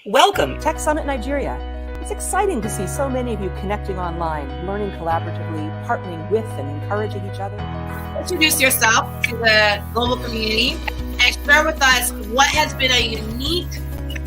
Welcome, Tech Summit Nigeria. It's exciting to see so many of you connecting online, learning collaboratively, partnering with and encouraging each other. Introduce yourself to the global community and share with us what has been a unique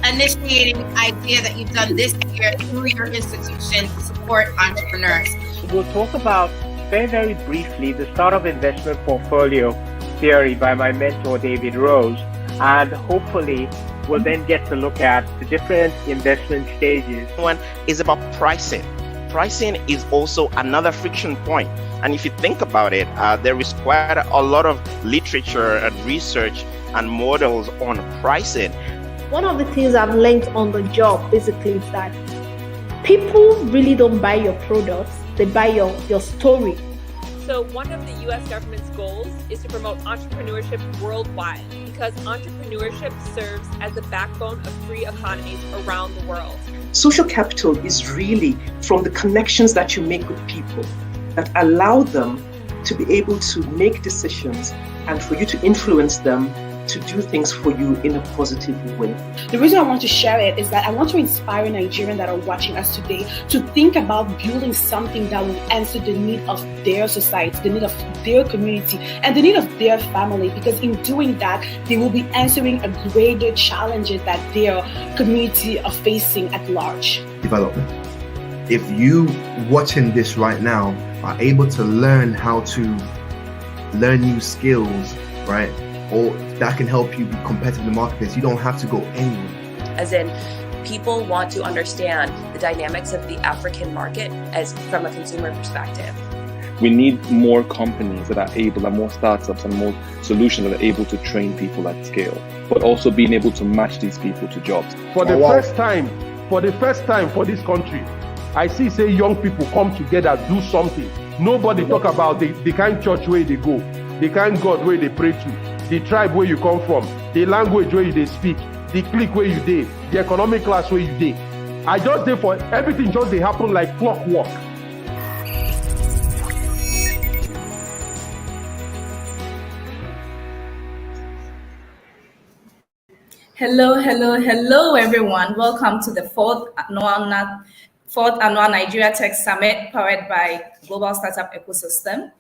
initiating idea that you've done this year through your institution to support entrepreneurs. We'll talk about very briefly the startup investment portfolio theory by my mentor David Rose, and hopefully we'll then get to look at the different investment stages. One is about pricing. Pricing is also another friction point. And if you think about it, there is quite a lot of literature and research and models on pricing. One of the things I've learned on the job basically is that people really don't buy your products, they buy your story. So one of the U.S. government's goals is to promote entrepreneurship worldwide because entrepreneurship serves as the backbone of free economies around the world. Social capital is really from the connections that you make with people that allow them to be able to make decisions and for you to influence them to do things for you in a positive way. The reason I want to share it is that I want to inspire Nigerians that are watching us today to think about building something that will answer the need of their society, the need of their community, and the need of their family, because in doing that, they will be answering a greater challenges that their community are facing at large. Development. If you watching this right now are able to learn how to learn new skills, right? Or that can help you be competitive in the marketplace. You don't have to go anywhere. As in, people want to understand the dynamics of the African market as from a consumer perspective. We need more companies that are able, and more startups and more solutions that are able to train people at scale, but also being able to match these people to jobs. For the first time for this country, I see say young people come together, do something. Nobody talk about the kind church where they go, the kind God where they pray to, the tribe where you come from, the language where you speak, the clique where you dey, the economic class where you dey. I just dey for everything just dey happen like clockwork. Hello everyone. Welcome to the fourth annual Nigeria Tech Summit powered by Global Startup Ecosystem.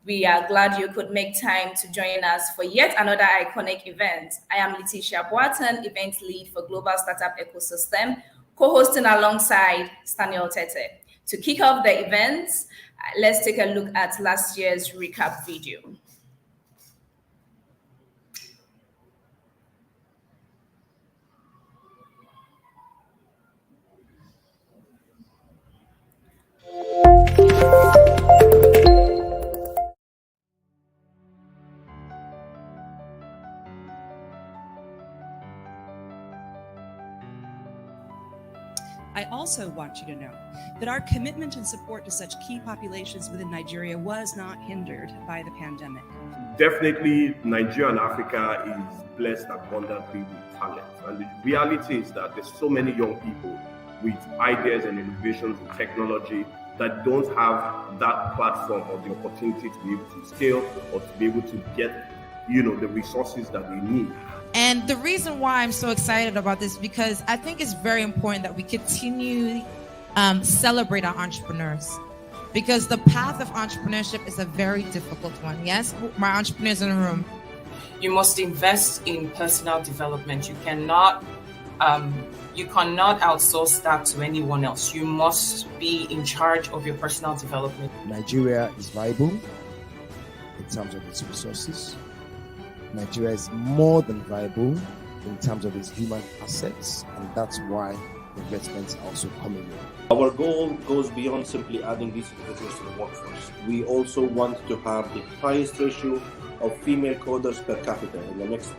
We are glad you could make time to join us for yet another iconic event. I am Letitia Boateng, event lead for Global Startup Ecosystem, co-hosting alongside Staniel Tete. To kick off the event, let's take a look at last year's recap video. I also want you to know that our commitment and support to such key populations within Nigeria was not hindered by the pandemic. Definitely, Nigeria and Africa is blessed abundantly with talent. And the reality is that there's so many young people with ideas and innovations in technology that don't have that platform or the opportunity to be able to scale or to be able to get, the resources that they need. And the reason why I'm so excited about this, because I think it's very important that we continue celebrate our entrepreneurs, because the path of entrepreneurship is a very difficult one. Yes, my entrepreneurs in the room. You must invest in personal development. You cannot outsource that to anyone else. You must be in charge of your personal development. Nigeria is viable in terms of its resources. Nigeria is more than viable in terms of its human assets, and that's why investments are also coming in. Our goal goes beyond simply adding these individuals to the workforce. We also want to have the highest ratio of female coders per capita in the next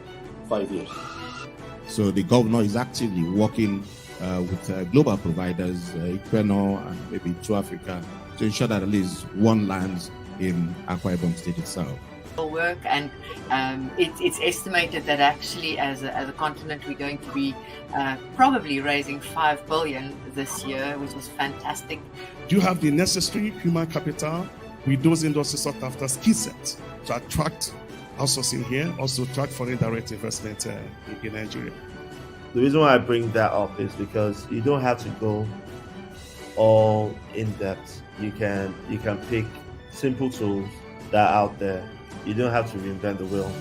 5 years. So the governor is actively working with global providers, Equinor and maybe to Africa, to ensure that at least one lands in Akwa Ibom State itself. Work, and it's estimated that actually as a continent we're going to be probably raising 5 billion this year, which was fantastic. Do you have the necessary human capital with those industries sought after skill sets to attract outsourcing here, also attract foreign direct investment in Nigeria? The reason why I bring that up is because you don't have to go all in depth. You can pick simple tools that are out there. You don't have to reinvent the wheel.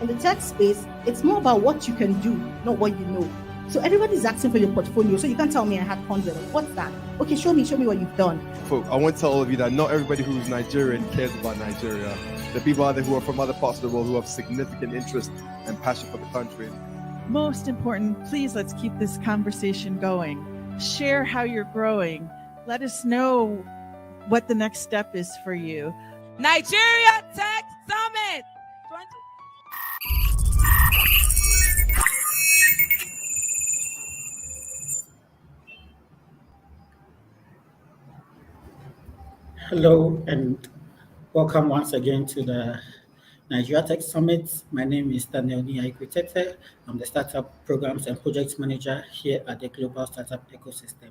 In the tech space, it's more about what you can do, not what you know. So everybody's asking for your portfolio. So you can't tell me I had 100. What's that? Okay, show me what you've done. Folks, I want to tell all of you that not everybody who's Nigerian cares about Nigeria. The people out there who are from other parts of the world who have significant interest and passion for the country. Most important, please let's keep this conversation going. Share how you're growing. Let us know what the next step is for you. Nigeria Tech Summit. Hello and welcome once again to the Nigeria Tech Summit. My name is Daniel Niaikwitete. I'm the Startup Programs and Projects Manager here at the Global Startup Ecosystem.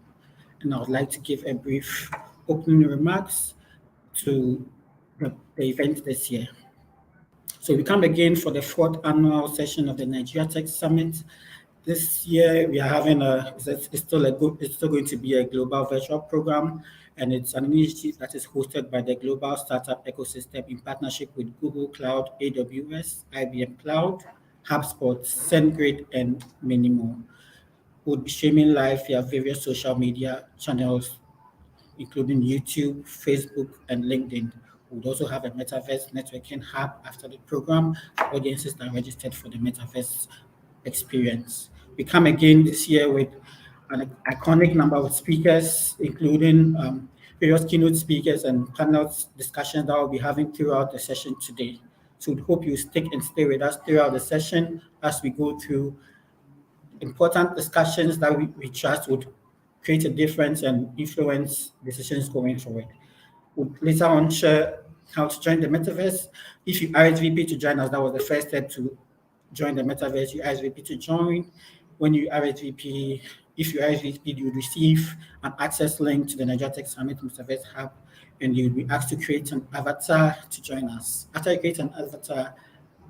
And I would like to give a brief opening remarks to the event this year. So we come again for the 4th annual session of the Nigeria Tech Summit. This year we are having it's still going to be a global virtual program, and it's an initiative that is hosted by the Global Startup Ecosystem in partnership with Google Cloud, AWS, IBM Cloud, HubSpot, SendGrid, and many more. We'll be streaming live via various social media channels, including YouTube, Facebook, and LinkedIn. We'll also have a Metaverse networking hub after the program for audiences that are registered for the Metaverse experience. We come again this year with an iconic number of speakers, including various keynote speakers and panel discussions that we'll be having throughout the session today. So we hope you stick and stay with us throughout the session as we go through important discussions that we trust would create a difference and influence decisions going forward. We'll later on share how to join the Metaverse. If you RSVP to join us, that was the first step to join the Metaverse. You RSVP to join. When you RSVP, if you RSVP, you will receive an access link to the Nigeria Tech Summit Metaverse Hub, and you'll be asked to create an avatar to join us. After you create an avatar,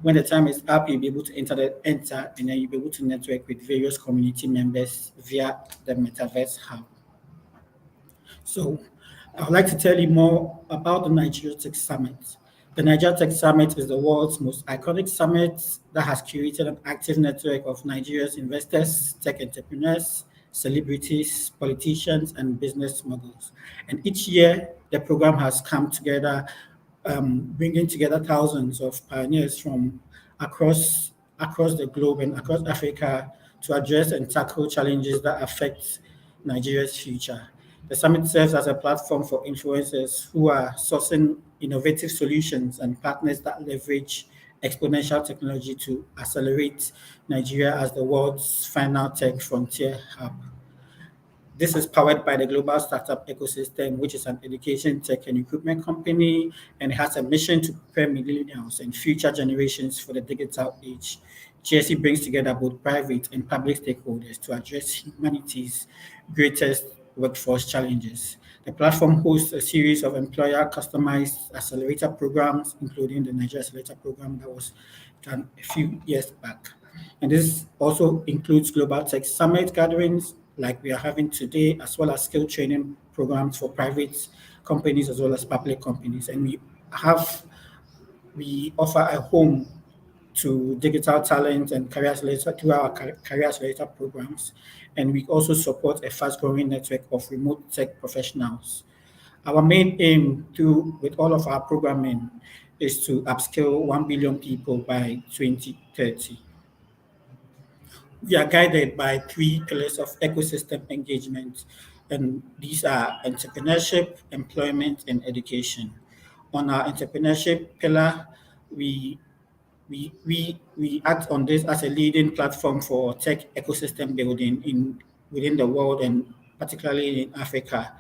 when the time is up, you'll be able to enter, and then you'll be able to network with various community members via the Metaverse Hub. So I would like to tell you more about the Nigeria Tech Summit. The Nigeria Tech Summit is the world's most iconic summit that has curated an active network of Nigeria's investors, tech entrepreneurs, celebrities, politicians, and business moguls. And each year, the program has come together, bringing together thousands of pioneers from across the globe and across Africa to address and tackle challenges that affect Nigeria's future. The summit serves as a platform for influencers who are sourcing innovative solutions and partners that leverage exponential technology to accelerate Nigeria as the world's final tech frontier hub. This is powered by the Global Startup Ecosystem, which is an education, tech, and equipment company, and it has a mission to prepare millennials and future generations for the digital age. GSE brings together both private and public stakeholders to address humanity's greatest workforce challenges. The platform hosts a series of employer-customized accelerator programs, including the Nigeria Accelerator Program that was done a few years back. And this also includes Global Tech Summit gatherings, like we are having today, as well as skill training programs for private companies as well as public companies. And we offer a home to digital talent and career accelerator through our career accelerator programs. And we also support a fast-growing network of remote tech professionals. Our main aim with all of our programming is to upskill 1 billion people by 2030. We are guided by 3 pillars of ecosystem engagement, and these are entrepreneurship, employment, and education. On our entrepreneurship pillar, we act on this as a leading platform for tech ecosystem building within the world and particularly in Africa.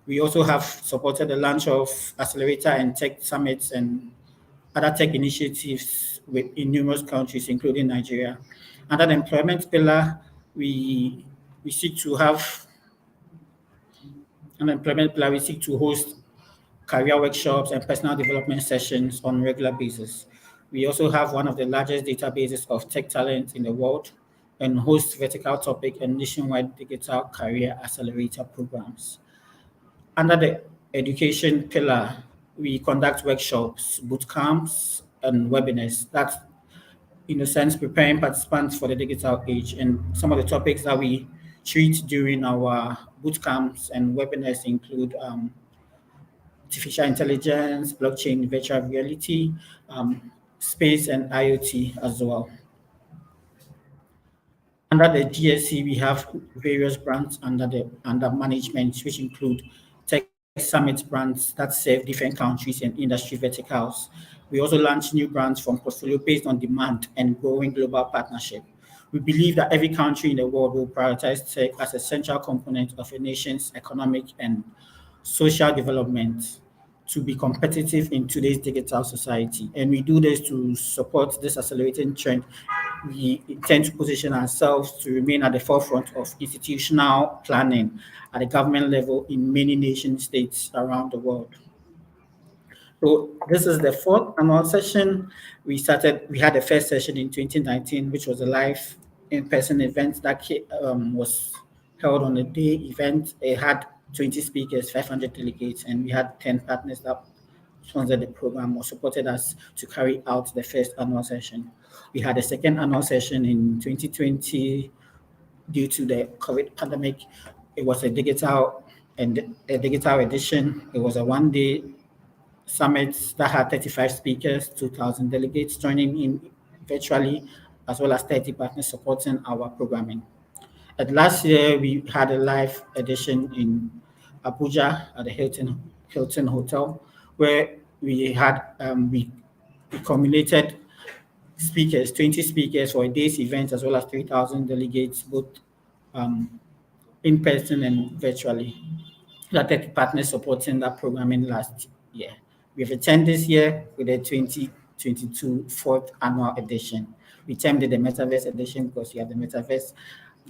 We also have supported the launch of accelerator and tech summits and other tech initiatives in numerous countries, including Nigeria. Under the employment pillar, we seek to host career workshops and personal development sessions on a regular basis. We also have one of the largest databases of tech talent in the world, and host vertical topic and nationwide digital career accelerator programs. Under the education pillar, we conduct workshops, boot camps, and webinars. That's, in a sense, preparing participants for the digital age. And some of the topics that we treat during our boot camps and webinars include artificial intelligence, blockchain, virtual reality, space, and IoT as well. Under the GSC, we have various brands under management, which include tech summit brands that serve different countries and industry verticals. We also launch new brands from portfolio based on demand and growing global partnership. We believe that every country in the world will prioritize tech as a central component of a nation's economic and social development to be competitive in today's digital society. And we do this to support this accelerating trend. We intend to position ourselves to remain at the forefront of institutional planning at the government level in many nation states around the world. So this is the fourth annual session. We had the first session in 2019, which was a live in-person event that was held on a day event. It had 20 speakers, 500 delegates, and we had 10 partners that sponsored the program or supported us to carry out the first annual session. We had a second annual session in 2020 due to the COVID pandemic. It was a digital edition. It was a one-day summit that had 35 speakers, 2,000 delegates joining in virtually, as well as 30 partners supporting our programming. And last year, we had a live edition in Abuja at the Hilton Hotel, where we had we accumulated speakers, 20 speakers for a day's event, as well as 3,000 delegates, both in person and virtually. That 30 partners supporting that programming last year. We have attended this year with the 2022 fourth annual edition. We termed it the Metaverse edition because we have the Metaverse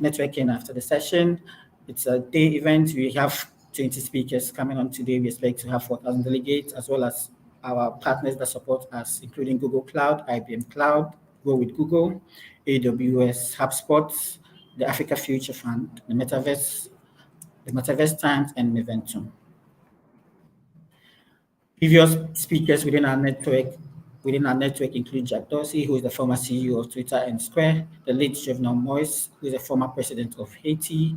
networking after the session. It's a day event. We have 20 speakers coming on today. We expect to have 4,000 delegates, as well as our partners that support us, including Google Cloud, IBM Cloud, Go with Google, AWS, HubSpot, the Africa Future Fund, the Metaverse Times, and Meventum. Previous speakers within our network include Jack Dorsey, who is the former CEO of Twitter and Square, the late Jovenel Moise, who is the former president of Haiti,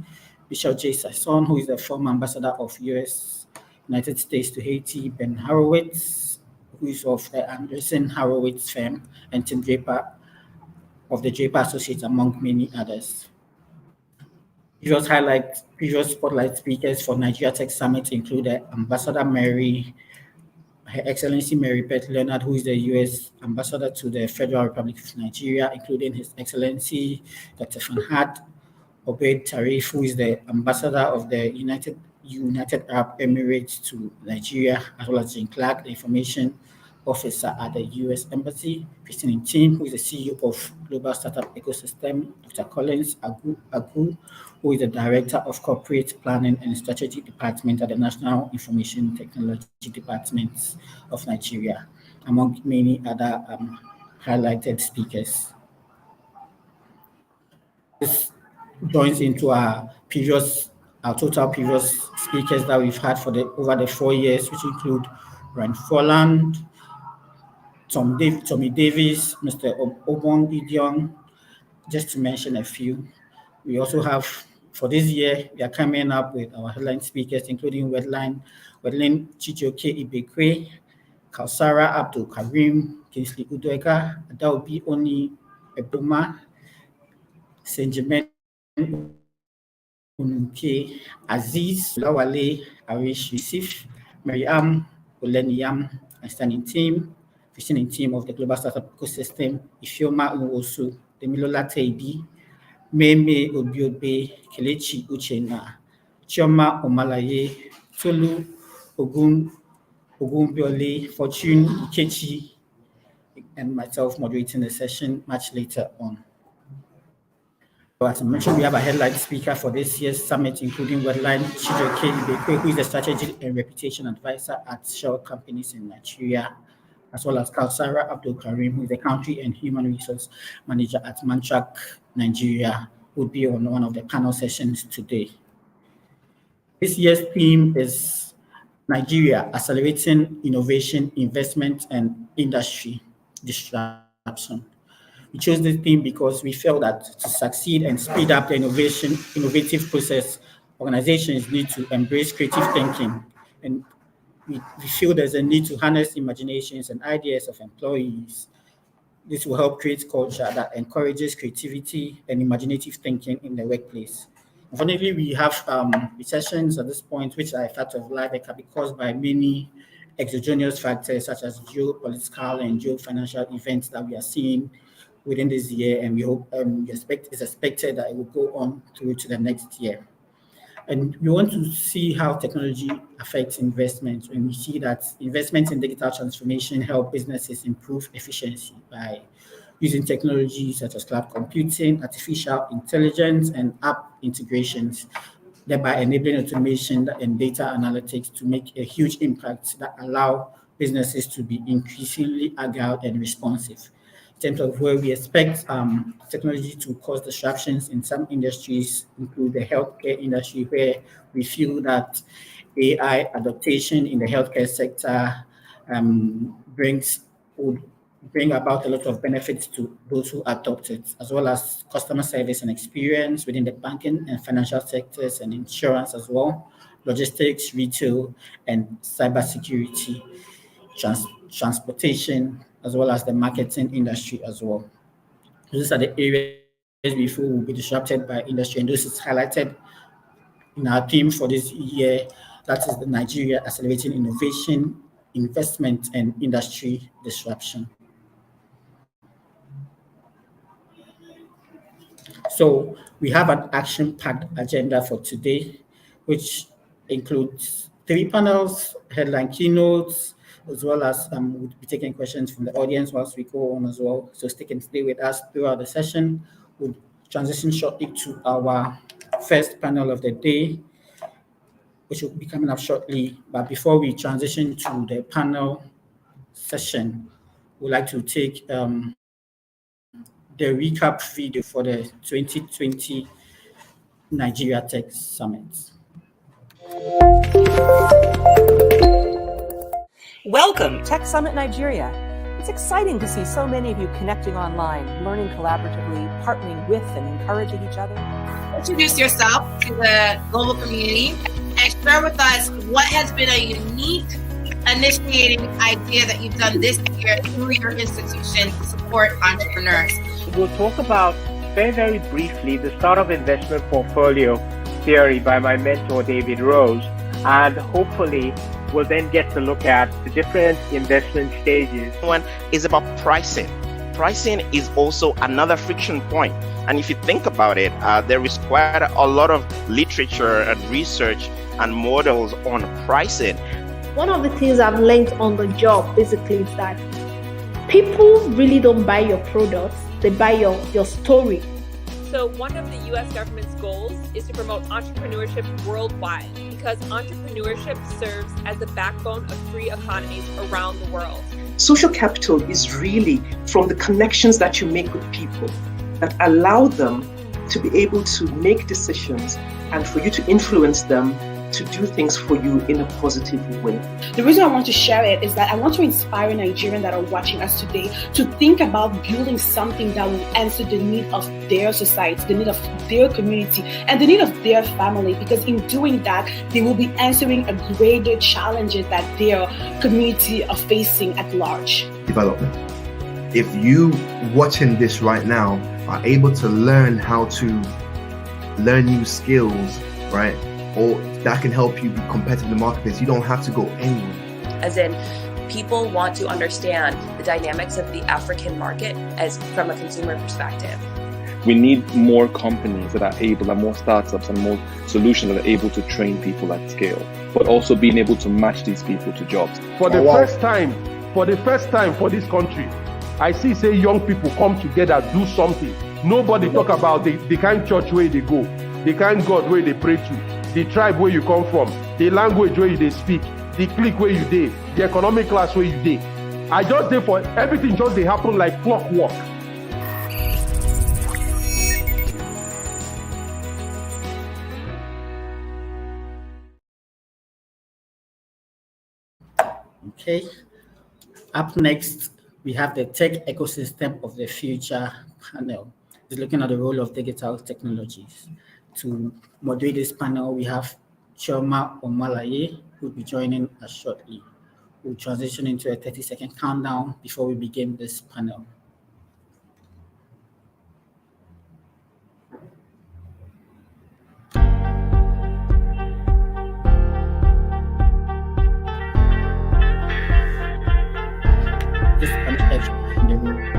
Bishop J. Sasson, who is the former ambassador of United States to Haiti, Ben Horowitz, who is of the Anderson Horowitz firm, and Tim Draper of the Draper Associates, among many others. Previous spotlight speakers for Nigeria Tech Summit include Ambassador Her Excellency Mary Beth Leonard, who is the U.S. Ambassador to the Federal Republic of Nigeria, including His Excellency Dr. Fanhad Obeid Tarif, who is the Ambassador of the United Arab Emirates to Nigeria, as well as Jean Clark, the Information Officer at the U.S. Embassy, Christine Tim, who is the CEO of Global Startup Ecosystem, Dr. Collins Agu, who is the Director of Corporate Planning and Strategy Department at the National Information Technology Department of Nigeria, among many other highlighted speakers. This joins into our total previous speakers that we've had for over the 4 years, which include Ryan Forland, Tommy Davis, Mr. Obon Idion, just to mention a few. We also have, for this year, we are coming up with our headline speakers, including Wedline Chijioke Ibekwe, Kausara Abdul Karim, Kingsley Udoeka, Adaobi Oni Eboma, Saint-Germain Ununke, Aziz Lawale, Arish Yusuf, Mariam Oleniyam, and standing team of the Global Startup Ecosystem, Ifioma Nwosu, Demilola Teibi, Meme Obiobe, Kelechi Uchenna, Chioma Omalaye, Tolu Ogunbiole, Fortune Ikechi, and myself moderating the session much later on. As I mentioned, we have a headline speaker for this year's summit, including Wedline Chijioke Ibekwe, who is the strategy and reputation advisor at Shell companies in Nigeria, as well as Kausara Abdul Karim, who is the Country and Human Resource Manager at Mantrack Nigeria, will be on one of the panel sessions today. This year's theme is Nigeria, Accelerating Innovation, Investment, and Industry Disruption. We chose this theme because we felt that to succeed and speed up the innovative process, organizations need to embrace creative thinking, and we feel there's a need to harness imaginations and ideas of employees. This will help create culture that encourages creativity and imaginative thinking in the workplace. Unfortunately, we have recessions at this point, which are a fact of life. It can be caused by many exogenous factors, such as geopolitical and geofinancial events that we are seeing within this year, and we hope it's expected that it will go on through to the next year. And we want to see how technology affects investment, and we see that investments in digital transformation help businesses improve efficiency by using technologies such as cloud computing, artificial intelligence, and app integrations, thereby enabling automation and data analytics to make a huge impact that allow businesses to be increasingly agile and responsive. In terms of where we expect technology to cause disruptions in some industries, include the healthcare industry, where we feel that AI adaptation in the healthcare sector would bring about a lot of benefits to those who adopt it, as well as customer service and experience within the banking and financial sectors and insurance as well, logistics, retail, and cybersecurity, transportation, as well as the marketing industry as well. These are the areas we feel will be disrupted by industry, and this is highlighted in our theme for this year. That is the Nigeria Accelerating Innovation, Investment, and Industry Disruption. So we have an action-packed agenda for today, which includes 3 panels, headline keynotes, as well as we'll be taking questions from the audience whilst we go on as well. So stay with us throughout the session. We'll transition shortly to our first panel of the day, which will be coming up shortly. But before we transition to the panel session, we'd like to take the recap video for the 2020 Nigeria Tech Summit. Welcome, Tech Summit Nigeria. It's exciting to see so many of you connecting online, learning collaboratively, partnering with and encouraging each other. Introduce yourself to the global community and share with us what has been a unique initiating idea that you've done this year through your institution to support entrepreneurs. We'll talk about very, very briefly the startup investment portfolio theory by my mentor, David Rose, and hopefully we'll then get to look at the different investment stages. One is about pricing. Pricing is also another friction point. And if you think about it, there is quite a lot of literature and research and models on pricing. One of the things I've learned on the job basically is that people really don't buy your products, they buy your story. So one of the US government's goals is to promote entrepreneurship worldwide because entrepreneurship serves as the backbone of free economies around the world. Social capital is really from the connections that you make with people that allow them to be able to make decisions and for you to influence them to do things for you in a positive way. The reason I want to share it is that I want to inspire Nigerians that are watching us today to think about building something that will answer the need of their society, the need of their community, and the need of their family, because in doing that, they will be answering a greater challenges that their community are facing at large. Development. If you watching this right now are able to learn how to learn new skills, right? Or that can help you be competitive in the marketplace. You don't have to go anywhere. As in, people want to understand the dynamics of the African market as from a consumer perspective. We need more companies that are able, and more startups and more solutions that are able to train people at scale, but also being able to match these people to jobs. For the first time for this country, I see say young people come together, do something. Nobody talk about the kind church where they go, the kind God where they pray to, the tribe where you come from, the language where you they speak, the clique where you dey, the economic class where you dey. I just dey for everything just dey happen like clockwork. Okay. Up next, we have the Tech Ecosystem of the Future panel. It's looking at the role of digital technologies. To moderate this panel, we have Chioma Omalaye, who will be joining us shortly. We'll transition into a 30-second countdown before we begin this panel. This panel is in the room.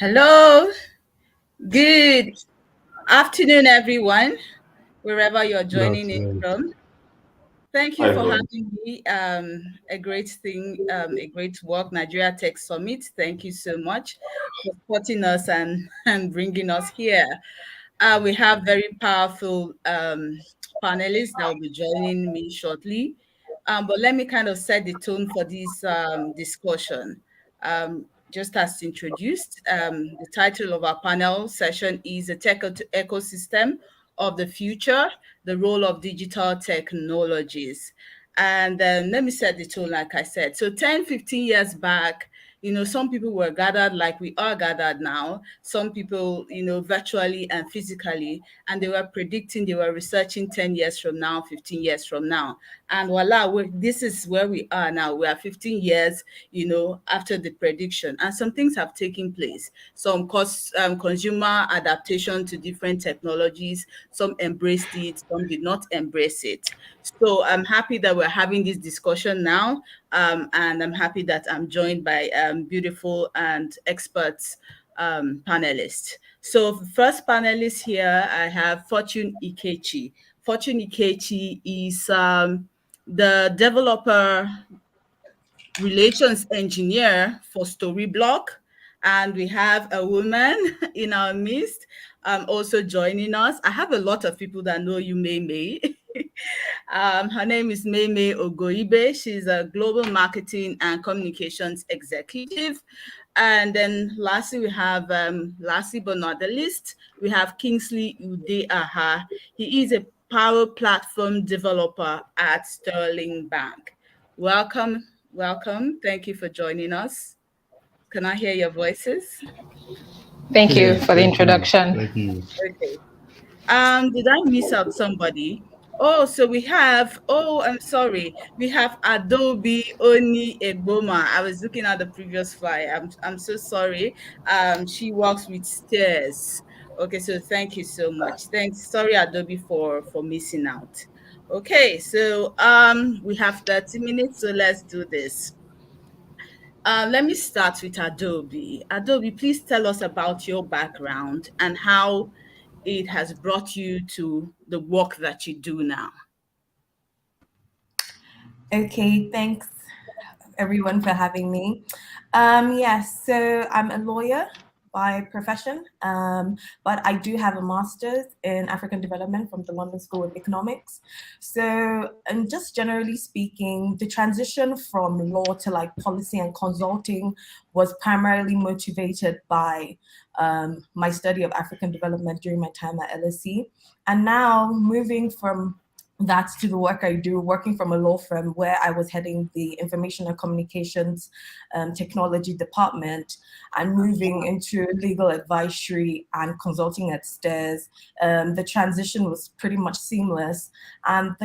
Hello, good afternoon, everyone, wherever you're joining in from. Thank you Hi, for everyone. having me. A great thing, a great work, Nigeria Tech Summit. Thank you so much for supporting us and bringing us here. We have very powerful panelists that will be joining me shortly. But let me kind of set the tone for this discussion. Just as introduced, the title of our panel session is a tech ecosystem of the future, the role of digital technologies. And let me set the tone, like I said. So 10, 15 years back, some people were gathered like we are gathered now. Some people, virtually and physically, and they were predicting, they were researching 10 years from now, 15 years from now. And voila, this is where we are now. We are 15 years, after the prediction. And some things have taken place. Some caused consumer adaptation to different technologies. Some embraced it, some did not embrace it. So I'm happy that we're having this discussion now. And I'm happy that I'm joined by beautiful and experts panelists. So first panelist here, I have Fortune Ikechi. Fortune Ikechi is the developer relations engineer for Storyblock. And we have a woman in our midst also joining us. I have a lot of people that know you, May. Her name is Meme Ogoibe. She's a global marketing and communications executive. And then lastly, we have, lastly but not the least, we have Kingsley Udeaha. He is a power platform developer at Sterling Bank. Welcome. Thank you for joining us. Can I hear your voices? Thank you for the introduction. Thank you. Okay. Did I miss out somebody? Oh, so we have, I'm sorry. We have Adobe Oni Egboma. I was looking at the previous flyer. I'm so sorry. She works with stairs. Okay, so thank you so much. Thanks. Sorry, Adobe, for missing out. Okay, so we have 30 minutes, so let's do this. Let me start with Adobe. Adobe, please tell us about your background and how it has brought you to the work that you do now. Okay, thanks everyone for having me. Yes, so I'm a lawyer by profession, but I do have a master's in African development from the London School of Economics. So, and just generally speaking, the transition from law to like policy and consulting was primarily motivated by my study of African development during my time at LSE. And now moving from that's to the work I do, working from a law firm where I was heading the information and communications technology department and moving into legal advisory and consulting at STAIRS. The transition was pretty much seamless. And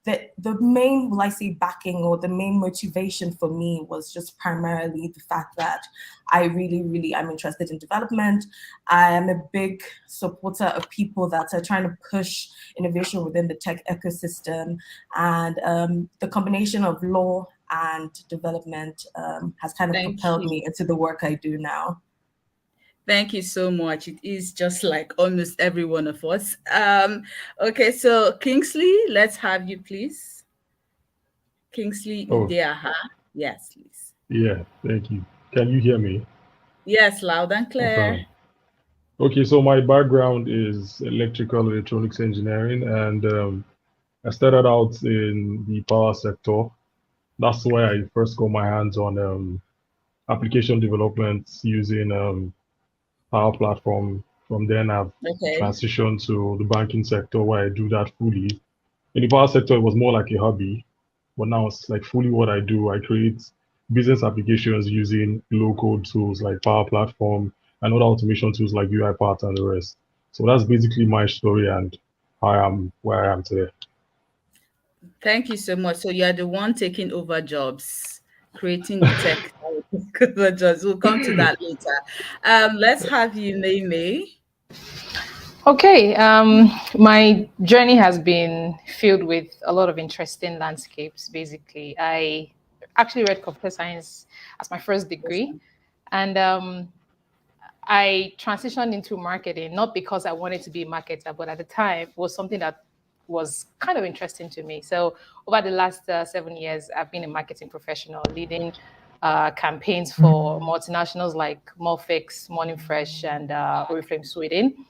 the main, will I say, backing or the main motivation for me was just primarily the fact that I really am interested in development. I am a big supporter of people that are trying to push innovation within the tech ecosystem. And the combination of law and development has kind of propelled me into the work I do now. Thank you so much. It is just like almost every one of us. Okay, so Kingsley, let's have you, please. Kingsley Oh, Udeaha. Yes, please. yeah, thank you. Can you hear me? Yes, loud and clear. Awesome. Okay, so my background is electrical electronics engineering, and I started out in the power sector. That's where I first got my hands on application development using Power Platform. From then, I've Okay. transitioned to the banking sector where I do that fully. In the power sector, it was more like a hobby, but now it's like fully what I do. I create business applications using low-code tools like Power Platform and other automation tools like UiPath and the rest. So that's basically my story and how I am where I am today. Thank you so much. So you're the one taking over jobs, creating the tech that will take over jobs. We'll come to that later. Let's have you, May May. Okay, my journey has been filled with a lot of interesting landscapes. Basically, I actually read computer science as my first degree, and I transitioned into marketing, not because I wanted to be a marketer, but at the time it was something that was kind of interesting to me. So over the last 7 years, I've been a marketing professional, leading campaigns for multinationals like Molfix, Morning Fresh, and Oriflame Sweden.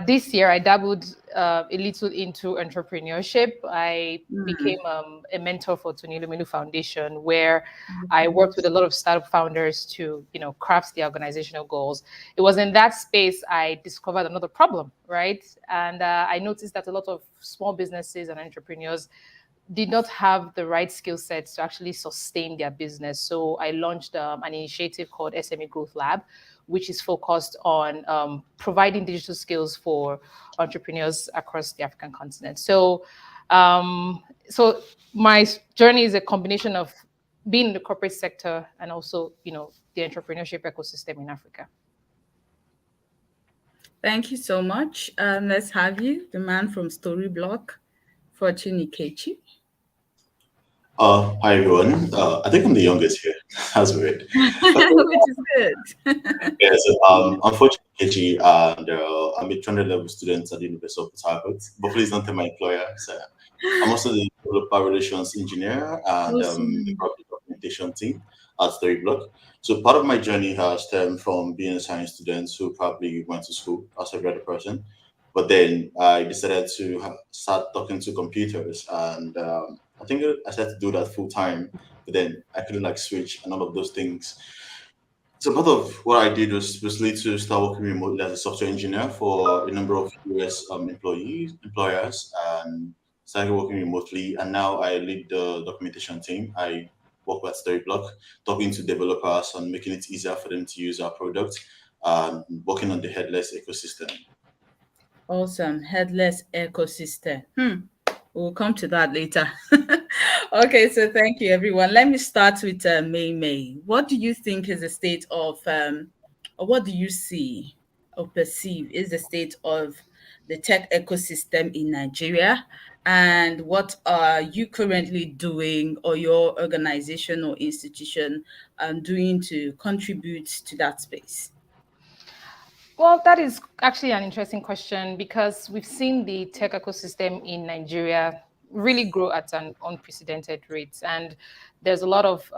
This year, I dabbled a little into entrepreneurship. I became a mentor for Tony Luminu Foundation, where I worked with a lot of startup founders to, craft their organizational goals. It was in that space I discovered another problem, right? And I noticed that a lot of small businesses and entrepreneurs did not have the right skill sets to actually sustain their business. So I launched an initiative called SME Growth Lab, which is focused on providing digital skills for entrepreneurs across the African continent. So, so my journey is a combination of being in the corporate sector and also, the entrepreneurship ecosystem in Africa. Thank you so much. Let's have you, the man from Storyblock, Fortune Ikechi. Hi everyone. I think I'm the youngest here. That's weird. Which is good. Yeah, so unfortunately, KG, and I'm a 200 level student at the University of Port Harcourt. But please don't tell my employer. So I'm also the developer relations engineer and the product documentation team at Storyblock. So part of my journey has stemmed from being a science student who probably went to school as every other person. But then I decided to start talking to computers, and I think I started to do that full time. But then I couldn't switch and all of those things. So part of what I did was basically to start working remotely as a software engineer for a number of US employers, and started working remotely. And now I lead the documentation team. I work with Storyblock, talking to developers and making it easier for them to use our product, and working on the headless ecosystem. Awesome. Headless ecosystem. We'll come to that later. Okay, so thank you, everyone. Let me start with May May. What do you think is the state of, or what do you see or perceive is the state of the tech ecosystem in Nigeria? And what are you currently doing, or your organization or institution doing to contribute to that space? Well, that is actually an interesting question because we've seen the tech ecosystem in Nigeria really grow at an unprecedented rate. And there's a lot of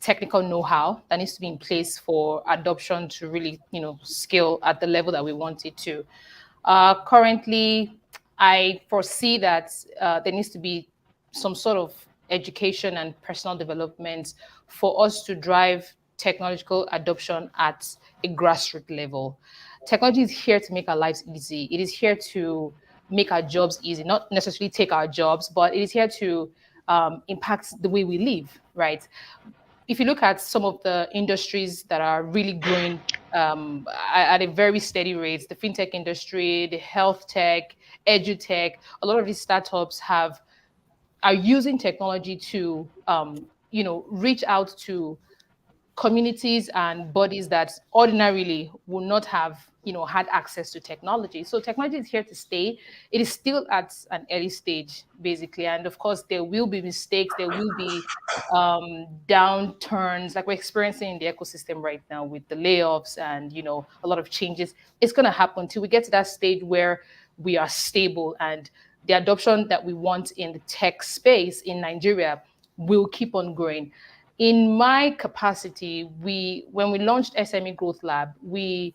technical know-how that needs to be in place for adoption to really, scale at the level that we want it to. Currently, I foresee that there needs to be some sort of education and personal development for us to drive technological adoption at a grassroots level. Technology is here to make our lives easy. It is here to make our jobs easy, not necessarily take our jobs, but it is here to impact the way we live, right? If you look at some of the industries that are really growing at a very steady rate, the fintech industry, the health tech, edutech, a lot of these startups are using technology to, reach out to communities and bodies that ordinarily would not have, had access to technology. So technology is here to stay. It is still at an early stage, basically. And of course, there will be mistakes. There will be downturns like we're experiencing in the ecosystem right now with the layoffs and, a lot of changes. It's going to happen till we get to that stage where we are stable, and the adoption that we want in the tech space in Nigeria will keep on growing. In my capacity, when we launched SME Growth Lab, we're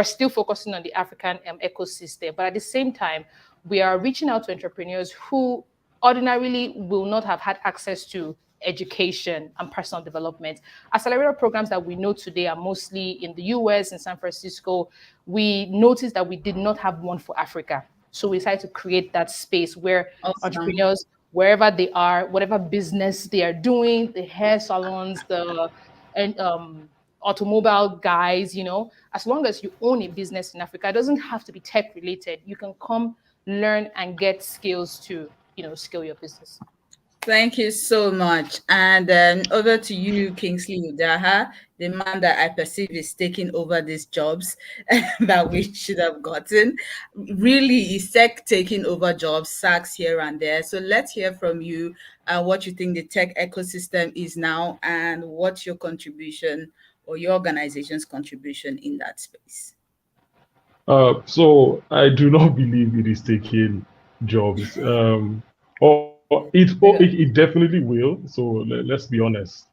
still focusing on the African ecosystem, but at the same time, we are reaching out to entrepreneurs who ordinarily will not have had access to education and personal development. Accelerator programs that we know today are mostly in the US and San Francisco. We noticed that we did not have one for Africa. So we decided to create that space where entrepreneurs, wherever they are, whatever business they are doing, the hair salons, the automobile guys, as long as you own a business in Africa, it doesn't have to be tech related. You can come learn and get skills to, scale your business. Thank you so much. And over to you, Kingsley Udaha, the man that I perceive is taking over these jobs that we should have gotten. Really, is tech taking over jobs, sacks here and there. So let's hear from you what you think the tech ecosystem is now and what's your contribution or your organization's contribution in that space. So I do not believe it is taking jobs. It definitely will. So let's be honest.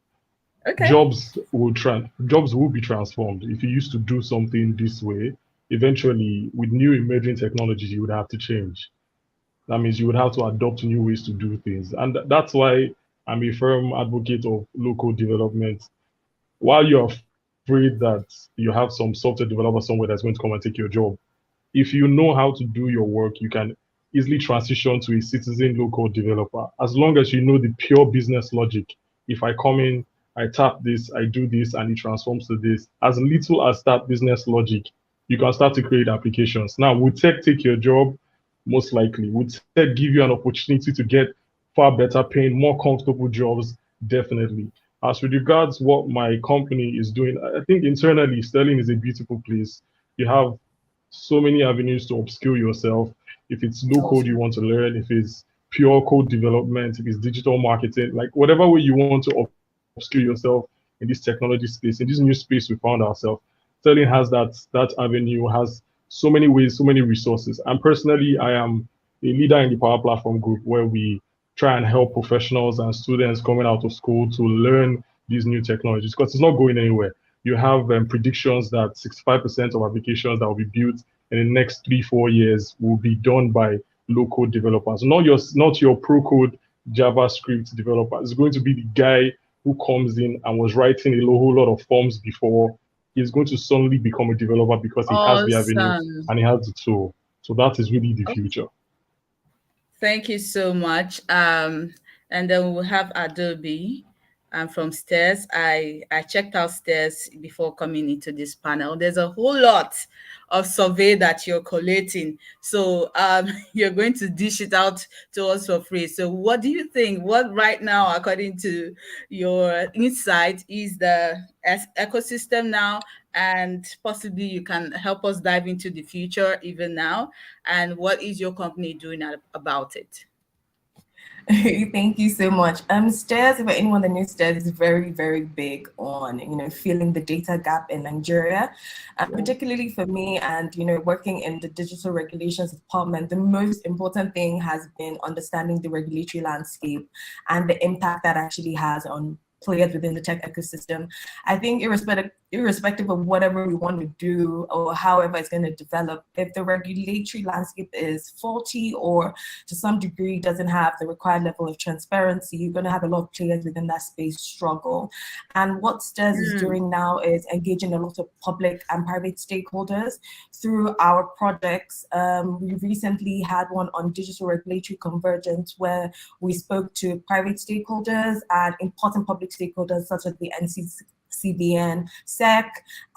Okay. Jobs will be transformed. If you used to do something this way, eventually with new emerging technologies, you would have to change. That means you would have to adopt new ways to do things. And that's why I'm a firm advocate of local development. While you're afraid that you have some software developer somewhere that's going to come and take your job, if you know how to do your work, you can easily transition to a citizen local developer. As long as you know the pure business logic. If I come in, I tap this, I do this, and it transforms to this. As little as that business logic, you can start to create applications. Now, would tech take your job? Most likely. Would tech give you an opportunity to get far better paying, more comfortable jobs? Definitely. As with regards what my company is doing, I think internally, Sterling is a beautiful place. You have so many avenues to upskill yourself. If it's no code you want to learn, if it's pure code development, if it's digital marketing, like whatever way you want to upskill yourself in this technology space, in this new space we found ourselves, Sterling has that avenue, has so many ways, so many resources. And personally, I am a leader in the Power Platform group where we try and help professionals and students coming out of school to learn these new technologies because it's not going anywhere. You have predictions that 65% of applications that will be built in the next 3-4 years will be done by low-code developers, not your pro-code JavaScript developer. It's going to be the guy who comes in and was writing a whole lot of forms before. He's going to suddenly become a developer because he has the avenue and he has the tool. So that is really the future. Thank you so much. And then we'll have Adobe from Stairs. I checked out Stairs before coming into this panel. There's a whole lot of survey that you're collating. So you're going to dish it out to us for free. So what do you think? What right now, according to your insight, is the ecosystem now? And possibly you can help us dive into the future even now. And what is your company doing about it? Thank you so much. Stairs, for anyone that knows Stairs, is very, very big on, filling the data gap in Nigeria. Particularly for me and, working in the digital regulations department, the most important thing has been understanding the regulatory landscape and the impact that actually has on players within the tech ecosystem. I think irrespective of whatever we want to do or however it's going to develop, if the regulatory landscape is faulty or to some degree doesn't have the required level of transparency, you're going to have a lot of players within that space struggle. And what STARS is doing now is engaging a lot of public and private stakeholders through our projects. We recently had one on digital regulatory convergence where we spoke to private stakeholders and important public stakeholders such as the NCCBN, SEC,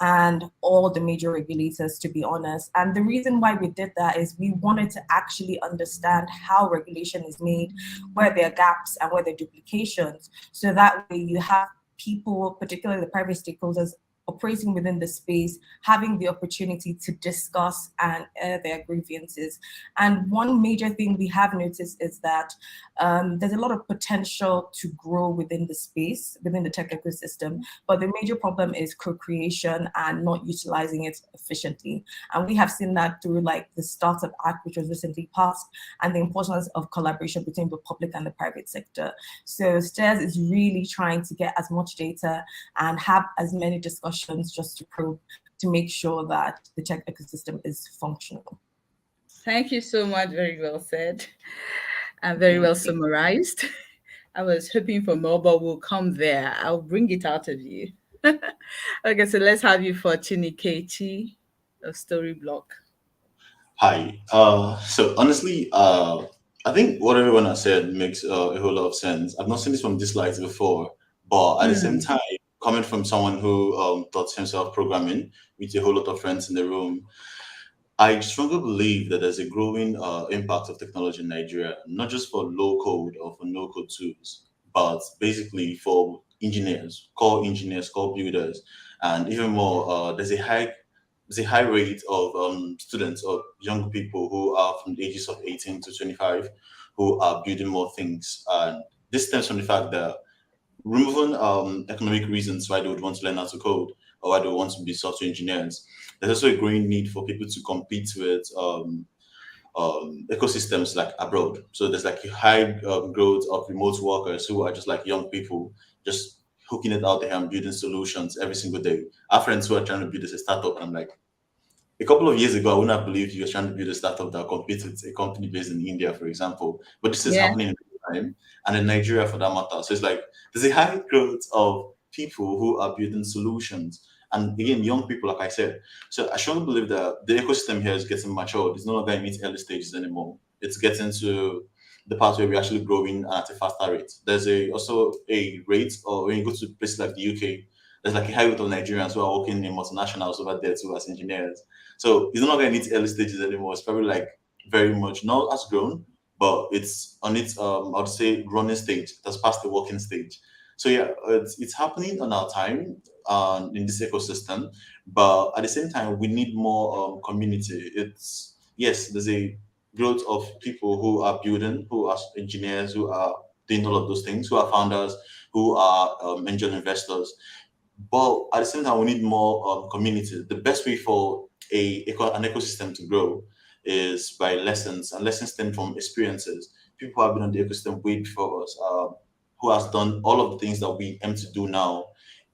and all the major regulators, to be honest. And the reason why we did that is we wanted to actually understand how regulation is made, where there are gaps and where there are duplications. So that way you have people, particularly the private stakeholders operating within the space, having the opportunity to discuss and air their grievances. And one major thing we have noticed is that there's a lot of potential to grow within the space, within the tech ecosystem, but the major problem is co-creation and not utilizing it efficiently. And we have seen that through like the Startup Act, which was recently passed, and the importance of collaboration between the public and the private sector. So STAIRS is really trying to get as much data and have as many discussions just to probe, to make sure that the tech ecosystem is functional. Thank you so much. Very well said and very well summarized. I was hoping for more, but we'll come there. I'll bring it out of you. Okay, so let's have you for Chiniketi, a story block. Hi. So honestly, I think what everyone has said makes a whole lot of sense. I've not seen this from this light before, but at the same time, coming from someone who taught himself programming with a whole lot of friends in the room, I strongly believe that there's a growing impact of technology in Nigeria, not just for low code or for no code tools, but basically for engineers, core builders, and even more. There's a high rate of students or young people who are from the ages of 18 to 25 who are building more things. And this stems from the fact that removing economic reasons why they would want to learn how to code or why they want to be software engineers, there's also a growing need for people to compete with ecosystems like abroad. So there's like a high growth of remote workers who are just like young people, just hooking it out there and building solutions every single day. Our friends who are trying to build this a startup, and I'm like, a couple of years ago, I wouldn't have believed you were trying to build a startup that competes with a company based in India, for example. But this is happening in real time and in Nigeria for that matter. So it's like there's a high growth of people who are building solutions. And again, young people, like I said. So I strongly believe that the ecosystem here is getting matured. It's no longer in its early stages anymore. It's getting to the part where we're actually growing at a faster rate. There's also a rate, or when you go to places like the UK, there's like a high rate of Nigerians who are working in multinationals over there too as engineers. So it's no longer in its early stages anymore. It's probably like very much not as grown, but it's on its I would say running stage. That's past the working stage. So yeah, it's happening on our time in this ecosystem, but at the same time we need more community. It's yes, there's a growth of people who are building, who are engineers, who are doing all of those things, who are founders, who are angel investors. But at the same time, we need more community. The best way for an ecosystem to grow is by lessons, and lessons stem from experiences. People who have been on the ecosystem way before us, who has done all of the things that we aim to do now.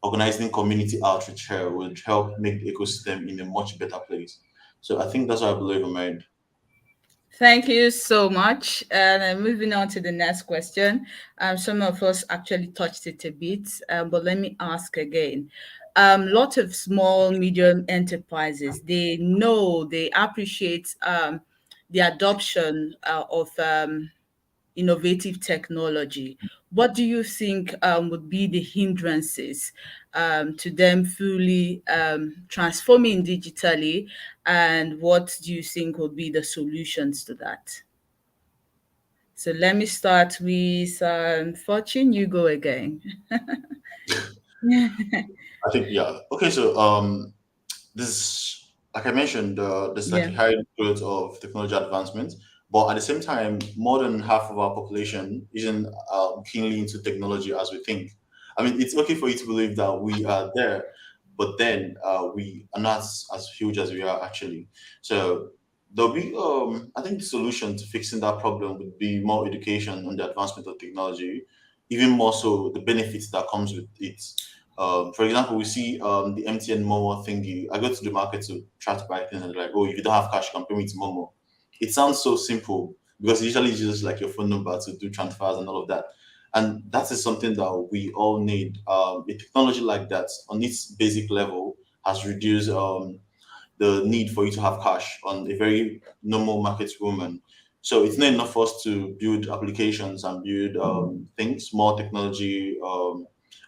Organizing community outreach here would help make the ecosystem in a much better place. So I think that's what I believe in mind. Thank you so much. And moving on to the next question. Some of us actually touched it a bit, but let me ask again. Lot of small, medium enterprises, they know, they appreciate the adoption of innovative technology. What do you think would be the hindrances to them fully transforming digitally? And what do you think would be the solutions to that? So let me start with Fortune. You go again. I think yeah. Okay, so this, like I mentioned, there's like a Yeah. high growth of technology advancement, but at the same time, more than half of our population isn't keenly into technology as we think. I mean, it's okay for you to believe that we are there, but then we are not as huge as we are actually. So there'll be, I think, the solution to fixing that problem would be more education on the advancement of technology, even more so the benefits that comes with it. For example, we see the MTN Momo thingy. I go to the market to try to buy things, and they're like, "Oh, if you don't have cash, you can pay me to Momo." It sounds so simple because usually it's just like your phone number to do transfers and all of that. And that is something that we all need. A technology like that, on its basic level, has reduced the need for you to have cash on a very normal market woman. So it's not enough for us to build applications and build things, more technology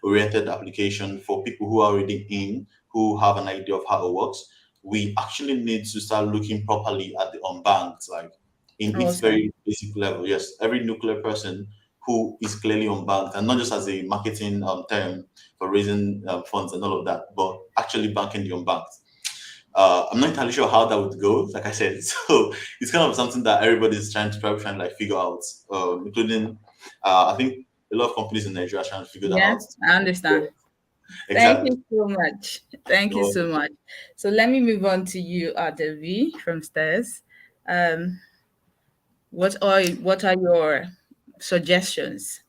oriented application for people who are already in, who have an idea of how it works. We actually need to start looking properly at the unbanked, like in its Awesome. very basic level. Yes, every nuclear person who is clearly unbanked, and not just as a marketing term for raising funds and all of that, but actually banking the unbanked. I'm not entirely sure how that would go, like I said. So it's kind of something that everybody's probably trying to like figure out, including I think a lot of companies in Nigeria are trying to figure that out. Yes, I understand. Thank Exactly. you so much. Thank you so much. So let me move on to you, Devi from Stairs. What are your suggestions?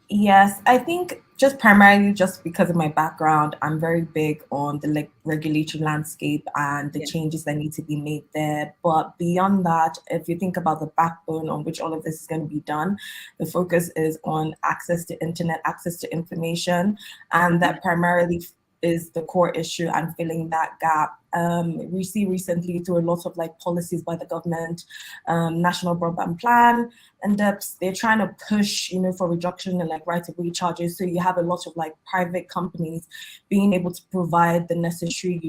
Yes, I think just primarily just because of my background, I'm very big on the regulatory landscape and the changes that need to be made there. But beyond that, if you think about the backbone on which all of this is going to be done, the focus is on access to internet, access to information, and that primarily is the core issue and filling that gap. We see recently through a lot of like policies by the government, national broadband plan, and they're trying to push, for reduction in like right-of-way charges. So you have a lot of like private companies being able to provide the necessary,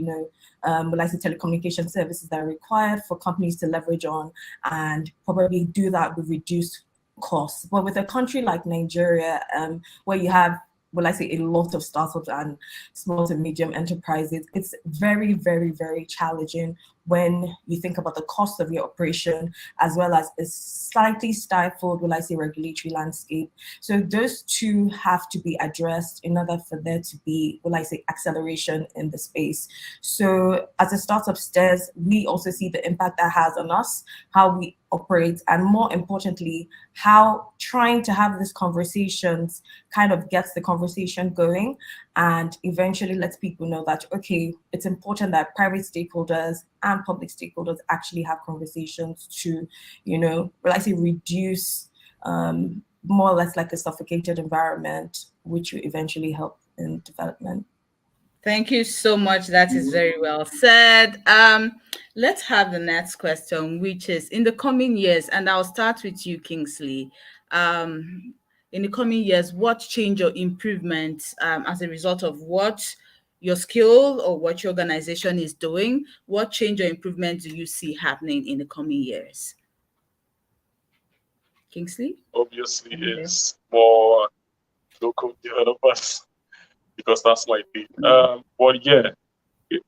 like the telecommunication services that are required for companies to leverage on and probably do that with reduced costs. But with a country like Nigeria, where you have a lot of startups and small to medium enterprises, it's very, very, very challenging when you think about the cost of your operation, as well as a slightly stifled, regulatory landscape. So those two have to be addressed in order for there to be, acceleration in the space. So as a startup Stairs, we also see the impact that has on us, how we operate, and more importantly, how trying to have these conversations kind of gets the conversation going and eventually lets people know that, okay, it's important that private stakeholders and public stakeholders actually have conversations to, reduce more or less like a suffocated environment, which will eventually help in development. Thank you so much. That is very well said. Let's have the next question, which is in the coming years, and I'll start with you, Kingsley. In the coming years, what change or improvement as a result of what your skill or what your organization is doing, what change or improvement do you see happening in the coming years? Kingsley? Obviously, it's more local developers because that's my thing. But yeah,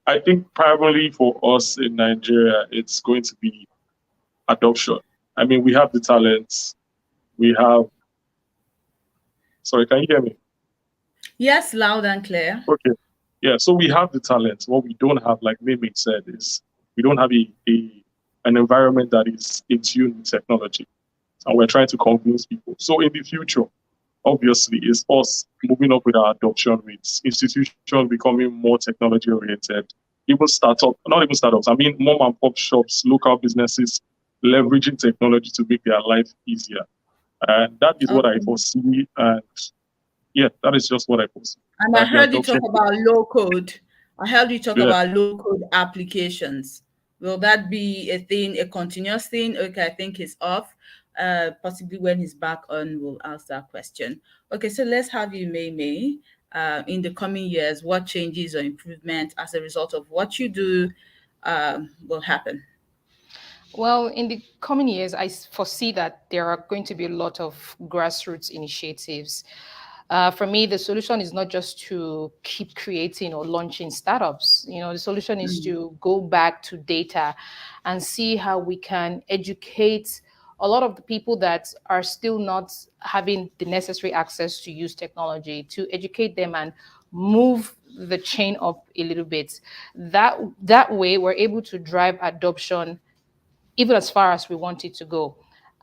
I think primarily for us in Nigeria, it's going to be adoption. I mean, we have the talents. We have. Sorry, can you hear me? Yes, loud and clear. Okay. Yeah, so we have the talent. What we don't have, like Mimi said, is we don't have an environment that is in tune with technology. And we're trying to convince people. So in the future, obviously, it's us moving up with our adoption rates, institutions becoming more technology oriented, even not even startups, I mean, mom and pop shops, local businesses, leveraging technology to make their life easier. And that is what I foresee. And yeah, that is just what I foresee. And I heard you talk about low code. I heard you talk about low code applications. Will that be a thing, a continuous thing? Okay, I think he's off. Possibly when he's back on, we'll ask that question. Okay, so let's have you, May. In the coming years, what changes or improvement as a result of what you do will happen? Well, in the coming years, I foresee that there are going to be a lot of grassroots initiatives. For me, the solution is not just to keep creating or launching startups. The solution is to go back to data and see how we can educate a lot of the people that are still not having the necessary access to use technology, to educate them and move the chain up a little bit. That way, we're able to drive adoption even as far as we want it to go.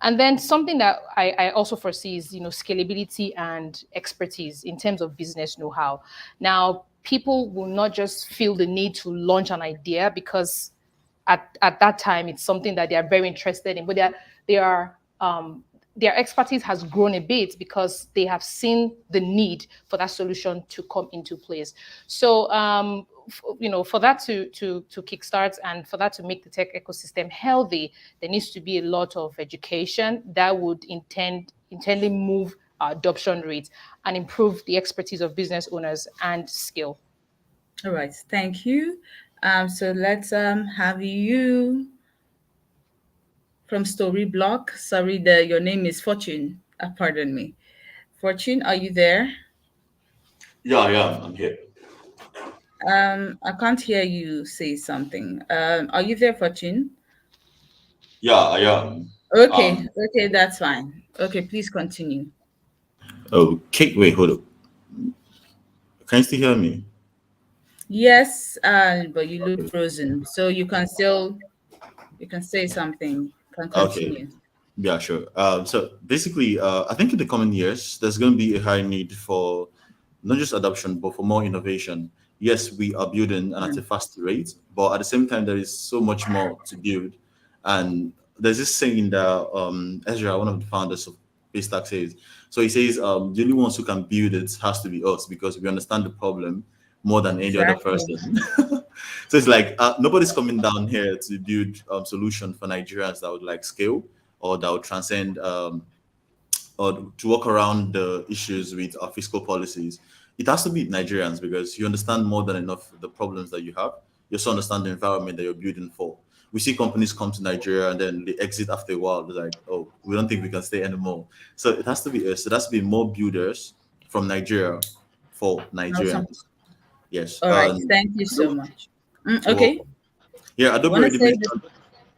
And then something that I also foresee is, scalability and expertise in terms of business know-how. Now, people will not just feel the need to launch an idea because at that time it's something that they are very interested in, but their expertise has grown a bit because they have seen the need for that solution to come into place. So, for that to kickstart and for that to make the tech ecosystem healthy, there needs to be a lot of education that would intendly move our adoption rates and improve the expertise of business owners and skill. All right, thank you. So let's have you from Story Block. Sorry, your name is Fortune. Pardon me. Fortune, are you there? Yeah, I'm here. I can't hear you say something. Are you there, Fortune? Yeah, I am. Okay, okay, that's fine. Okay, please continue. Okay, wait, hold up. Can you still hear me? Yes, but you look frozen, so you can say something. You can Okay. continue. Yeah, sure. So basically, I think in the coming years, there's going to be a high need for not just adoption, but for more innovation. Yes, we are building and at a Mm. fast rate, but at the same time, there is so much more to build. And there's this saying that Ezra, one of the founders of Paystack, says. So he says, the only ones who can build it has to be us because we understand the problem more than any other Exactly. person. So it's like nobody's coming down here to build solution for Nigerians that would like scale or that would transcend or to work around the issues with our fiscal policies. It has to be Nigerians because you understand more than enough the problems that you have. You also understand the environment that you're building for. We see companies come to Nigeria and then they exit after a while. They're like, oh, we don't think we can stay anymore. So it has to be us. It has to be more builders from Nigeria for Awesome. Nigerians. Yes. All right. Thank you so much. You're Okay. welcome. Yeah, You Adobe want to already say this? mentioned.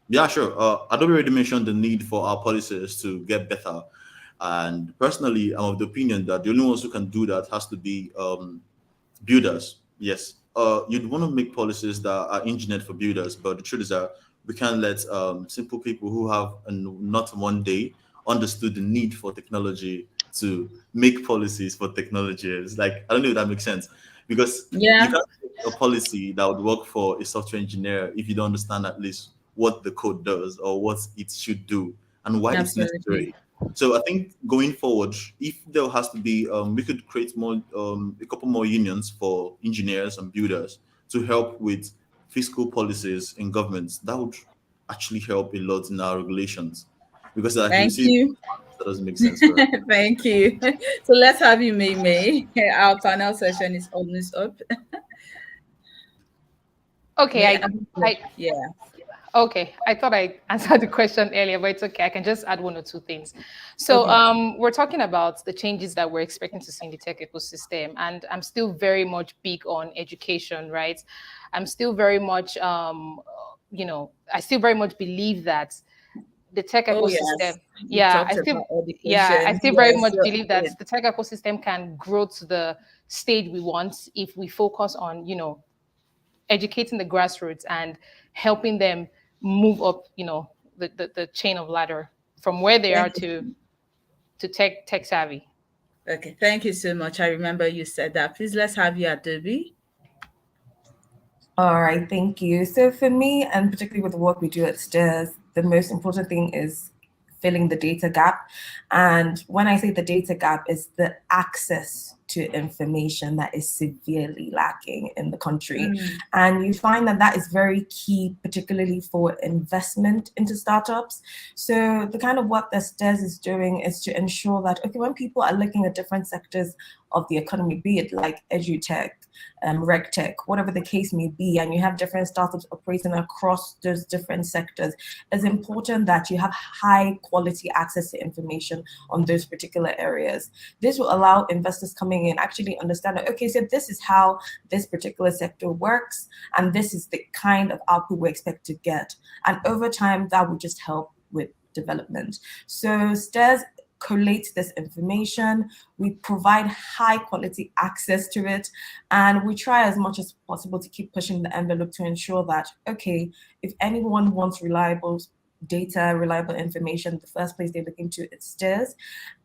Yeah, sure. Adobe already mentioned the need for our policies to get better. And personally, I'm of the opinion that the only ones who can do that has to be builders. Yes. You'd want to make policies that are engineered for builders, but the truth is that we can't let simple people who have not one day understood the need for technology to make policies for technology. It's like, I don't know if that makes sense because you Yeah. can't make a policy that would work for a software engineer if you don't understand at least what the code does or what it should do and why it's Absolutely. necessary. So I think going forward, if there has to be, we could create more, a couple more unions for engineers and builders to help with fiscal policies in governments. That would actually help a lot in our regulations, because like you Thank see, you. that doesn't make sense for us. Thank you. So let's have you, May May. Our panel session is almost up. Okay, May I yeah. okay. I thought I answered the question earlier, but it's okay. I can just add one or two things. So Okay. we're talking about the changes that we're expecting to see in the tech ecosystem, and I'm still very much big on education, right? I'm still very much I still very much believe that the tech Oh yes. ecosystem, You talked about I education. still very Yes. much So, believe that the tech ecosystem can grow to the stage we want if we focus on, educating the grassroots and helping them move up, the chain of ladder from where they are thank you. to tech savvy. Okay, thank you so much. I remember you said that. Please let's have you, Adobe. All right, thank you. So for me, and particularly with the work we do at STARS, the most important thing is filling the data gap. And when I say the data gap, is the access to information that is severely lacking in the country. And you find that that is very key, particularly for investment into startups. So the kind of work that STARS is doing is to ensure that, okay, when people are looking at different sectors of the economy, be it like edutech, regtech, whatever the case may be, and you have different startups operating across those different sectors, it's important that you have high quality access to information on those particular areas. This will allow investors coming in actually understand that, okay, so this is how this particular sector works, and this is the kind of output we expect to get. And over time, that will just help with development. So STARS collates this information, we provide high quality access to it, and we try as much as possible to keep pushing the envelope to ensure that, okay, if anyone wants reliable data, reliable information, the first place they look into is STARS.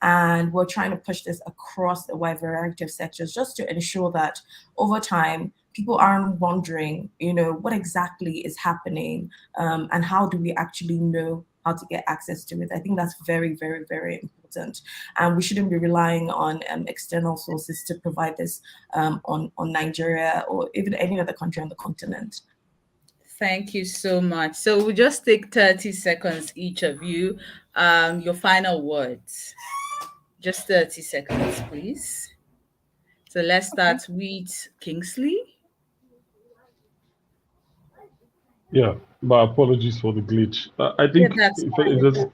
And we're trying to push this across a wide variety of sectors just to ensure that over time, people aren't wondering, what exactly is happening, and how do we actually know how to get access to it. I think that's very, very, very important. And we shouldn't be relying on external sources to provide this on Nigeria or even any other country on the continent. Thank you so much. So we'll just take 30 seconds, each of you. Your final words. Just 30 seconds, please. So let's start with Kingsley. Yeah, my apologies for the glitch. I think Yeah, that's if fine. there's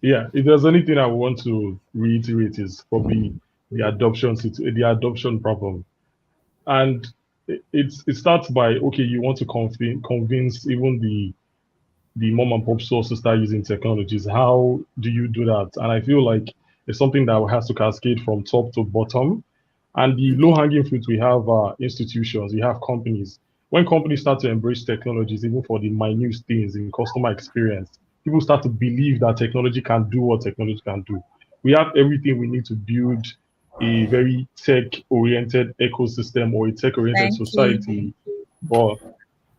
Yeah, if there's anything I want to reiterate is probably the adoption problem, and it starts by, okay, you want to convince even the mom and pop stores to start using technologies. How do you do that? And I feel like it's something that has to cascade from top to bottom. And the low hanging fruit, we have institutions, we have companies. When companies start to embrace technologies, even for the minute things in customer experience, people start to believe that technology can do what technology can do. We have everything we need to build a very tech oriented ecosystem or a tech oriented Thank you. society, but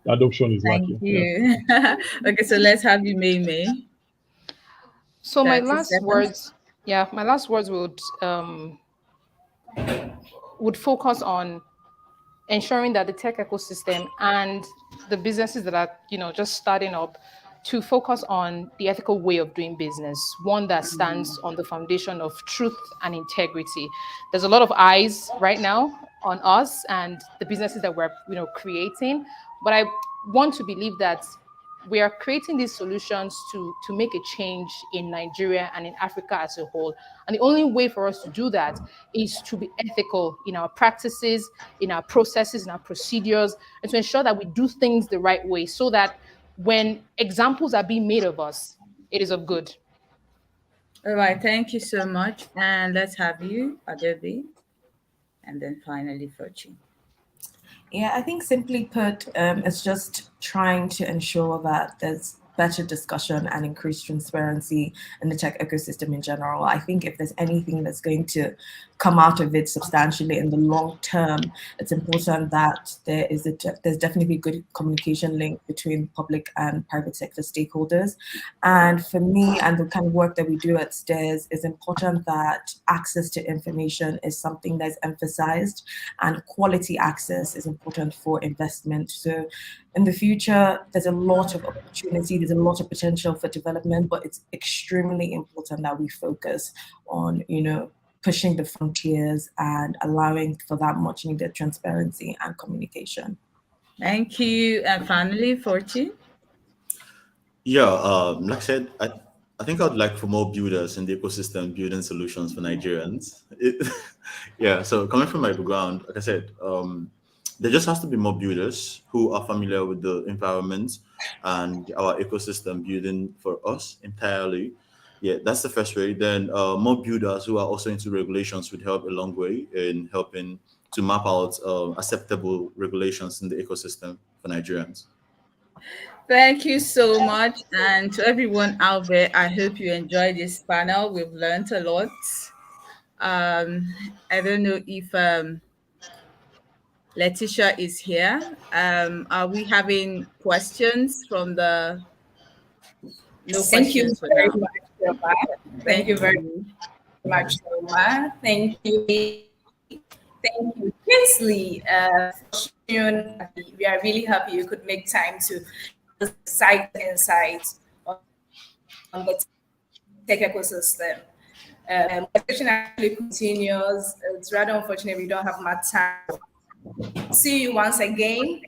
adoption is Thank lacking. Yeah. you. Okay, so let's have you, May. So 30 seconds. my last words would focus on ensuring that the tech ecosystem and the businesses that are, just starting up, to focus on the ethical way of doing business, one that stands on the foundation of truth and integrity. There's a lot of eyes right now on us and the businesses that we're, creating, but I want to believe that we are creating these solutions to make a change in Nigeria and in Africa as a whole. And the only way for us to do that is to be ethical in our practices, in our processes, in our procedures, and to ensure that we do things the right way so that when examples are being made of us, it is of good. All right, thank you so much. And let's have you, Adobe, and then finally Fortune. Yeah, I think simply put, it's just trying to ensure that there's better discussion and increased transparency in the tech ecosystem in general. I think if there's anything that's going to come out of it substantially in the long term, it's important that there's definitely a good communication link between public and private sector stakeholders. And for me, and the kind of work that we do at STAIRS, it's important that access to information is something that's emphasized, and quality access is important for investment. So in the future, there's a lot of opportunity, there's a lot of potential for development, but it's extremely important that we focus on, pushing the frontiers and allowing for that much needed transparency and communication. Thank you. And finally, Fortune. Yeah, like I said, I think I'd like for more builders in the ecosystem building solutions for Nigerians. Yeah, so coming from my background, like I said, there just has to be more builders who are familiar with the environment and our ecosystem building for us entirely. Yeah, that's the first way. Then more builders who are also into regulations would help a long way in helping to map out acceptable regulations in the ecosystem for Nigerians. Thank you so much. And to everyone out there, I hope you enjoyed this panel. We've learned a lot. I don't know if Letitia is here. Are we having questions from the... No Thank you questions for very now. much, Roma. Thank you very much, Roma. Thank you. Thank you, Kinsley. We are really happy you could make time to cite insights on the tech ecosystem. The session actually continues. It's rather unfortunate we don't have much time. See you once again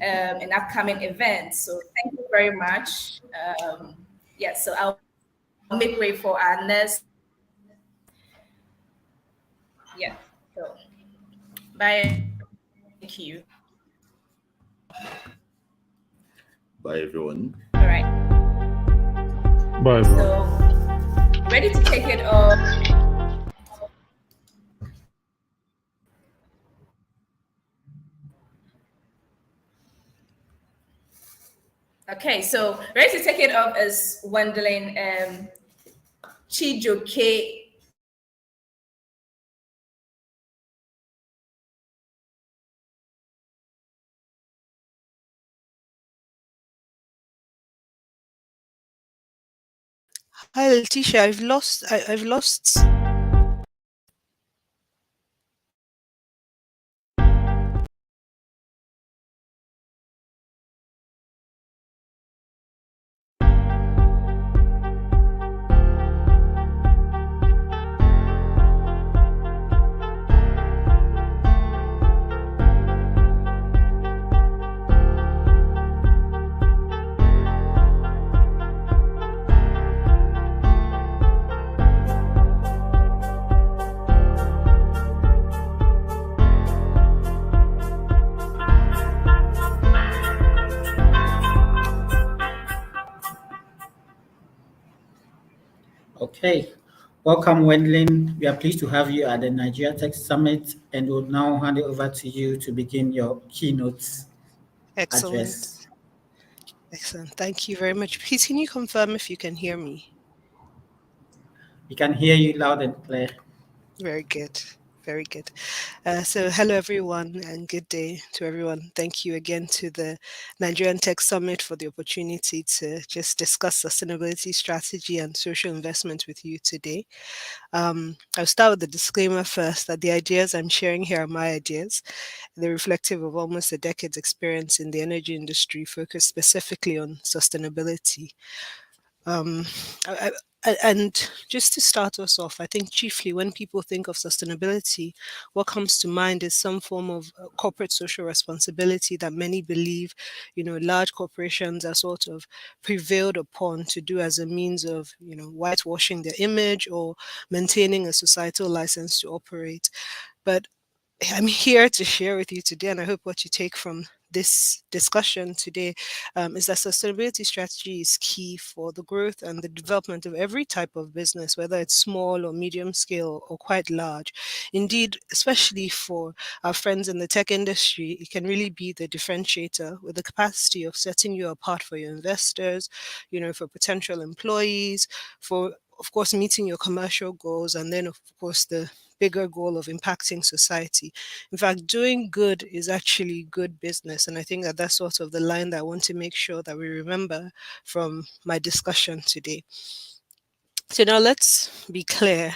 in upcoming events. So thank you very much. Yes, so I'll make way for our next. Yeah, so bye. Thank you. Bye, everyone. All right. Bye, everyone. So ready to take it off. Okay, so ready to take it off is Gwendolyn Chijoke. Hi, Letitia. I've lost. Hey, welcome, Wendlin. We are pleased to have you at the Nigeria Tech Summit, and we'll now hand it over to you to begin your keynote Excellent. address. Excellent. Thank you very much. Please, can you confirm if you can hear me? We can hear you loud and clear. Very good. Very good. So hello, everyone, and good day to everyone. Thank you again to the Nigerian Tech Summit for the opportunity to just discuss sustainability strategy and social investment with you today. I'll start with the disclaimer first that the ideas I'm sharing here are my ideas. They're reflective of almost a decade's experience in the energy industry, focused specifically on sustainability. Um, and just to start us off, I think chiefly when people think of sustainability, what comes to mind is some form of corporate social responsibility that many believe, large corporations are sort of prevailed upon to do as a means of, whitewashing their image or maintaining a societal license to operate. But I'm here to share with you today, and I hope what you take from this discussion today is that sustainability strategy is key for the growth and the development of every type of business, whether it's small or medium scale or quite large. Indeed, especially for our friends in the tech industry, it can really be the differentiator with the capacity of setting you apart for your investors, for potential employees, for of course, meeting your commercial goals, and then, of course, the bigger goal of impacting society. In fact, doing good is actually good business. And I think that that's sort of the line that I want to make sure that we remember from my discussion today. So now let's be clear.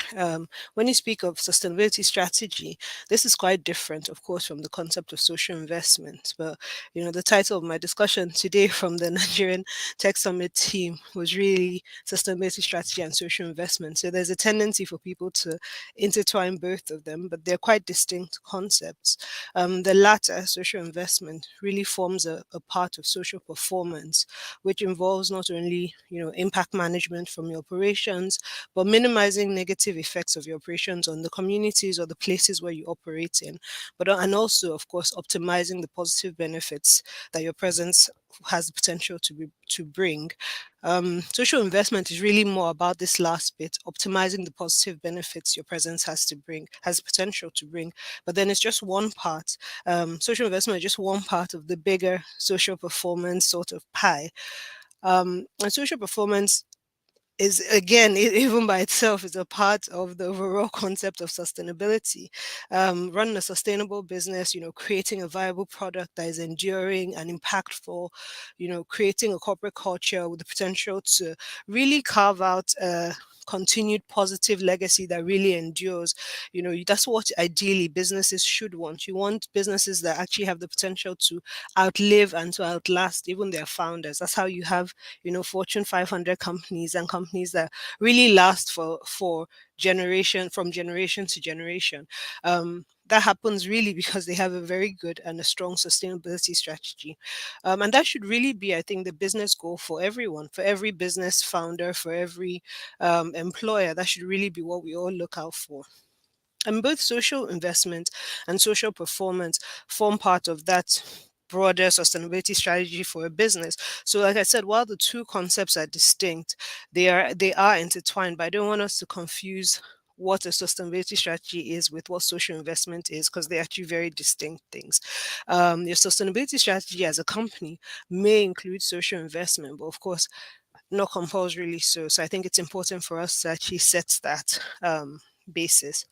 When you speak of sustainability strategy, this is quite different, of course, from the concept of social investment. But the title of my discussion today from the Nigerian Tech Summit team was really sustainability strategy and social investment. So there's a tendency for people to intertwine both of them, but they're quite distinct concepts. The latter, social investment, really forms a part of social performance, which involves not only impact management from your operations, but minimizing negative effects of your operations on the communities or the places where you operate in, and also, of course, optimizing the positive benefits that your presence has the potential to bring. Social investment is really more about this last bit, optimizing the positive benefits your presence has potential to bring. But then it's just one part. Social investment is just one part of the bigger social performance sort of pie. And social performance is, again, even by itself, is a part of the overall concept of sustainability. Running a sustainable business, creating a viable product that is enduring and impactful, creating a corporate culture with the potential to really carve out a continued positive legacy that really endures. That's what ideally businesses should want. You want businesses that actually have the potential to outlive and to outlast even their founders. That's how you have Fortune 500 companies and companies that really last for from generation to generation. That happens really because they have a very good and a strong sustainability strategy. And that should really be, I think, the business goal for everyone, for every business founder, for every employer. That should really be what we all look out for. And both social investment and social performance form part of that broader sustainability strategy for a business. So like I said, while the two concepts are distinct, they are intertwined, but I don't want us to confuse what a sustainability strategy is with what social investment is, because they're actually very distinct things. Your sustainability strategy as a company may include social investment, but of course, not compulsorily so. So I think it's important for us to actually set that basis.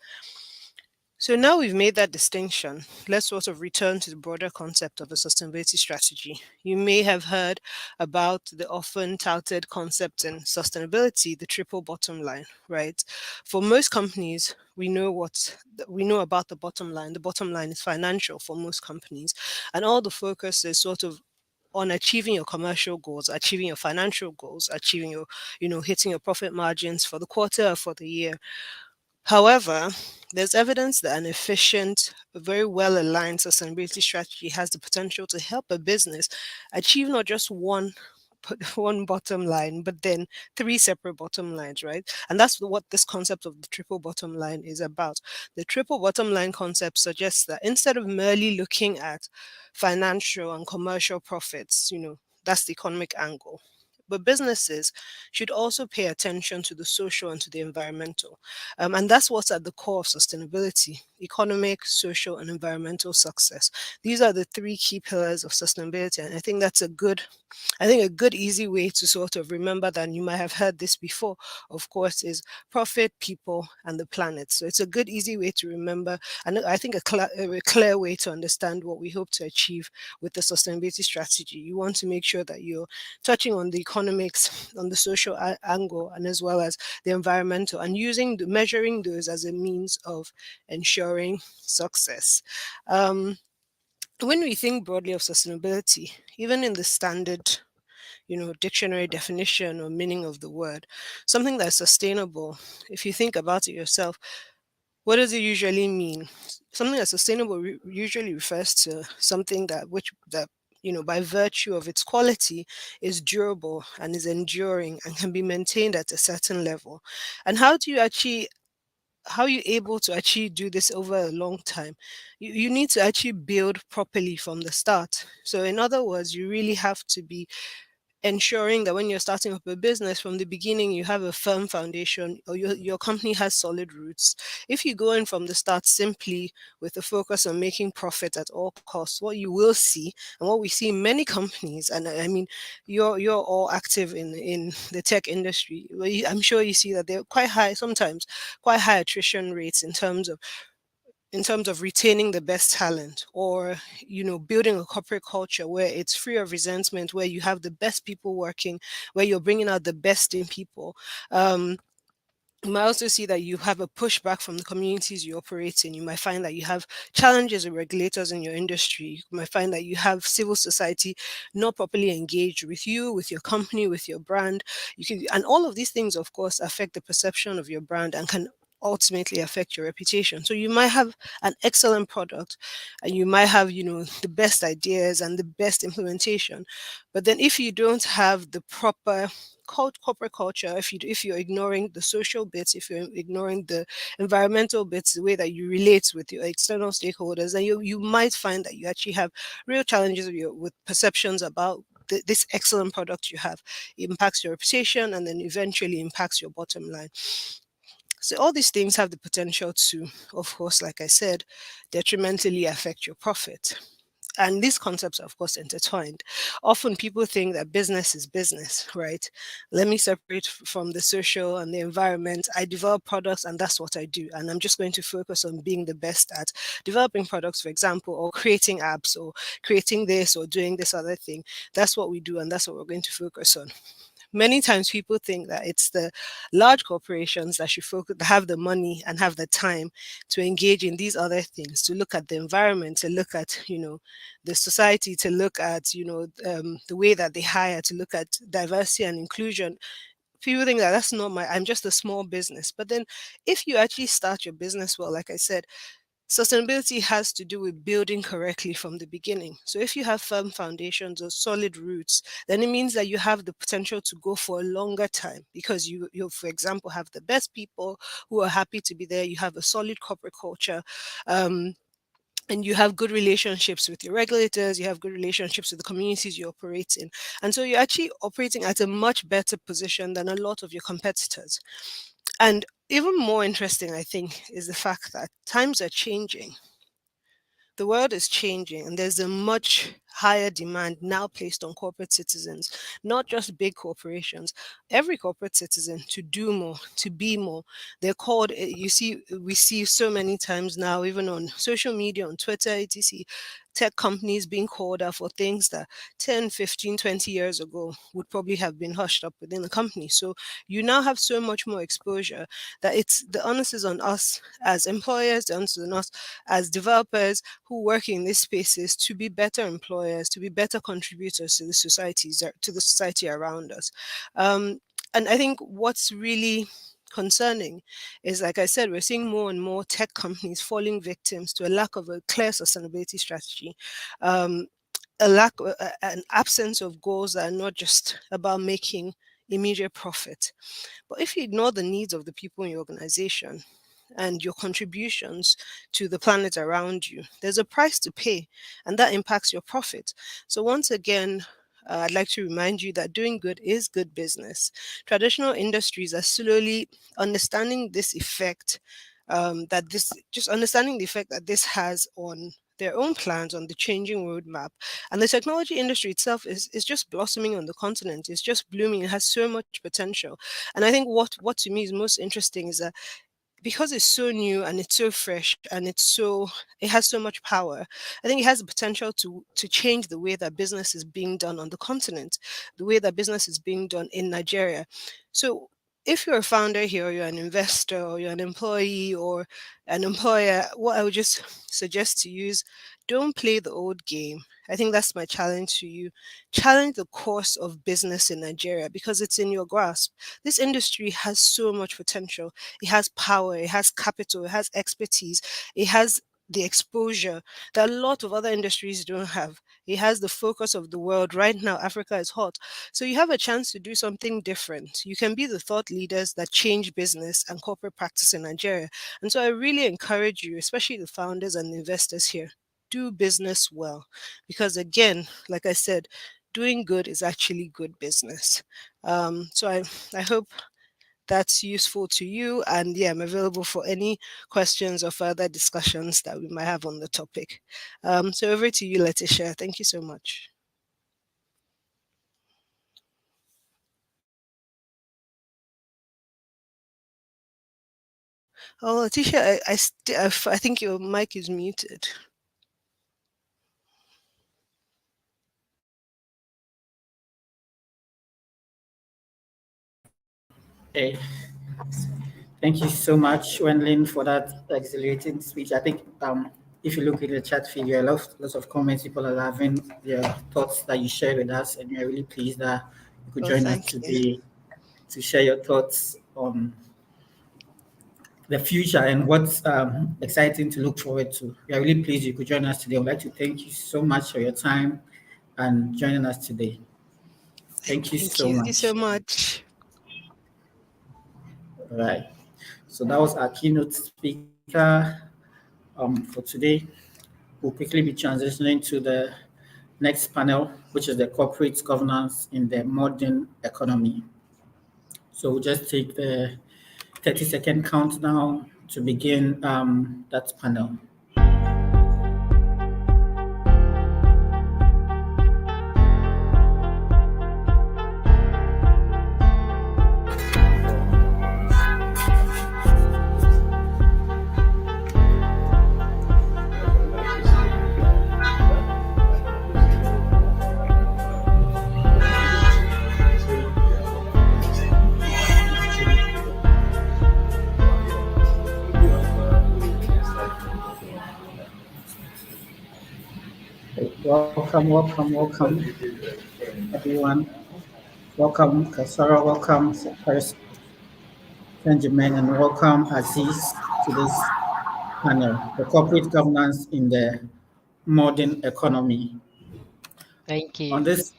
So now we've made that distinction, let's sort of return to the broader concept of a sustainability strategy. You may have heard about the often touted concept in sustainability, the triple bottom line, right? For most companies, we know about the bottom line. The bottom line is financial for most companies, and all the focus is sort of on achieving your commercial goals, achieving your financial goals, achieving your, hitting your profit margins for the quarter or for the year. However, there's evidence that an efficient, very well aligned sustainability strategy has the potential to help a business achieve not just one bottom line, but then three separate bottom lines, right? And that's what this concept of the triple bottom line is about. The triple bottom line concept suggests that instead of merely looking at financial and commercial profits, that's the economic angle. But businesses should also pay attention to the social and to the environmental. And that's what's at the core of sustainability: economic, social, and environmental success. These are the three key pillars of sustainability. And I think that's a good easy way to sort of remember that. And you might have heard this before, of course, is profit, people, and the planet. So it's a good easy way to remember, and I think a clear way to understand what we hope to achieve with the sustainability strategy. You want to make sure that you're touching on the economics, on the social angle, and as well as the environmental, and measuring those as a means of ensuring success. When we think broadly of sustainability, even in the standard dictionary definition or meaning of the word, something that's sustainable, if you think about it yourself, what does it usually mean? Something that's sustainable usually refers to something that by virtue of its quality is durable and is enduring and can be maintained at a certain level. And how are you able to actually do this over a long time? You need to actually build properly from the start. So in other words, you really have to be ensuring that when you're starting up a business from the beginning, you have a firm foundation, or your company has solid roots. If you go in from the start simply with a focus on making profit at all costs, what you will see, and what we see in many companies, and I mean, you're all active in the tech industry, I'm sure you see that they're quite high, sometimes quite high attrition rates in terms of retaining the best talent, or building a corporate culture where it's free of resentment, where you have the best people working, where you're bringing out the best in people. You might also see that you have a pushback from the communities you operate in. You might find that you have challenges with regulators in your industry. You might find that you have civil society not properly engaged with you, with your company, with your brand. And all of these things, of course, affect the perception of your brand and can ultimately affect your reputation. So you might have an excellent product, and you might have the best ideas and the best implementation, but then if you don't have the proper corporate culture, if you're ignoring the social bits, if you're ignoring the environmental bits, the way that you relate with your external stakeholders, then you might find that you actually have real challenges with perceptions about this excellent product you have. It impacts your reputation and then eventually impacts your bottom line. So all these things have the potential to, of course, like I said, detrimentally affect your profit. And these concepts are, of course, intertwined. Often people think that business is business, right? Let me separate from the social and the environment. I develop products and that's what I do. And I'm just going to focus on being the best at developing products, for example, or creating apps or creating this or doing this other thing. That's what we do and that's what we're going to focus on. Many times people think that it's the large corporations that should focus, have the money and have the time to engage in these other things, to look at the environment, to look at, the society, to look at, the way that they hire, to look at diversity and inclusion. People think that that's not I'm just a small business. But then if you actually start your business well, like I said, sustainability has to do with building correctly from the beginning. So if you have firm foundations or solid roots, then it means that you have the potential to go for a longer time because you for example, have the best people who are happy to be there. You have a solid corporate culture. And you have good relationships with your regulators, you have good relationships with the communities you operate in. And so you're actually operating at a much better position than a lot of your competitors. And even more interesting, I think, is the fact that times are changing. The world is changing, and there's a much higher demand now placed on corporate citizens, not just big corporations. Every corporate citizen to do more, to be more. They're called, we see so many times now, even on social media, on Twitter, etc., tech companies being called out for things that 10, 15, 20 years ago would probably have been hushed up within the company. So you now have so much more exposure that the onus is on us as employers, the onus is on us as developers who work in these spaces to be better employers, to be better contributors to the society around us. And I think what's really concerning is, like I said, we're seeing more and more tech companies falling victims to a lack of a clear sustainability strategy, an absence of goals that are not just about making immediate profit. But if you ignore the needs of the people in your organization and your contributions to the planet around you, there's a price to pay, and that impacts your profit. So once again, I'd like to remind you that doing good is good business. Traditional industries are slowly understanding this effect, just understanding the effect that this has on their own plans on the changing roadmap. And the technology industry itself is just blossoming on the continent. It's just blooming. It has so much potential. And I think what to me is most interesting is that because it's so new and it's so fresh and it has so much power. I think it has the potential to change the way that business is being done on the continent, the way that business is being done in Nigeria. So if you're a founder here, or you're an investor, or you're an employee or an employer, what I would just suggest to you is don't play the old game. I think that's my challenge to you. Challenge the course of business in Nigeria because it's in your grasp. This industry has so much potential. It has power, it has capital, it has expertise, it has the exposure that a lot of other industries don't have. It has the focus of the world. Right now, Africa is hot. So you have a chance to do something different. You can be the thought leaders that change business and corporate practice in Nigeria. And so I really encourage you, especially the founders and the investors here, do business well. Because again, like I said, doing good is actually good business. So I hope that's useful to you. And yeah, I'm available for any questions or further discussions that we might have on the topic. So over to you, Letitia. Thank you so much. Oh, Letitia, I think your mic is muted. Hey, thank you so much, Wenlin, for that exhilarating speech. I think if you look at the chat feed, there are lots of comments. People are having their thoughts that you shared with us, and we're really pleased that you could Oh, join us thank you. today to share your thoughts on the future and what's exciting to look forward to. We are really pleased you could join us today. I would like to thank you so much for your time and joining us today. Thank you Thank so you. Thank you much. so much. All right. So that was our keynote speaker for today. We'll quickly be transitioning to the next panel, which is the corporate governance in the modern economy. So we'll just take the 30-second countdown to begin that panel. Welcome, everyone. Welcome, Kasara. Welcome, Paris Benjamin, and welcome, Aziz, to this panel, the corporate governance in the modern economy. Thank you. On this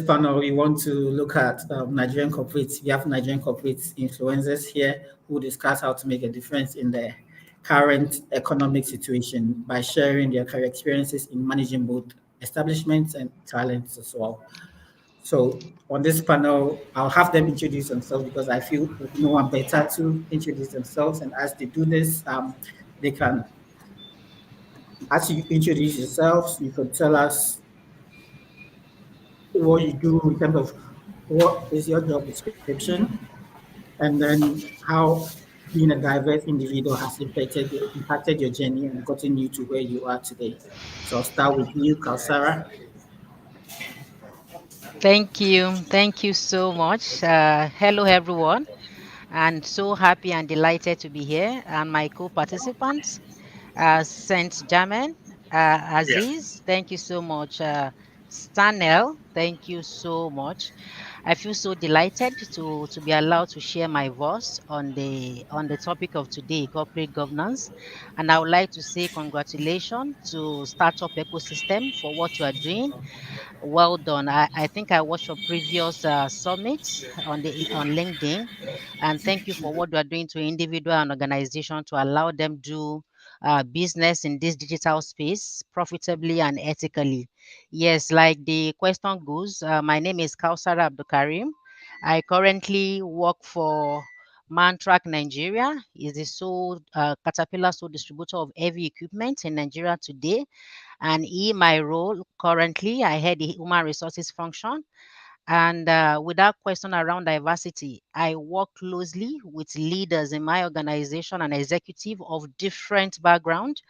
panel, we want to look at Nigerian corporates. We have Nigerian corporates influencers here who discuss how to make a difference in the current economic situation by sharing their career experiences in managing both establishments and talents as well. So on this panel, I'll have them introduce themselves because I feel there's no one better to introduce themselves. And as they do this, they can, as you introduce yourselves, you could tell us what you do in terms of what is your job description, and then how being a diverse individual has impacted your journey and gotten you to where you are today. So I'll start with you, Kausara. Thank you. Thank you so much. Hello, everyone. And so happy and delighted to be here. And my co-participants, Saint Germain, Aziz, thank you so much. Stanel, thank you so much. I feel so delighted to be allowed to share my voice on the topic of today, corporate governance. And I would like to say congratulations to Startup Ecosystem for what you are doing. Well done. I think I watched your previous summits on LinkedIn, and thank you for what you are doing to individual and organization to allow them do business in this digital space profitably and ethically. Yes, like the question goes, my name is Kausara Abdukarim. I currently work for Mantrack Nigeria. Is the sole Caterpillar sole distributor of heavy equipment in Nigeria today. And in my role currently, I head the human resources function. And without question around diversity, I work closely with leaders in my organization and executive of different background,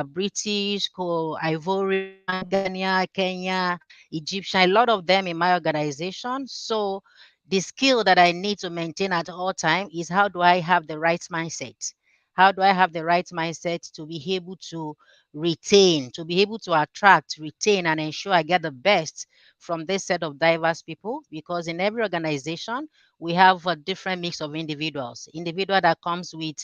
British, Ivorian, Ghana, Kenya, Egyptian, a lot of them in my organization. So the skill that I need to maintain at all time is how do I have the right mindset? How do I have the right mindset to be able to retain, to be able to attract, retain, and ensure I get the best from this set of diverse people? Because in every organization, we have a different mix of individuals. Individual that comes with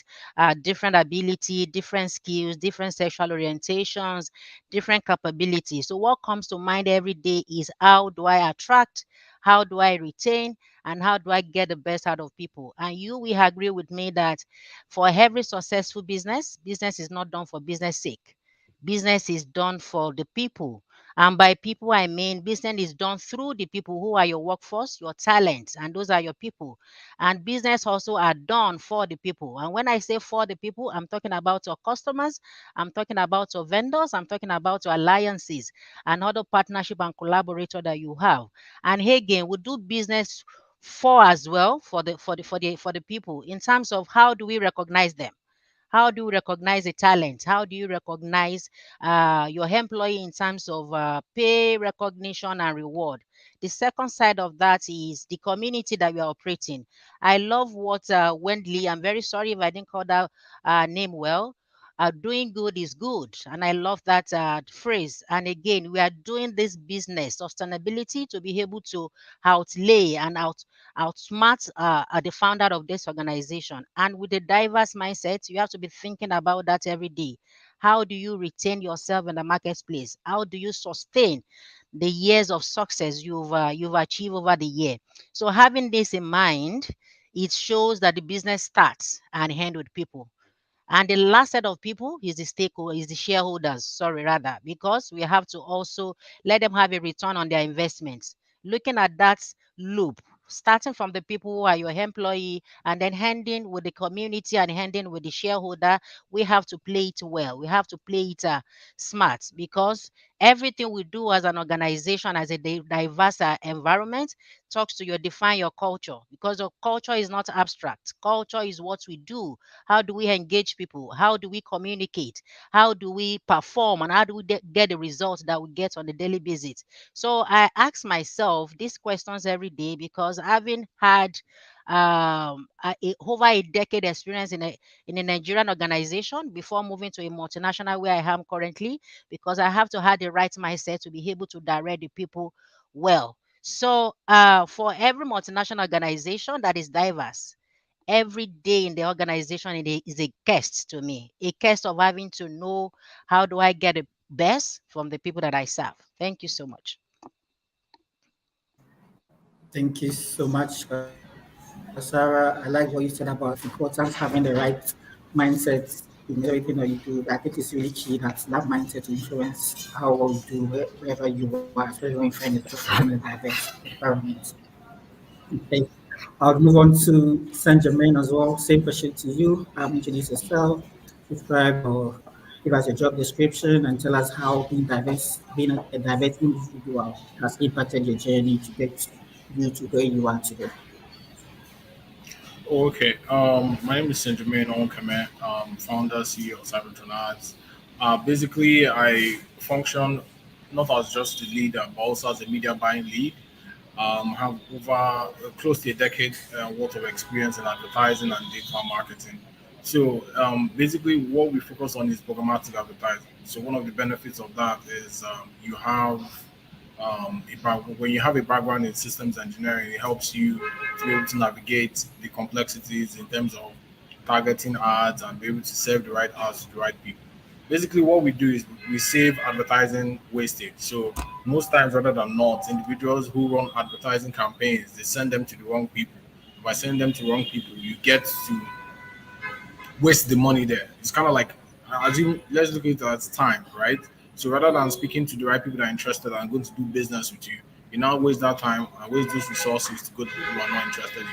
different ability, different skills, different sexual orientations, different capabilities. So what comes to mind every day is how do I attract, how do I retain, and how do I get the best out of people? And you will agree with me that for every successful business, business is not done for business sake. Business is done for the people. And by people, I mean business is done through the people who are your workforce, your talents, and those are your people. And business also are done for the people. And when I say for the people, I'm talking about your customers, I'm talking about your vendors, I'm talking about your alliances and other partnership and collaborator that you have. And again, we do business for as well for the people in terms of how do we recognize them, how do you recognize a talent? How do you recognize your employee in terms of pay, recognition, and reward? The second side of that is the community that we are operating. I love what Wendy, I'm very sorry if I didn't call that name well. Doing good is good. And I love that phrase. And again, we are doing this business, sustainability, to be able to outlay and outsmart the founder of this organization. And with a diverse mindset, you have to be thinking about that every day. How do you retain yourself in the marketplace? How do you sustain the years of success you've achieved over the year? So having this in mind, it shows that the business starts and ends with people. And the last set of people is the stakeholder, is the shareholders, sorry, rather, because we have to also let them have a return on their investments. Looking at that loop, starting from the people who are your employee and then handing with the community and handing with the shareholder, we have to play it well. We have to play it smart, because everything we do as an organization, as a diverse environment, talks to define your culture, because your culture is not abstract. Culture is what we do. How do we engage people? How do we communicate? How do we perform? And how do we get the results that we get on a daily basis? So I ask myself these questions every day, because having had over a decade experience in a Nigerian organization before moving to a multinational where I am currently, because I have to have the right mindset to be able to direct the people well. So for every multinational organization that is diverse, every day in the organization is a quest to me, a quest of having to know how do I get the best from the people that I serve. Thank you so much. Thank you so much, Sarah. I like what you said about it's important having the right mindset in everything that you do. I think it's really key that that mindset to influence how what we do wherever you are, especially when you find yourself in a diverse environment. Okay. I'll move on to Saint Germain as well. Same question to you. Introduce yourself, describe or give us your job description, and tell us how being a diverse individual has impacted your journey to get you to where you are today. Okay. My name is Benjamin Onkame, founder, CEO of Cybertronauts. Basically, I function not as just a leader, but also as a media buying lead. Have over close to a decade worth of experience in advertising and digital marketing. So basically, what we focus on is programmatic advertising. So one of the benefits of that is you have when you have a background in systems engineering, it helps you to be able to navigate the complexities in terms of targeting ads and be able to serve the right ads to the right people. Basically, what we do is we save advertising wastage. So most times, rather than not, individuals who run advertising campaigns, they send them to the wrong people. By sending them to the wrong people, you get to waste the money there. It's kind of like assume, let's look at it as time, right? So rather than speaking to the right people that are interested and going to do business with you, you now waste that time and waste those resources to go to people who are not interested in you.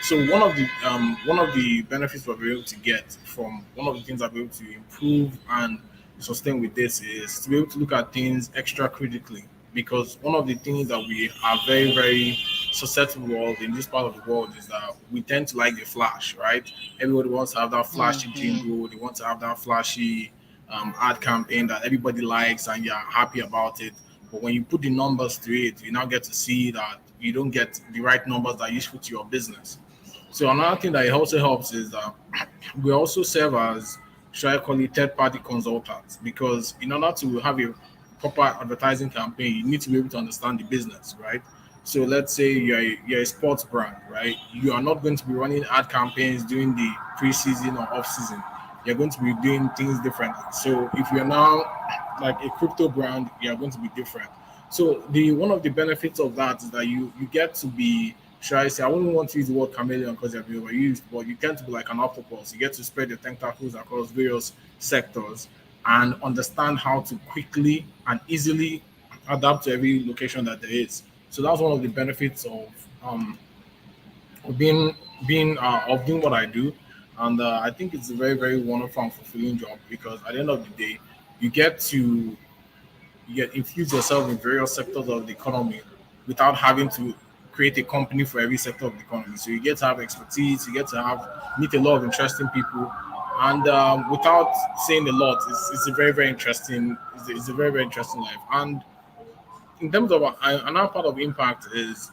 So one of the benefits we're able to get from one of the things that we're able to improve and sustain with this is to be able to look at things extra critically, because one of the things that we are very susceptible of in this part of the world is that we tend to like the flash, right? Everybody wants to have that flashy jingle, they want to have that flashy ad campaign that everybody likes and you're happy about it. But when you put the numbers to it, you now get to see that you don't get the right numbers that are useful to your business. So another thing that it also helps is that we also serve as, should I call it, third-party consultants, because in order to have a proper advertising campaign, you need to be able to understand the business, right? So let's say you're a sports brand, right? You are not going to be running ad campaigns during the preseason or off-season. You're going to be doing things differently. So if you're now like a crypto brand, you're going to be different. So the one of the benefits of that is that you get to be, should I say, I wouldn't want to use the word chameleon because they're being overused, but you tend to be like an octopus. You get to spread your tentacles across various sectors and understand how to quickly and easily adapt to every location that there is. So that's one of the benefits um, of of doing what I do, and I think it's a very wonderful and fulfilling job, because at the end of the day, you get to you get infuse yourself in various sectors of the economy without having to create a company for every sector of the economy. So you get to have expertise, you get to have meet a lot of interesting people, and without saying a lot, it's a very interesting it's a very interesting life. And in terms of another part of impact is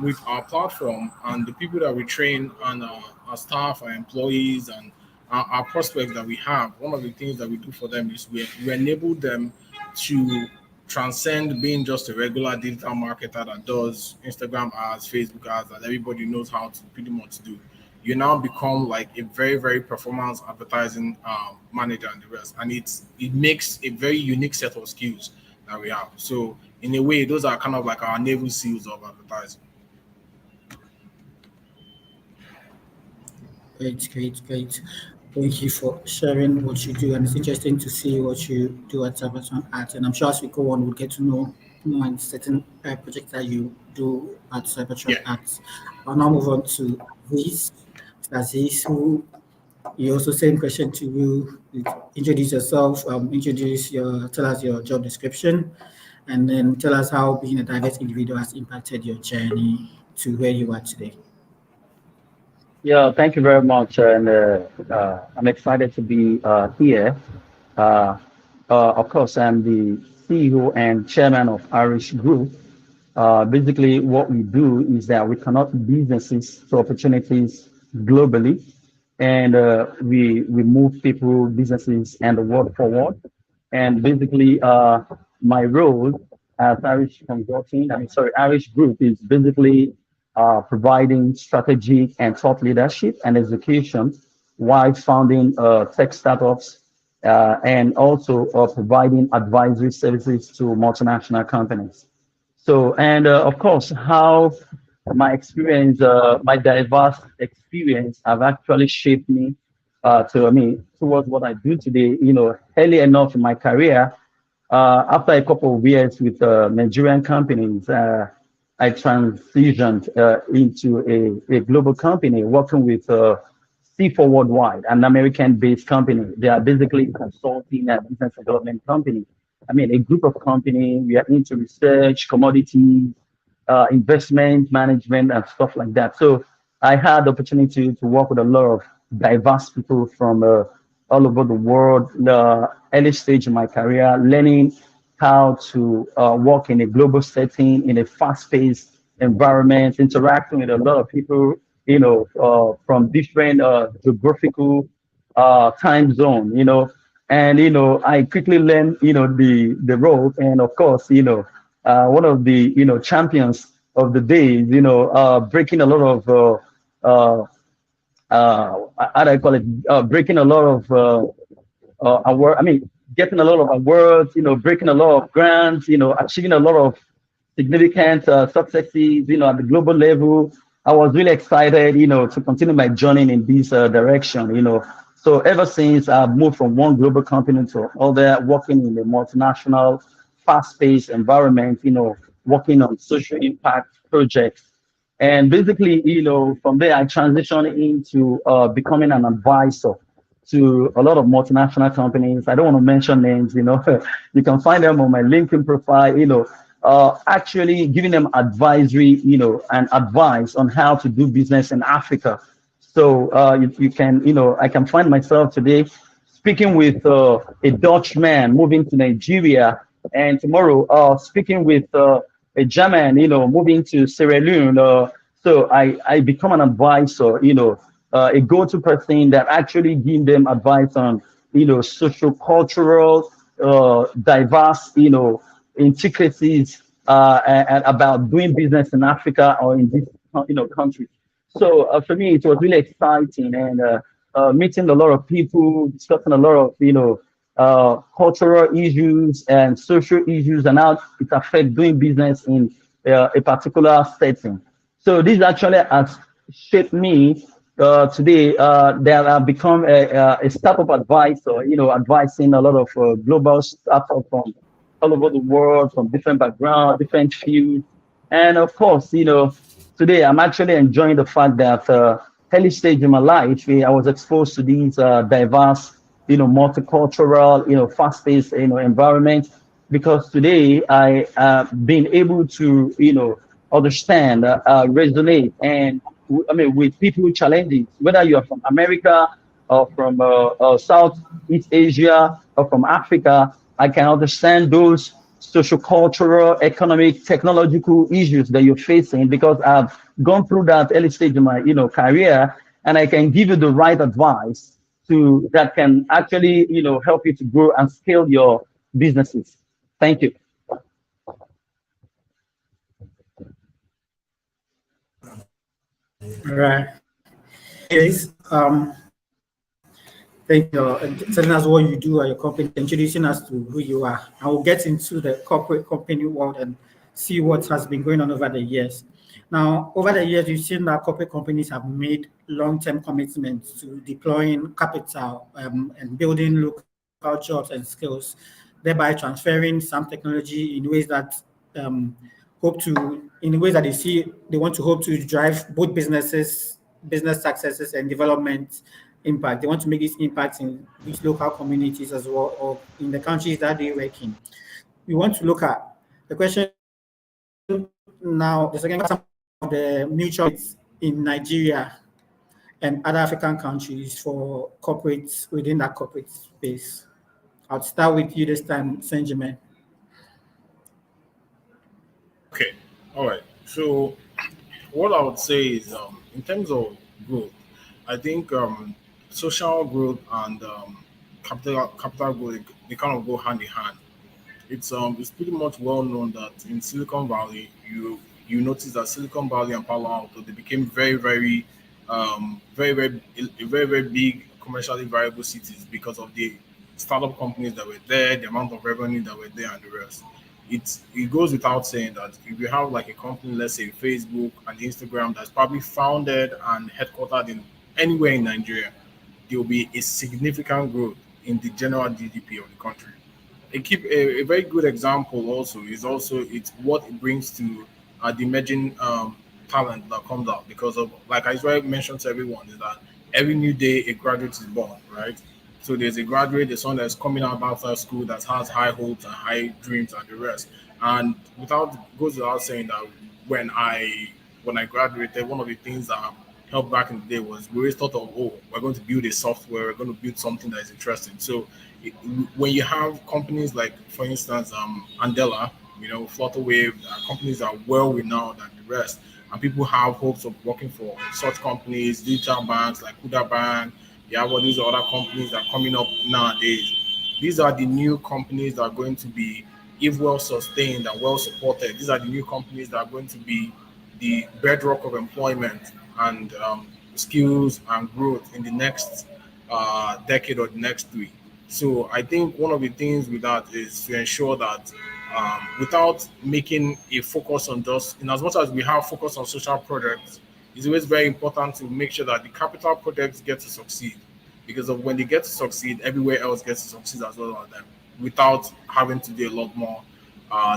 with our platform and the people that we train and our staff, our employees, and our prospects that we have. One of the things that we do for them is we enable them to transcend being just a regular digital marketer that does Instagram ads, Facebook ads, that everybody knows how to pretty much do. You now become like a very performance advertising manager and the rest, and it makes a very unique set of skills that we have. So in a way, those are kind of like our naval seals of advertising. Great. Thank you for sharing what you do, and it's interesting to see what you do at Cybertron Art. And I'm sure as we go on, we'll get to know more in certain projects that you do at Cybertron Art. I'll now move on to Aziz. Aziz, who you also same question to you. Introduce yourself. Tell us your job description, and then tell us how being a diverse individual has impacted your journey to where you are today. Yeah, thank you very much, and I'm excited to be here. Uh, of course, I'm the CEO and chairman of Irish Group. Basically, what we do is that we connect businesses to opportunities globally, and we move people, businesses, and the world forward. And basically, my role as Irish Group is basically providing strategic and thought leadership and execution while founding tech startups and also providing advisory services to multinational companies. So, and of course, how my experience, my diverse experience have actually shaped me towards what I do today. Early enough in my career, after a couple of years with Nigerian companies, I transitioned into a global company working with C4 Worldwide, an American-based company. They are basically a consulting and business development company. A group of companies. We are into research, commodities, investment management, and stuff like that. So I had the opportunity to work with a lot of diverse people from all over the world. The early stage in my career, learning how to work in a global setting, in a fast-paced environment, interacting with a lot of people, from different geographical time zone, and I quickly learned, the role, and of course, one of the champions of the day, breaking a lot of how do I call it? Breaking a lot of award. Getting a lot of awards. Breaking a lot of grants. Achieving a lot of significant successes. At the global level. I was really excited, to continue my journey in this direction. So ever since I've moved from one global company to other, working in a multinational, fast-paced environment, working on social impact projects. And basically, from there, I transitioned into becoming an advisor to a lot of multinational companies. I don't want to mention names, you can find them on my LinkedIn profile, actually giving them advisory, and advice on how to do business in Africa. So you can, I can find myself today speaking with a Dutchman moving to Nigeria, and tomorrow speaking with a German, moving to Sierra Leone. So I become an advisor, a go-to person that actually give them advice on, social, cultural, diverse, intricacies and about doing business in Africa or in this, country. So for me, it was really exciting, and meeting a lot of people, discussing a lot of cultural issues and social issues, and how it affects doing business in a particular setting. So this actually has shaped me today. That I've become a startup advisor. Advising a lot of global startups from all over the world, from different backgrounds, different fields, and of course, today I'm actually enjoying the fact that early stage in my life, I was exposed to these diverse, multicultural, fast-paced, environment. Because today I been able to, understand, resonate, and with people challenges, whether you are from America or from Southeast Asia or from Africa, I can understand those social, cultural, economic, technological issues that you're facing, because I've gone through that early stage of my, career, and I can give you the right advice to that can actually, help you to grow and scale your businesses. Thank you. All right. Yes. Thank you. Telling us what you do at your company, introducing us to who you are. I will get into the corporate company world and see what has been going on over the years. Now, over the years, we've seen that corporate companies have made long-term commitments to deploying capital and building local jobs and skills, thereby transferring some technology in ways that they want to hope to drive both business successes and development impact. They want to make this impact in these local communities as well, or in the countries that they work in. We want to look at the question now. The second, some of the mutual in Nigeria and other African countries for corporates within that corporate space. I'll start with you this time, Senjamin. Okay, all right. So, what I would say is, in terms of growth, I think social growth and capital growth, they kind of go hand in hand. It's pretty much well known that in Silicon Valley, you notice that Silicon Valley and Palo Alto, they became very big commercially viable cities because of the startup companies that were there, the amount of revenue that were there, and the rest. It goes without saying that if you have like a company, let's say Facebook and Instagram, that's probably founded and headquartered in anywhere in Nigeria, there will be a significant growth in the general GDP of the country. A very good example also it's what it brings to the emerging talent that comes out, because of, like I usually mention to everyone, is that every new day a graduate is born, right? So there's a graduate, there's someone that's coming out after school that has high hopes and high dreams and the rest. And goes without saying that when I graduated, one of the things that helped back in the day was we always thought of, oh, we're going to build a software, we're going to build something that is interesting. So it, when you have companies like, for instance, Andela, Flutterwave, companies that are well renowned and the rest, and people have hopes of working for such companies, digital banks like Kuda Bank, yeah, well, these are other companies that are coming up nowadays. These are the new companies that are going to be, if well sustained and well supported, these are the new companies that are going to be the bedrock of employment and skills and growth in the next decade or the next three. So I think one of the things with that is to ensure that without making a focus on just, in as much as we have focus on social projects, it's always very important to make sure that the capital projects get to succeed. because of when they get to succeed, everywhere else gets to succeed as well as them without having to do a lot more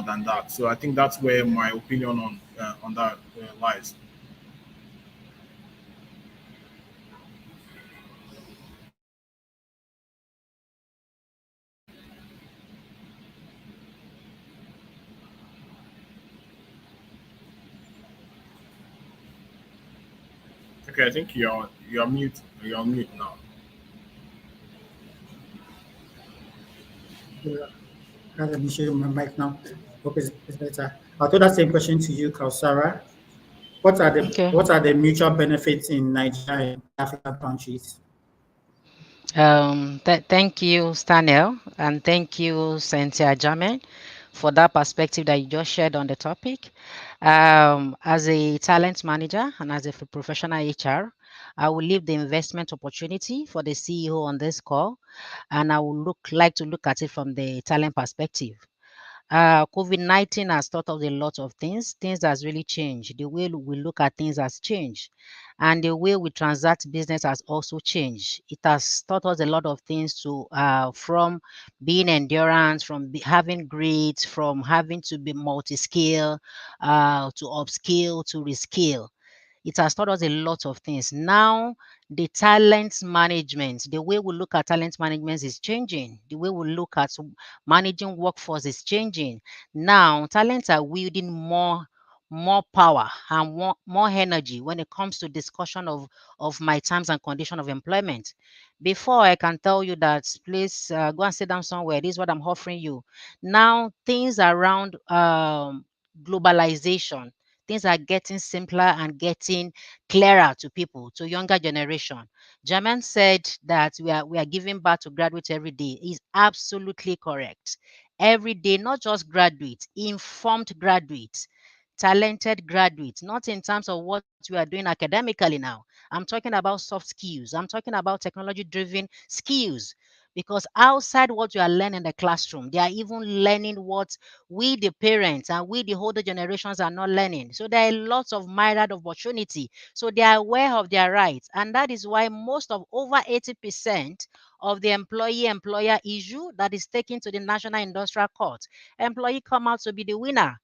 than that. So I think that's where my opinion on that lies. Okay, I think you're mute. You're on mute now. Yeah, I have an issue with my mic now. Hope it's better. I'll throw that same question to you, Kausara. Okay. What are the mutual benefits in Nigeria and African countries? Thank you, Stanel, and thank you, Cynthia Jamin, for that perspective that you just shared on the topic. As a talent manager and as a professional HR, I will leave the investment opportunity for the CEO on this call, and I will like to look at it from the talent perspective. COVID-19 has taught us a lot of things. Things has really changed. The way we look at things has changed. And the way we transact business has also changed. It has taught us a lot of things from being endurance, from having grit, from having to be multi-skill, to upskill, to reskill. It has taught us a lot of things. Now, the talent management, the way we look at talent management is changing. The way we look at managing workforce is changing. Now, talents are wielding more power and more energy when it comes to discussion of my terms and condition of employment. Before I can tell you that, please go and sit down somewhere. This is what I'm offering you. Now, things around globalization, things are getting simpler and getting clearer to people, to younger generation. German said that we are giving back to graduates every day. Is absolutely correct. Every day, not just graduates, informed graduates, talented graduates, not in terms of what we are doing academically now. I'm talking about soft skills. I'm talking about technology driven skills. Because outside what you are learning in the classroom, they are even learning what we, the parents, and we, the older generations, are not learning. So there are lots of myriad opportunity. So they are aware of their rights. And that is why most of over 80% of the employee-employer issue that is taken to the National Industrial Court, employee come out to be the winner.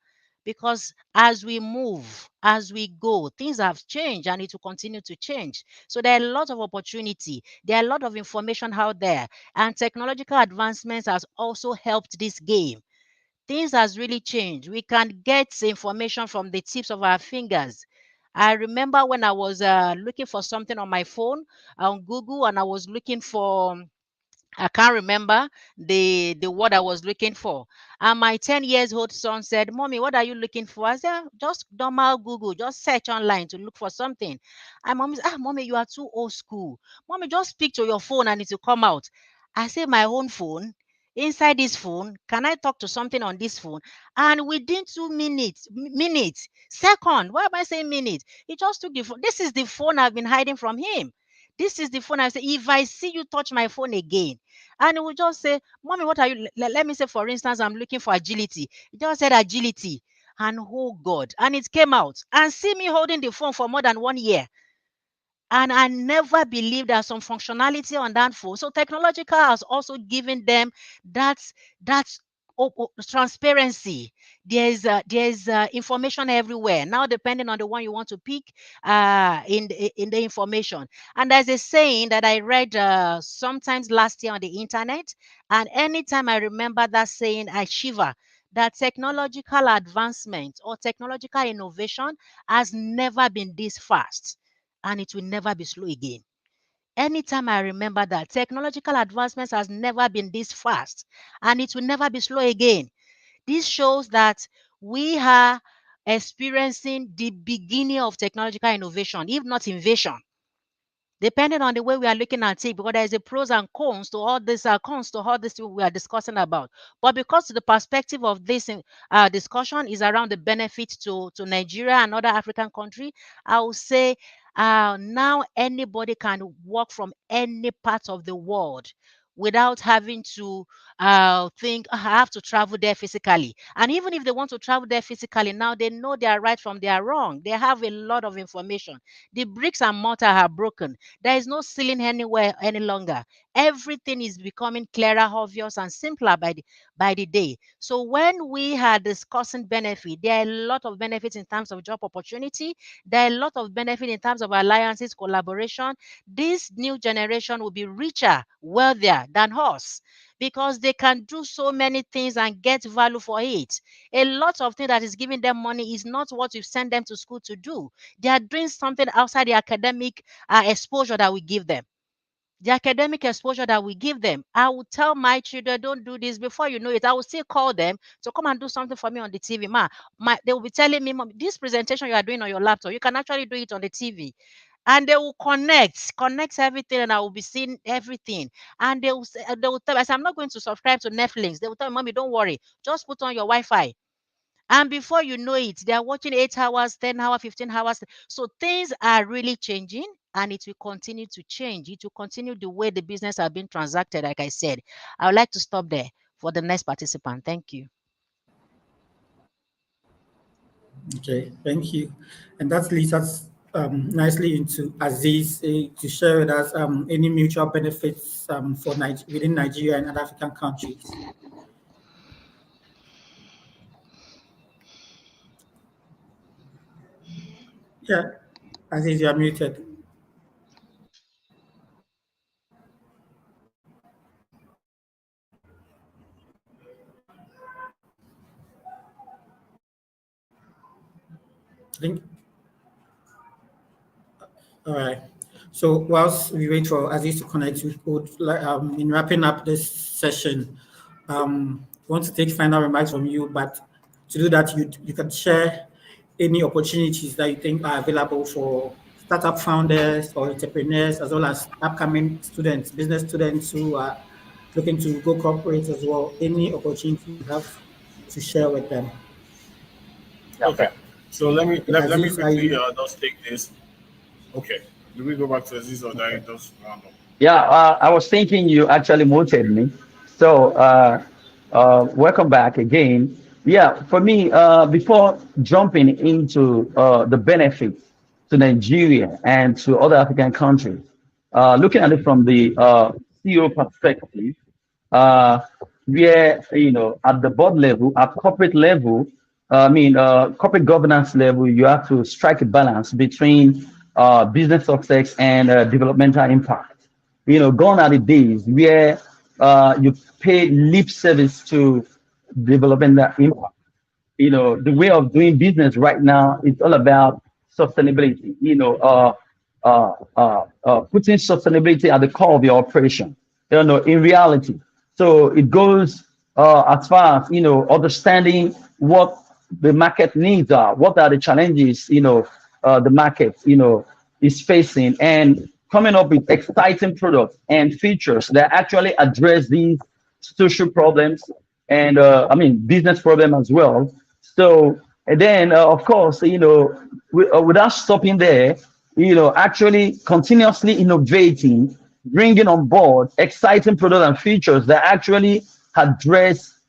Because as we move, as we go, things have changed and it will continue to change. So there are a lot of opportunity. There are a lot of information out there. And technological advancements has also helped this game. Things has really changed. We can get information from the tips of our fingers. I remember when I was looking for something on my phone on Google, and I was looking for, I can't remember the word I was looking for. And my 10 years old son said, Mommy, what are you looking for? I said, just normal Google, just search online to look for something. And Mommy said, Mommy, you are too old school. Mommy, just speak to your phone and it will come out. I say, my own phone? Inside this phone, can I talk to something on this phone? And within 2 minutes, second, why am I saying minutes? He just took the phone. This is the phone I've been hiding from him. This is the phone. I say, if I see you touch my phone again, and he will just say, Mommy, what are you? Let me say, for instance, I'm looking for agility. He just said agility. And oh God. And it came out. And see me holding the phone for more than 1 year. And I never believed there's some functionality on that phone. So technological has also given them that's transparency. There's information everywhere now, depending on the one you want to pick in the information. And there's a saying that I read sometimes last year on the internet, and anytime I remember that saying, I shiver. That technological advancement or technological innovation has never been this fast, and it will never be slow again. Anytime I remember that, technological advancements has never been this fast, and it will never be slow again. This shows that we are experiencing the beginning of technological innovation, if not invasion, depending on the way we are looking at it, because there is a pros and cons to all this, we are discussing about. But because the perspective of this discussion is around the benefit to Nigeria and other African countries, I will say now anybody can work from any part of the world without having to think, "Ah, I have to travel there physically." And even if they want to travel there physically, now they know their right from their wrong. They have a lot of information. The bricks and mortar are broken. There is no ceiling anywhere any longer. Everything is becoming clearer, obvious, and simpler by the day. So when we are discussing benefit, there are a lot of benefits in terms of job opportunity. There are a lot of benefit in terms of alliances, collaboration. This new generation will be richer, wealthier than us, because they can do so many things and get value for it. A lot of things that is giving them money is not what you send them to school to do. They are doing something outside the academic exposure that we give them. The academic exposure that we give them. I will tell my children, don't do this. Before you know it, I will still call them to come and do something for me on the TV. They will be telling me, "Mom, this presentation you are doing on your laptop, you can actually do it on the TV." And they will connect everything, and I will be seeing everything. And they will tell me, I say, "I'm not going to subscribe to Netflix." They will tell me, "Mommy, don't worry, just put on your Wi-Fi." And before you know it, they are watching 8 hours, 10 hours, 15 hours. So things are really changing, and it will continue to change. It will continue the way the business have been transacted. Like I said, I would like to stop there for the next participant. Thank you. Okay, thank you. And that leads us nicely into Aziz to share with us any mutual benefits for within Nigeria and other African countries. Yeah, Aziz, you are muted. I think. All right. So whilst we wait for Aziz to connect, we would in wrapping up this session, want to take final remarks from you, but to do that, you can share any opportunities that you think are available for startup founders or entrepreneurs, as well as upcoming students, business students who are looking to go corporate as well. Any opportunity you have to share with them. Okay. So let me Okay, let, let me Aziz, are quickly you? just take this. Okay. Do we go back to Aziz or that just round up? Yeah, I was thinking you actually muted me. So, welcome back again. Yeah, for me, before jumping into the benefits to Nigeria and to other African countries, looking at it from the CEO perspective, uh, where, at the board level, at corporate level, corporate governance level, you have to strike a balance between business success and developmental impact. Gone are the days where you pay lip service to developmental impact. The way of doing business right now is all about sustainability. Putting sustainability at the core of your operation. In reality, so it goes as far as understanding what the market needs are, what are the challenges the market is facing, and coming up with exciting products and features that actually address these social problems and business problem as well. So and then of course without stopping there, actually continuously innovating, bringing on board exciting products and features that actually address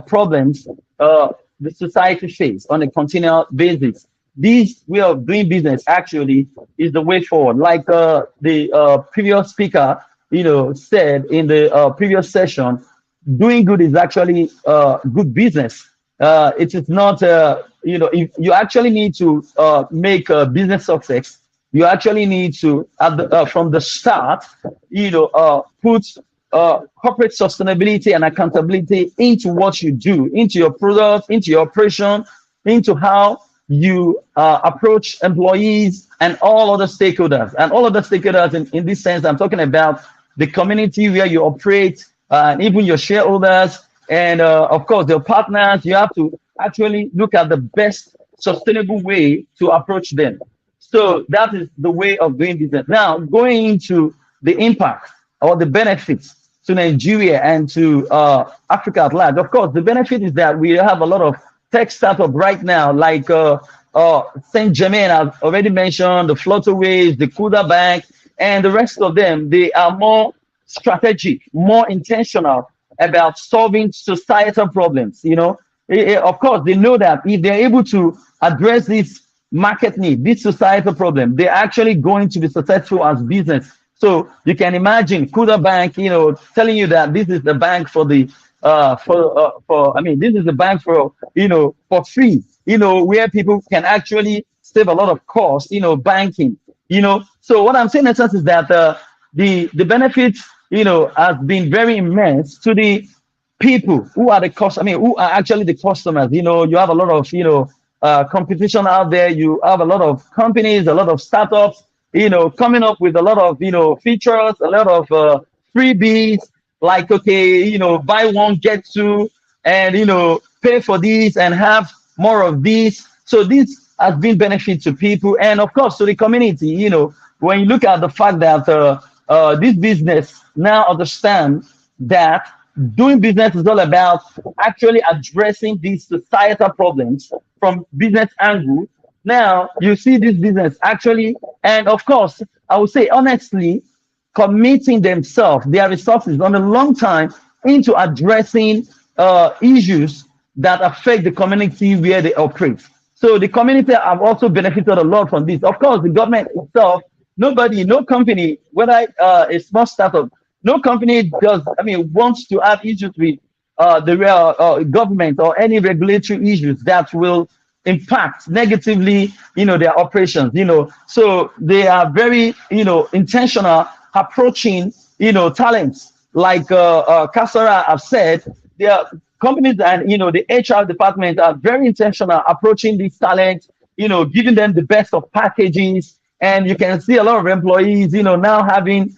problems the society face on a continual basis. This way of doing business actually is the way forward. Like the previous speaker, said in the previous session, doing good is actually good business. It is not, if you actually need to make a business success, you actually need to, from the start, put corporate sustainability and accountability into what you do, into your product, into your operation, into how you approach employees and all other stakeholders. And all other stakeholders in this sense, I'm talking about the community where you operate, and even your shareholders, and of course, your partners. You have to actually look at the best sustainable way to approach them. So that is the way of doing business. Now, going into the impact or the benefits to Nigeria and to Africa at large. Of course, the benefit is that we have a lot of tech startup right now, like Saint Germain, I've already mentioned, the Flutterways, the Kuda Bank, and the rest of them. They are more strategic, more intentional about solving societal problems. Of course, they know that if they're able to address this market need, this societal problem, they're actually going to be successful as business. So you can imagine Kuda Bank, telling you that this is the bank for the for I mean, this is the bank for for free, where people can actually save a lot of cost, banking. So what I'm saying in essence is that the benefits, has been very immense to the people who are the cost. I mean, who are actually the customers. You have a lot of competition out there. You have a lot of companies, a lot of startups, coming up with a lot of features, a lot of freebies. Like, okay, buy one get two, and pay for this and have more of this. So this has been benefit to people, and of course to the community. When you look at the fact that this business now understand that doing business is all about actually addressing these societal problems from business angle. Now you see this business actually, and of course, I would say honestly, committing themselves, their resources on a long time into addressing issues that affect the community where they operate. So the community have also benefited a lot from this. Of course, the government itself, nobody, no company, whether a small startup, no company does, wants to have issues with the government or any regulatory issues that will impact negatively, their operations. So they are very, intentional approaching, talents. Like Kasara have said, their companies and the HR department are very intentional approaching these talents, giving them the best of packages. And you can see a lot of employees, now having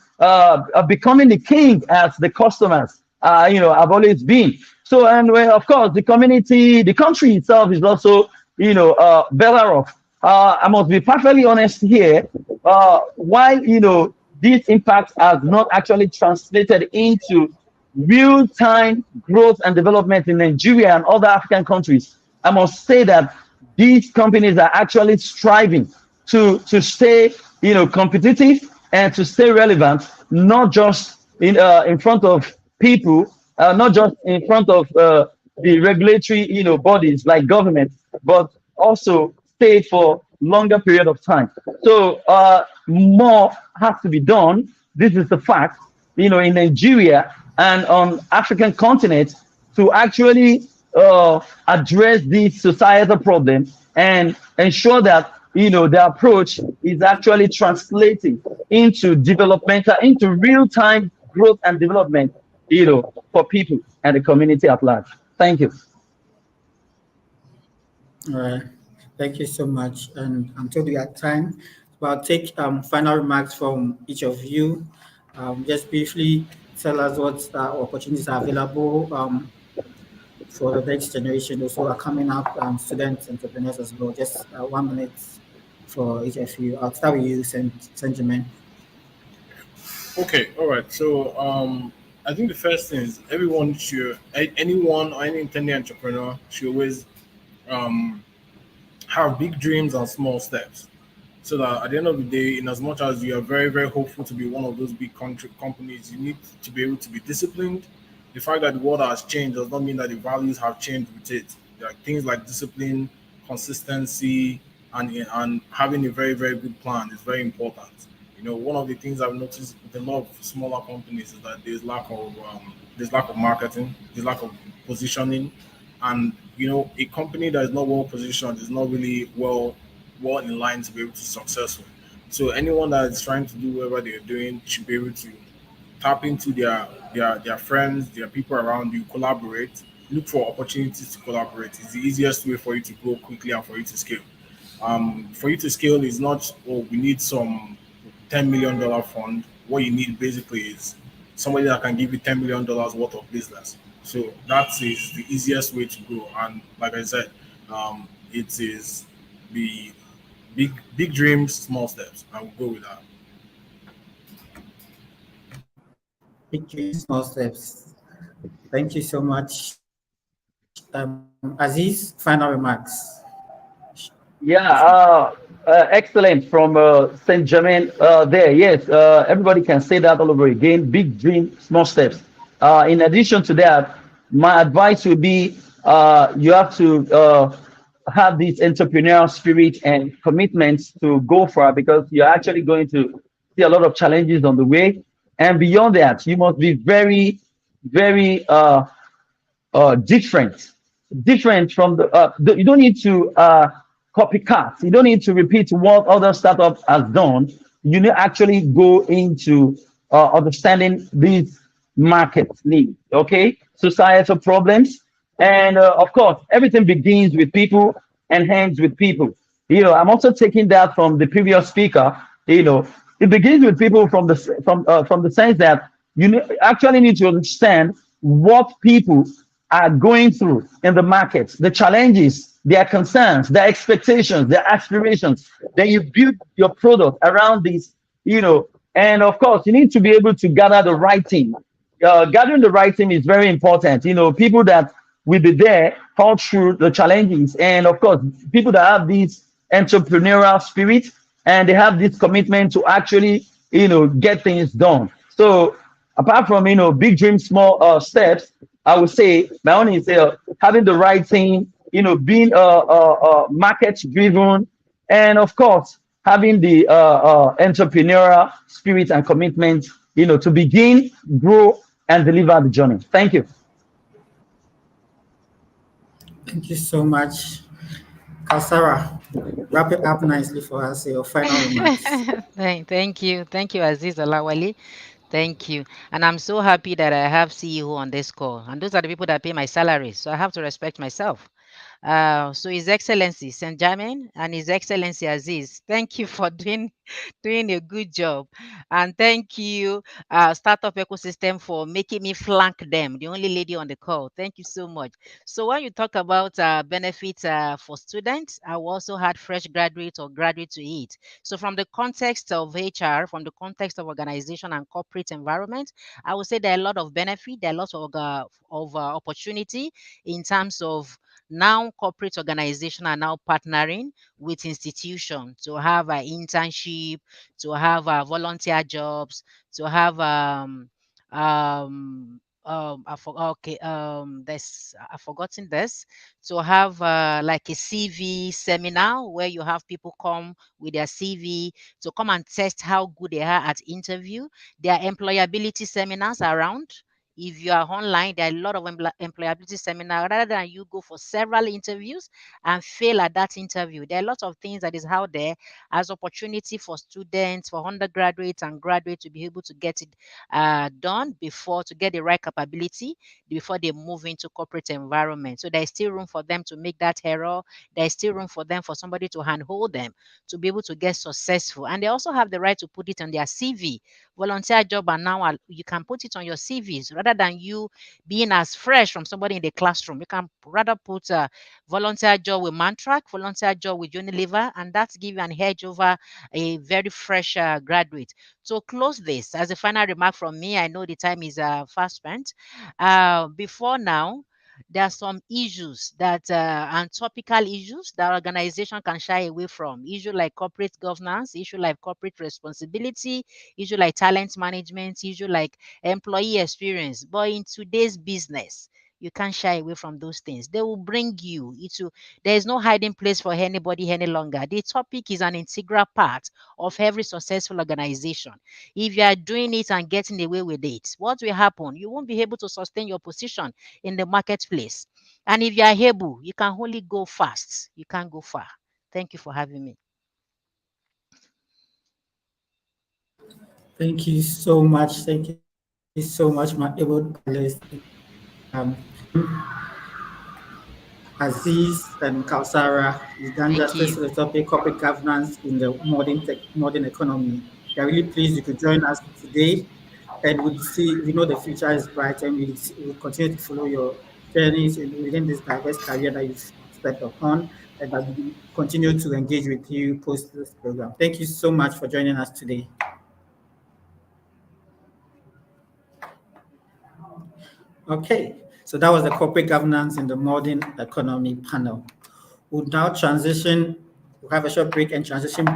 becoming the king as the customers, have always been. So, and of course, the community, the country itself is also, better off. I must be perfectly honest here. While, this impact has not actually translated into real-time growth and development in Nigeria and other African countries, I must say that these companies are actually striving to stay, competitive and to stay relevant, not just in front of people, not just in front of the regulatory, bodies like government, but also stay for longer period of time. So more has to be done. This is the fact, in Nigeria and on African continent to actually address these societal problems and ensure that the approach is actually translating into developmental, into real-time growth and development, for people and the community at large. Thank you. All right. Thank you so much. And until we have time, I'll take final remarks from each of you. Just briefly tell us what opportunities are available for the next generation, those who are coming up, students, entrepreneurs as well. Just 1 minute for each of you. I'll start with you, Saint Germain. Okay, all right. So I think the first thing is anyone or any intending entrepreneur should always have big dreams and small steps. So that at the end of the day, in as much as you are very, very hopeful to be one of those big companies, you need to be able to be disciplined. The fact that the world has changed does not mean that the values have changed with it. There are things like discipline, consistency, and having a very, very good plan is very important. One of the things I've noticed with a lot of smaller companies is that there's lack of marketing, there's lack of positioning, and a company that is not well positioned is not really well in line to be able to be successful. So anyone that is trying to do whatever they're doing should be able to tap into their friends, their people around you, collaborate, look for opportunities to collaborate. It's the easiest way for you to grow quickly and for you to scale. For you to scale is not, we need some $10 million fund. What you need basically is somebody that can give you $10 million worth of business. So that is the easiest way to grow. And like I said, it is the big dreams, small steps. I will go with that. Big dreams, small steps. Thank you so much. Aziz, final remarks. Yeah, excellent from Saint Germain there. Yes, everybody can say that all over again. Big dream, small steps. In addition to that, my advice would be you have to have this entrepreneurial spirit and commitments to go for it, because you're actually going to see a lot of challenges on the way. And beyond that, you must be very, very different from you don't need to copycat. You don't need to repeat what other startups has done. You need actually go into understanding these market needs, okay, societal problems, and of course, everything begins with people and ends with people. I'm also taking that from the previous speaker. It begins with people from from the sense that actually need to understand what people are going through in the markets, the challenges, their concerns, their expectations, their aspirations. Then you build your product around this. And of course, you need to be able to gather the right team. Gathering the right team is very important. People that will be there all through the challenges, and of course, people that have this entrepreneurial spirit and they have this commitment to actually, get things done. So apart from big dreams, small steps, I would say my own is having the right team, being market driven, and of course having the entrepreneurial spirit and commitment, to begin, grow, and deliver the journey. Thank you. Thank you so much. Kausara, wrap it up nicely for us, your final remarks. Thank you, Aziz Alawali. Thank you. And I'm so happy that I have CEO on this call. And those are the people that pay my salary. So I have to respect myself. So His Excellency St. Germain and His Excellency Aziz, thank you for doing a good job. And thank you, Startup Ecosystem, for making me flank them, the only lady on the call. Thank you so much. So when you talk about benefits for students, I also had fresh graduates or graduate to it. So from the context of HR, from the context of organization and corporate environment, I would say there are a lot of benefit, there are lots of opportunity in terms of now corporate organization are now partnering with institutions to have an internship, to have volunteer jobs, to have I've forgotten this, to have like a CV seminar where you have people come with their CV to come and test how good they are at interview. There are employability seminars around. If you are online, there are a lot of employability seminars. Rather than you go for several interviews and fail at that interview, there are a lot of things that is out there as opportunity for students, for undergraduates and graduates to be able to get it done before, to get the right capability before they move into corporate environment. So there is still room for them to make that error. There is still room for them, for somebody to handhold them to be able to get successful. And they also have the right to put it on their CV. Volunteer job, and now you can put it on your CVs rather than you being as fresh from somebody in the classroom. You can rather put a volunteer job with Mantrack, volunteer job with Unilever, and that's give you an edge over a very fresh graduate. To close this, as a final remark from me, I know the time is fast spent. Before now, there are some issues that and topical issues that organization can shy away from. Issue like corporate governance, issue like corporate responsibility, issue like talent management, issue like employee experience. But in today's business, you can't shy away from those things. They will bring you into, there is no hiding place for anybody any longer. The topic is an integral part of every successful organization. If you are doing it and getting away with it, what will happen? You won't be able to sustain your position in the marketplace. And if you are able, you can only go fast. You can't go far. Thank you for having me. Thank you so much. Thank you so much, my able panelists. Um, Aziz and Kausara, you've done justice to the topic corporate governance in the modern economy. We are really pleased you could join us today, and we know the future is bright, and we'll continue to follow your journeys within this diverse career that you've stepped upon, and that we continue to engage with you post this program. Thank you so much for joining us today. Okay, so that was the corporate governance in the modern economy panel. We'll now we'll have a short break and transition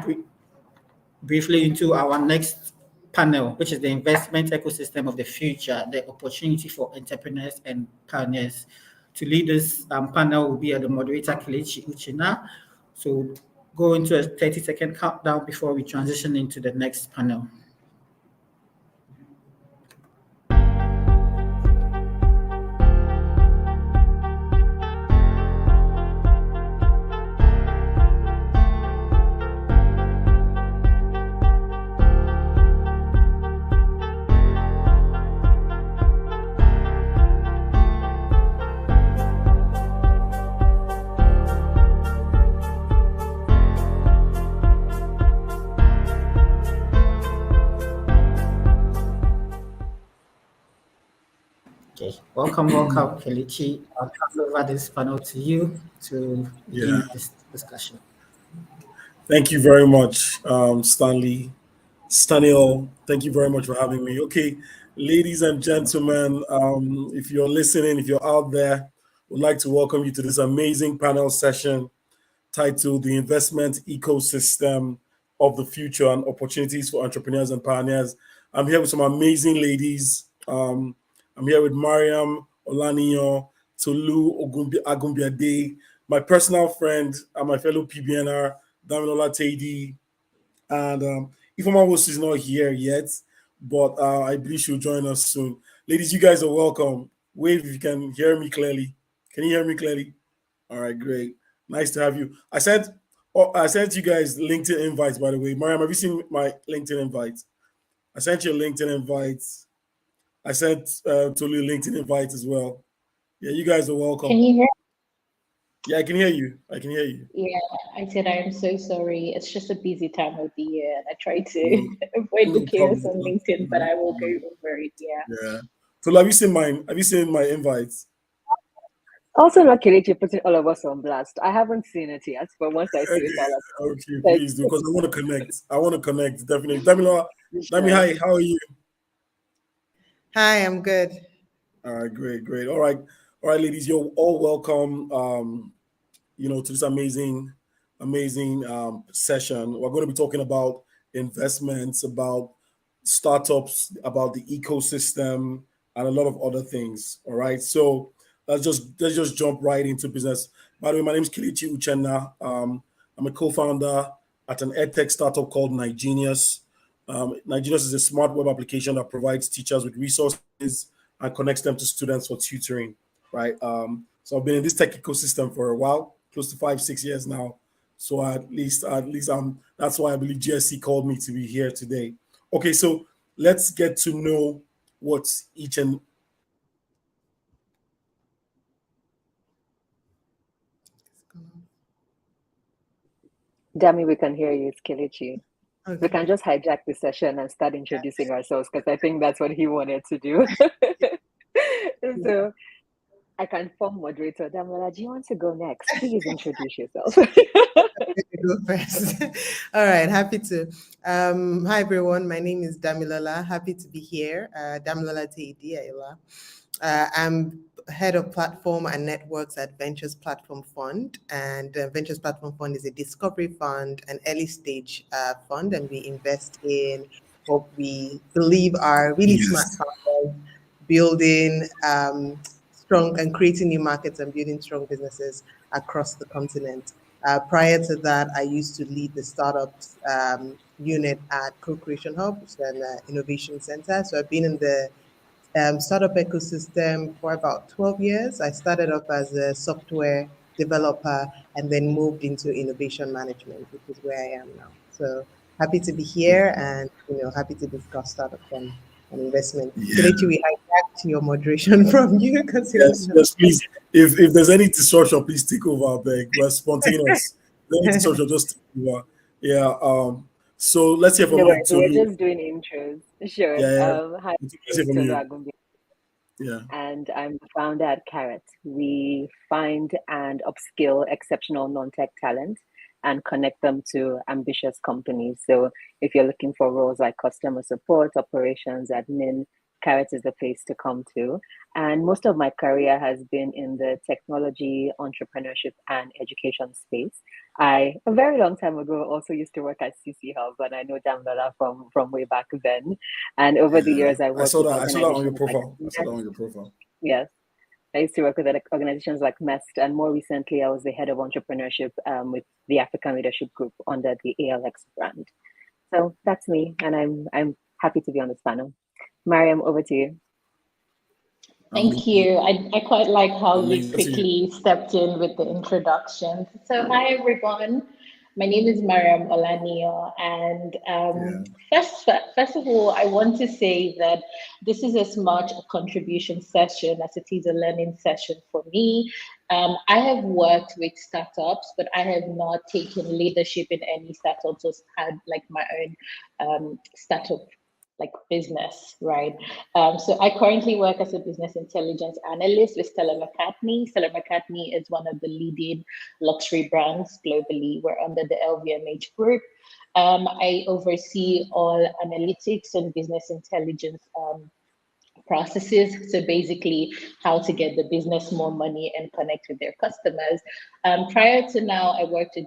briefly into our next panel, which is the investment ecosystem of the future, the opportunity for entrepreneurs and pioneers. To lead this panel will be the moderator, Kelechi Uchenna. So go into a 30-second countdown before we transition into the next panel. Okay, welcome, Kelechi. I'll pass over this panel to you to begin this discussion. Thank you very much, Stanley. Staniel, thank you very much for having me. Okay, ladies and gentlemen, if you're listening, if you're out there, would like to welcome you to this amazing panel session titled The Investment Ecosystem of the Future and Opportunities for Entrepreneurs and Pioneers. I'm here with some amazing ladies. I'm here with Mariam Olaniyan, Tolu Agumbiade, my personal friend and my fellow PBNR, Damilola Tedi, and Ifeoma Wosu is not here yet, but I believe she'll join us soon. Ladies, you guys are welcome. Wave if you can hear me clearly. Can you hear me clearly? All right, great. Nice to have you. I sent you guys LinkedIn invites, by the way. Mariam, have you seen my LinkedIn invites? I sent you a LinkedIn invite. I sent Tolu a LinkedIn invite as well. Yeah, you guys are welcome. Can you hear? Yeah, I can hear you. I can hear you. Yeah, I said I am so sorry. It's just a busy time of the year, and I try to avoid the chaos on LinkedIn, but I will go over it. Yeah. Yeah. So have you seen mine? Have you seen my invites? Also, not Kelechi putting all of us on blast. I haven't seen it yet, but once I see it, I'll Okay, please do, because I want to connect. I want to connect, definitely. Dami, hi, how are you? Hi, I'm good. All right, great. All right, ladies, you're all welcome. To this amazing session. We're going to be talking about investments, about startups, about the ecosystem, and a lot of other things. All right, so let's just jump right into business. By the way, my name is Kelechi Uchenna. I'm a co-founder at an edtech startup called Nigenius. Nigenius is a smart web application that provides teachers with resources and connects them to students for tutoring. Right. So I've been in this tech ecosystem for a while, close to 5-6 years now. So at least that's why I believe GSC called me to be here today. Okay, so let's get to know what each and Dami, we can hear you. It's Kelechi. Okay. We can just hijack the session and start introducing ourselves, because I think that's what he wanted to do. So I can form moderator. Damilola, do you want to go next? Please introduce yourself. Go first. All right, happy to. Hi everyone, my name is Damilola. Happy to be here. Damilola Teidiaila. I'm head of platform and networks at Ventures Platform Fund, and Ventures Platform Fund is a discovery fund, an early stage fund, and we invest in what we believe are really smart founders building strong and creating new markets and building strong businesses across the continent. Prior to that, I used to lead the startups unit at Co-Creation Hub, which is an innovation center. So I've been in the startup ecosystem for about 12 years. I started off as a software developer and then moved into innovation management, which is where I am now. So happy to be here and happy to discuss startups and investment. Kelechi, we hijacked your moderation from you because yes, please. If there's any disruption, please take over. I beg. We're spontaneous. Any disruption, just take over. Yeah. So let's hear from No you. worries, we're just doing intros. Sure. Hi, Let's hear from you. Yeah. And I'm the founder at Carrot. We find and upskill exceptional non-tech talent and connect them to ambitious companies. So if you're looking for roles like customer support, operations, admin, Carrot is the place to come to. And most of my career has been in the technology, entrepreneurship, and education space. a very long time ago, also used to work at CC Hub, and I know Jamlala from way back then. And over the years, I I worked saw with that. I saw that on your organizations like profile. I saw that on your profile. yes, I used to work with organizations like MEST, and more recently, I was the head of entrepreneurship with the African Leadership Group under the ALX brand. So that's me, and I'm happy to be on this panel. Mariam, over to you. Thank you. I quite like how you Amazing. quickly stepped in with the introduction. So, hi everyone. My name is Mariam Olanio, and first of all, I want to say that this is as much a contribution session as it is a learning session for me. I have worked with startups, but I have not taken leadership in any startups or had like my own startup like business, right? So I currently work as a business intelligence analyst with Stella McCartney. Stella McCartney is one of the leading luxury brands globally. We're under the LVMH group. I oversee all analytics and business intelligence processes. So basically how to get the business more money and connect with their customers. Prior to now, I worked in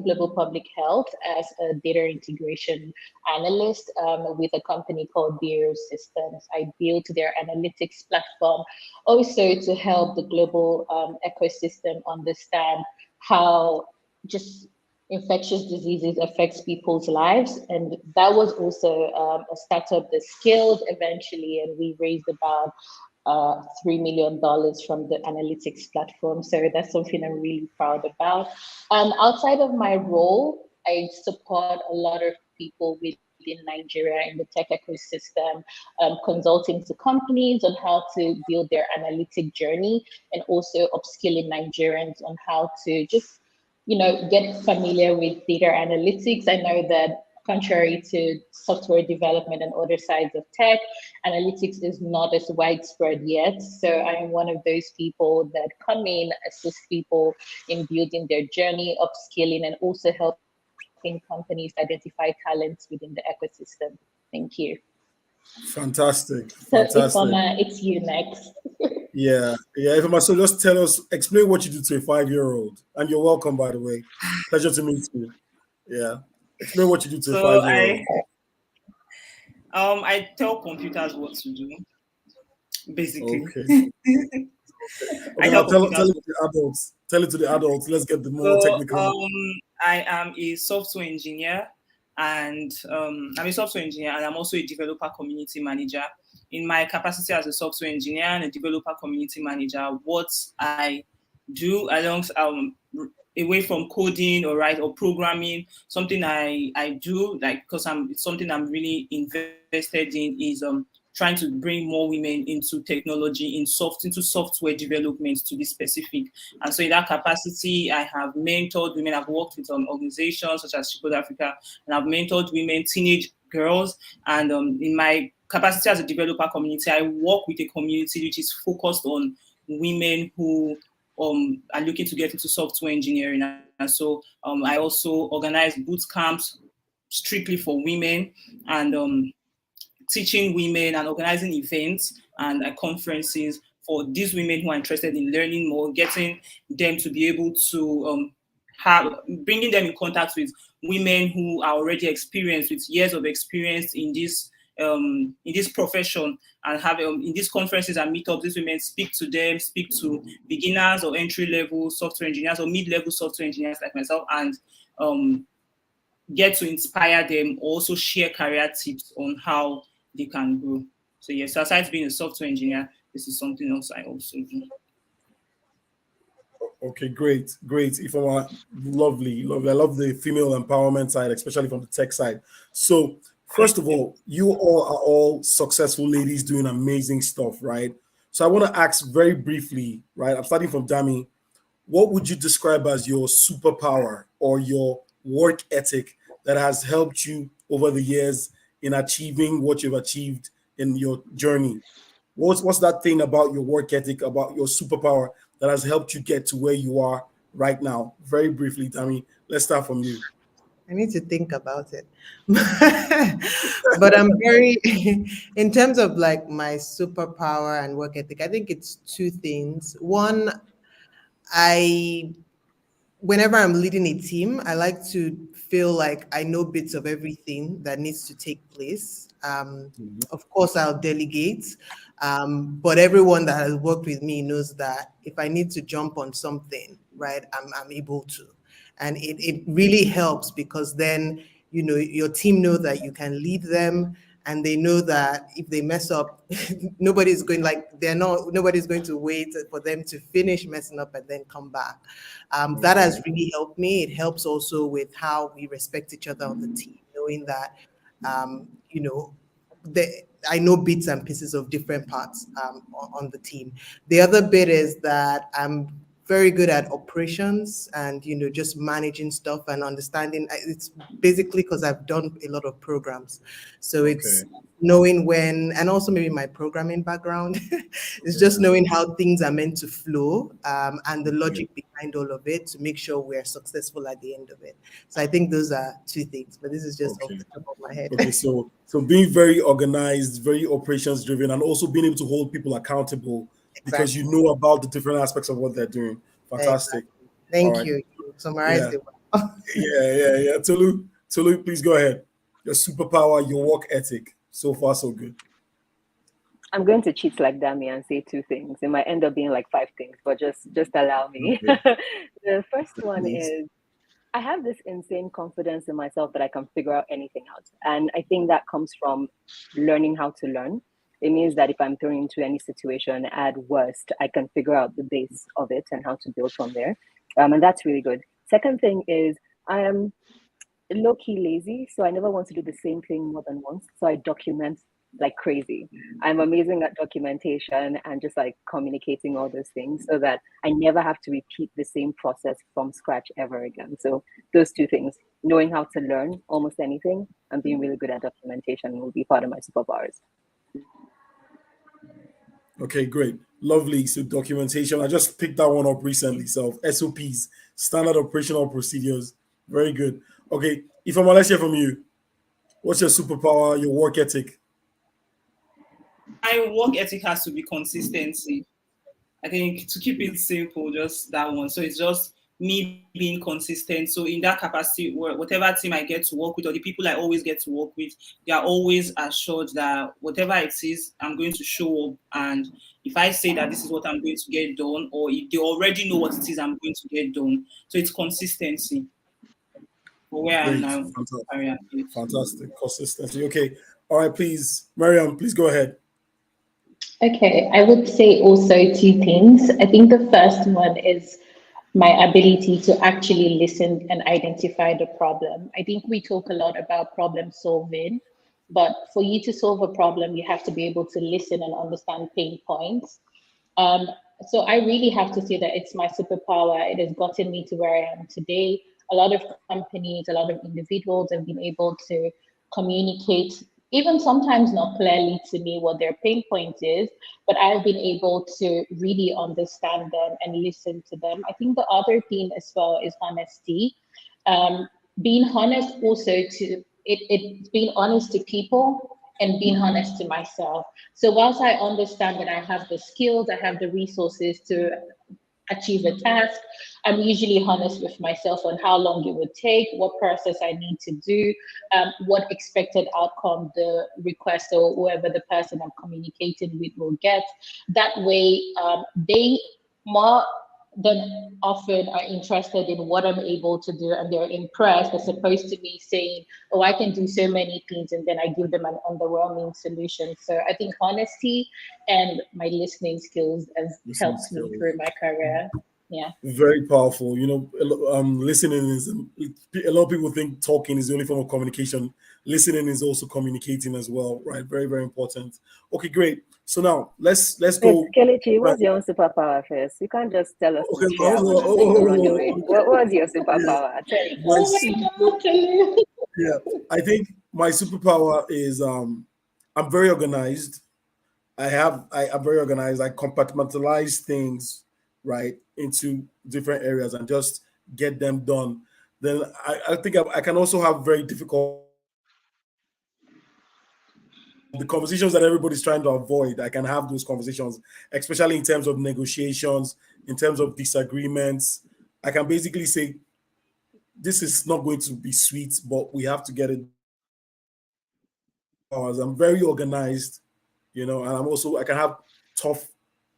global public health as a data integration analyst with a company called Bureau Systems. I built their analytics platform also to help the global ecosystem understand how just infectious diseases affects people's lives. And that was also a startup that scaled eventually, and we raised about $3 million from the analytics platform. So that's something I'm really proud about. Outside of my role, I support a lot of people within Nigeria in the tech ecosystem, consulting to companies on how to build their analytic journey, and also upskilling Nigerians on how to just get familiar with data analytics. I know that contrary to software development and other sides of tech, analytics is not as widespread yet. So I am one of those people that come in, assist people in building their journey, upskilling, and also helping companies identify talents within the ecosystem. Thank you. Fantastic. So Fantastic. Ifeoma, it's you next. Yeah. Ifeoma, so just explain what you do to a 5-year-old. And you're welcome, by the way. Pleasure to meet you. Yeah. Explain what you do to a 5-year-old. I tell computers what to do, basically. Okay. I now tell tell it to the adults. Tell it to the adults. Let's get the more technical. I am a software engineer, and I'm a software engineer, and I'm also a developer community manager. In my capacity as a software engineer and a developer community manager, what I do away from coding or programming, something I do because it's something I'm really invested in is trying to bring more women into technology, into software development, to be specific. And so in that capacity, I have mentored women. I've worked with organizations such as Chico Africa, and I've mentored women, teenage girls. And in my capacity as a developer community, I work with a community which is focused on women who are looking to get into software engineering. And so I also organize boot camps strictly for women, and teaching women and organizing events and conferences for these women who are interested in learning more, getting them to be able to bringing them in contact with women who are already experienced, with years of experience in this profession, and have in these conferences and meetups, these women speak to beginners or entry-level software engineers or mid-level software engineers like myself, and get to inspire them, also share career tips on how they can grow. So yes, aside being a software engineer, this is something else I also do. Okay, great. Ifeoma, lovely. I love the female empowerment side, especially from the tech side. So first of all, you all are all successful ladies doing amazing stuff, right? So I want to ask very briefly, right? I'm starting from Dami. What would you describe as your superpower or your work ethic that has helped you over the years in achieving what you've achieved in your journey? What's that thing about your work ethic, about your superpower that has helped you get to where you are right now? Very briefly, Dami, let's start from you. I need to think about it. But I'm very, in terms of like my superpower and work ethic, I think it's two things. One, I whenever I'm leading a team, I like to feel like I know bits of everything that needs to take place. Of course, I'll delegate, but everyone that has worked with me knows that if I need to jump on something, right, I'm able to. And it really helps because then, you know, your team know that you can lead them, and they know that if they mess up, nobody's going to wait for them to finish messing up and then come back. That has really helped me. It helps also with how we respect each other on the team, knowing that, you know, I know bits and pieces of different parts on the team. The other bit is that I'm very good at operations and, you know, just managing stuff and understanding. It's basically because I've done a lot of programs. So it's knowing when, and also maybe my programming background, it's just knowing how things are meant to flow and the logic behind all of it to make sure we're successful at the end of it. So I think those are two things, but this is just off the top of my head. Okay, so being very organized, very operations driven, and also being able to hold people accountable because you know about the different aspects of what they're doing. Fantastic. Exactly. Thank right. you. You summarized it well. Yeah. Tolu, please go ahead. Your superpower, your work ethic. So far, so good. I'm going to cheat like Dami and say 2 things. It might end up being like 5 things, but just allow me. The first one is I have this insane confidence in myself that I can figure out anything out. And I think that comes from learning how to learn. It means that if I'm thrown into any situation, at worst, I can figure out the base of it and how to build from there. And that's really good. Second thing is I am low-key lazy, so I never want to do the same thing more than once. So I document like crazy. I'm amazing at documentation and just like communicating all those things so that I never have to repeat the same process from scratch ever again. So those 2 things, knowing how to learn almost anything and being really good at documentation will be part of my superpowers. Okay, great. Lovely. So documentation, I just picked that one up recently. So SOPs, standard operational procedures. Very good. Okay, if I'm let's hear from you. What's your superpower, your work ethic? My work ethic has to be consistency. I think to keep it simple, just that one. So it's just me being consistent. So in that capacity, whatever team I get to work with or the people I always get to work with, they are always assured that whatever it is, I'm going to show up. And if I say that this is what I'm going to get done, or if they already know what it is I'm going to get done. So it's consistency for where I'm now. Fantastic. Consistency. Okay. All right, please. Mariam, please go ahead. Okay, I would say also 2 things. I think the first one is my ability to actually listen and identify the problem. I think we talk a lot about problem solving, but for you to solve a problem, you have to be able to listen and understand pain points. So I really have to say that it's my superpower. It has gotten me to where I am today. A lot of companies, a lot of individuals have been able to communicate, even sometimes not clearly to me what their pain point is, but I've been able to really understand them and listen to them. I think the other thing as well is honesty. Being honest also to it's being honest to people and being honest to myself. So whilst I understand that I have the skills, I have the resources to achieve a task, I'm usually honest with myself on how long it would take, what process I need to do, what expected outcome the request or whoever the person I'm communicating with will get. That way, they more than often are interested in what I'm able to do and they're impressed as opposed to me saying, oh, I can do so many things and then I give them an underwhelming solution. So I think honesty and my listening skills has helped me through my career. Yeah. Very powerful. You know, listening is a lot of people think talking is the only form of communication. Listening is also communicating as well, right? Very, very important. Okay, great. So now let's go. Kelechi, what's your own superpower first? You can't just tell us. Okay, what was your superpower? Yeah, I think my superpower is I'm very organized. I'm very organized. I compartmentalize things right into different areas and just get them done. Then I think I can also have very difficult the conversations that everybody's trying to avoid. I can have those conversations, especially in terms of negotiations, in terms of disagreements. I can basically say this is not going to be sweet, but we have to get it. I'm very organized, and I can have tough,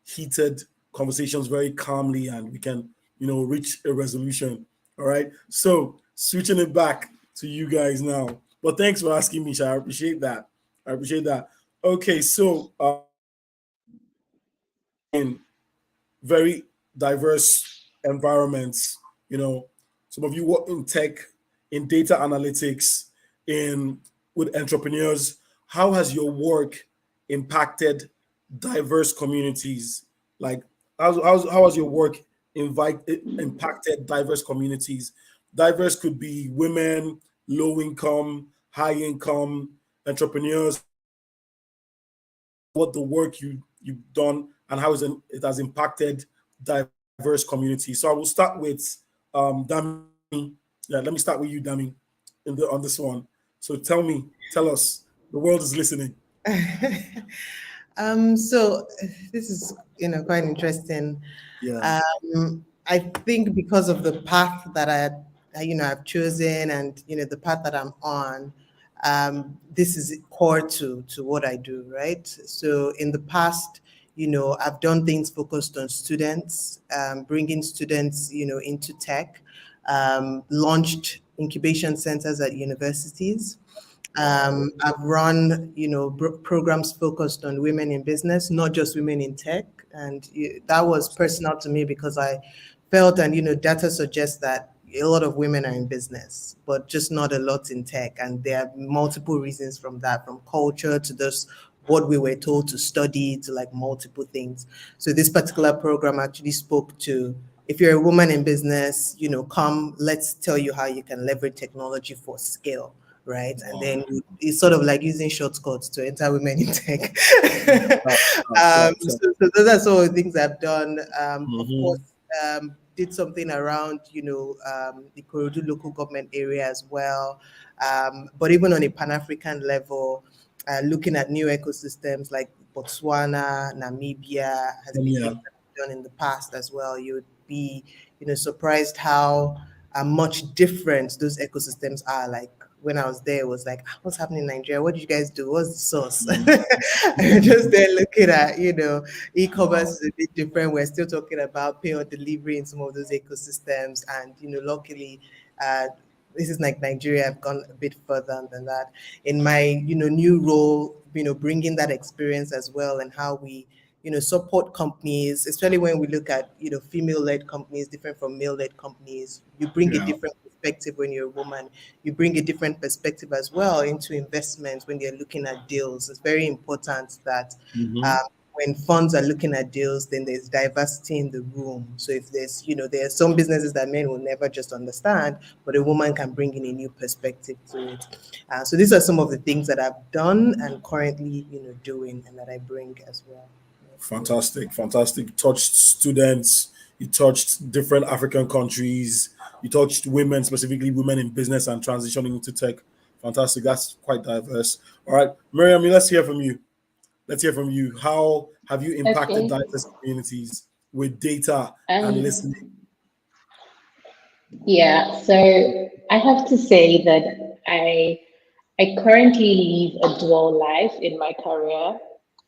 heated conversations very calmly, and we can, reach a resolution. All right. So switching it back to you guys now. But thanks for asking me, Sha. I appreciate that. Okay, so in very diverse environments, some of you work in tech, in data analytics, in with entrepreneurs. How has your work impacted diverse communities? Like, how has your work impacted diverse communities? Diverse could be women, low income, high income, entrepreneurs. What the work you've done and how it has impacted diverse communities. So I will start with Dami. Yeah, let me start with you, Dami, on this one. So tell us, the world is listening. So this is quite interesting. Yeah. I think because of the path that I've chosen, and the path that I'm on, this is core to what I do, right? So in the past, I've done things focused on students, bringing students into tech, launched incubation centers at universities. I've run, programs focused on women in business, not just women in tech, and that was personal to me because I felt, and data suggests that a lot of women are in business, but just not a lot in tech, and there are multiple reasons from that, from culture to just what we were told to study to like multiple things. So this particular program actually spoke to, if you're a woman in business, come, let's tell you how you can leverage technology for scale. Right. And then it's sort of like using shortcuts to enter women in tech. So those are some of the things I've done. Of course, did something around, the Korodu local government area as well. But even on a Pan-African level, looking at new ecosystems like Botswana, Namibia has been things that I've done in the past as well. You would be, surprised how much different those ecosystems are. Like, when I was there, it was like, what's happening in Nigeria? What did you guys do? What's the source? I'm just there looking at, e-commerce is a bit different. We're still talking about pay or delivery in some of those ecosystems. And, luckily, this is like Nigeria. I've gone a bit further than that. In my, new role, bringing that experience as well, and how we, support companies, especially when we look at, female-led companies, different from male-led companies. You bring a different perspective when you're a woman. You bring a different perspective as well into investments when they're looking at deals. It's very important that when funds are looking at deals, then there's diversity in the room. So if there's, there are some businesses that men will never just understand, but a woman can bring in a new perspective to it. So these are some of the things that I've done and currently, doing, and that I bring as well. Fantastic. You touched students, you touched different African countries, you touched women, specifically women in business and transitioning into tech. Fantastic. That's quite diverse. All right, Miriam, let's hear from you. How have you impacted diverse communities with data and listening? Yeah, so I have to say that I currently live a dual life in my career.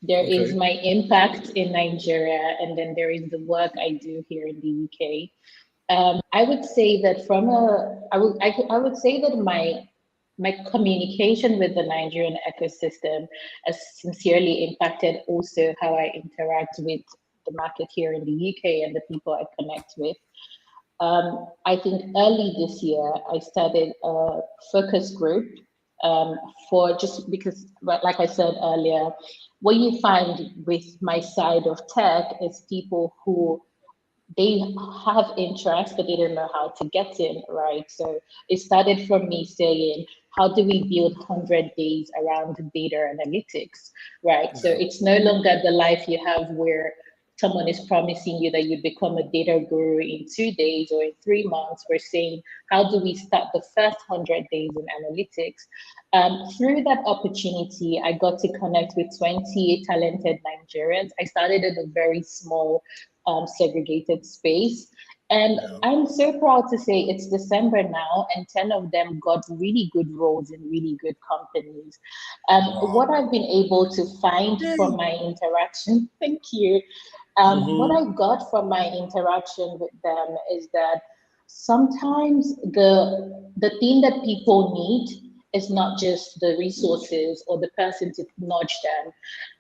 There is my impact in Nigeria, and then there is the work I do here in the UK. I would say that I would say that my communication with the Nigerian ecosystem has sincerely impacted also how I interact with the market here in the UK and the people I connect with. I think early this year, I started a focus group for just because, like I said earlier, what you find with my side of tech is people who they have interest, but they don't know how to get in, right? So it started from me saying, how do we build 100 days around data analytics, right? So it's no longer the life you have where someone is promising you that you become a data guru in 2 days or in 3 months. We're saying, how do we start the first 100 days in analytics? Through that opportunity, I got to connect with 20 talented Nigerians. I started in a very small segregated space. And I'm so proud to say it's December now, and 10 of them got really good roles in really good companies. What I've been able to find from my interaction, thank you. What I got from my interaction with them is that sometimes the thing that people need is not just the resources or the person to nudge them.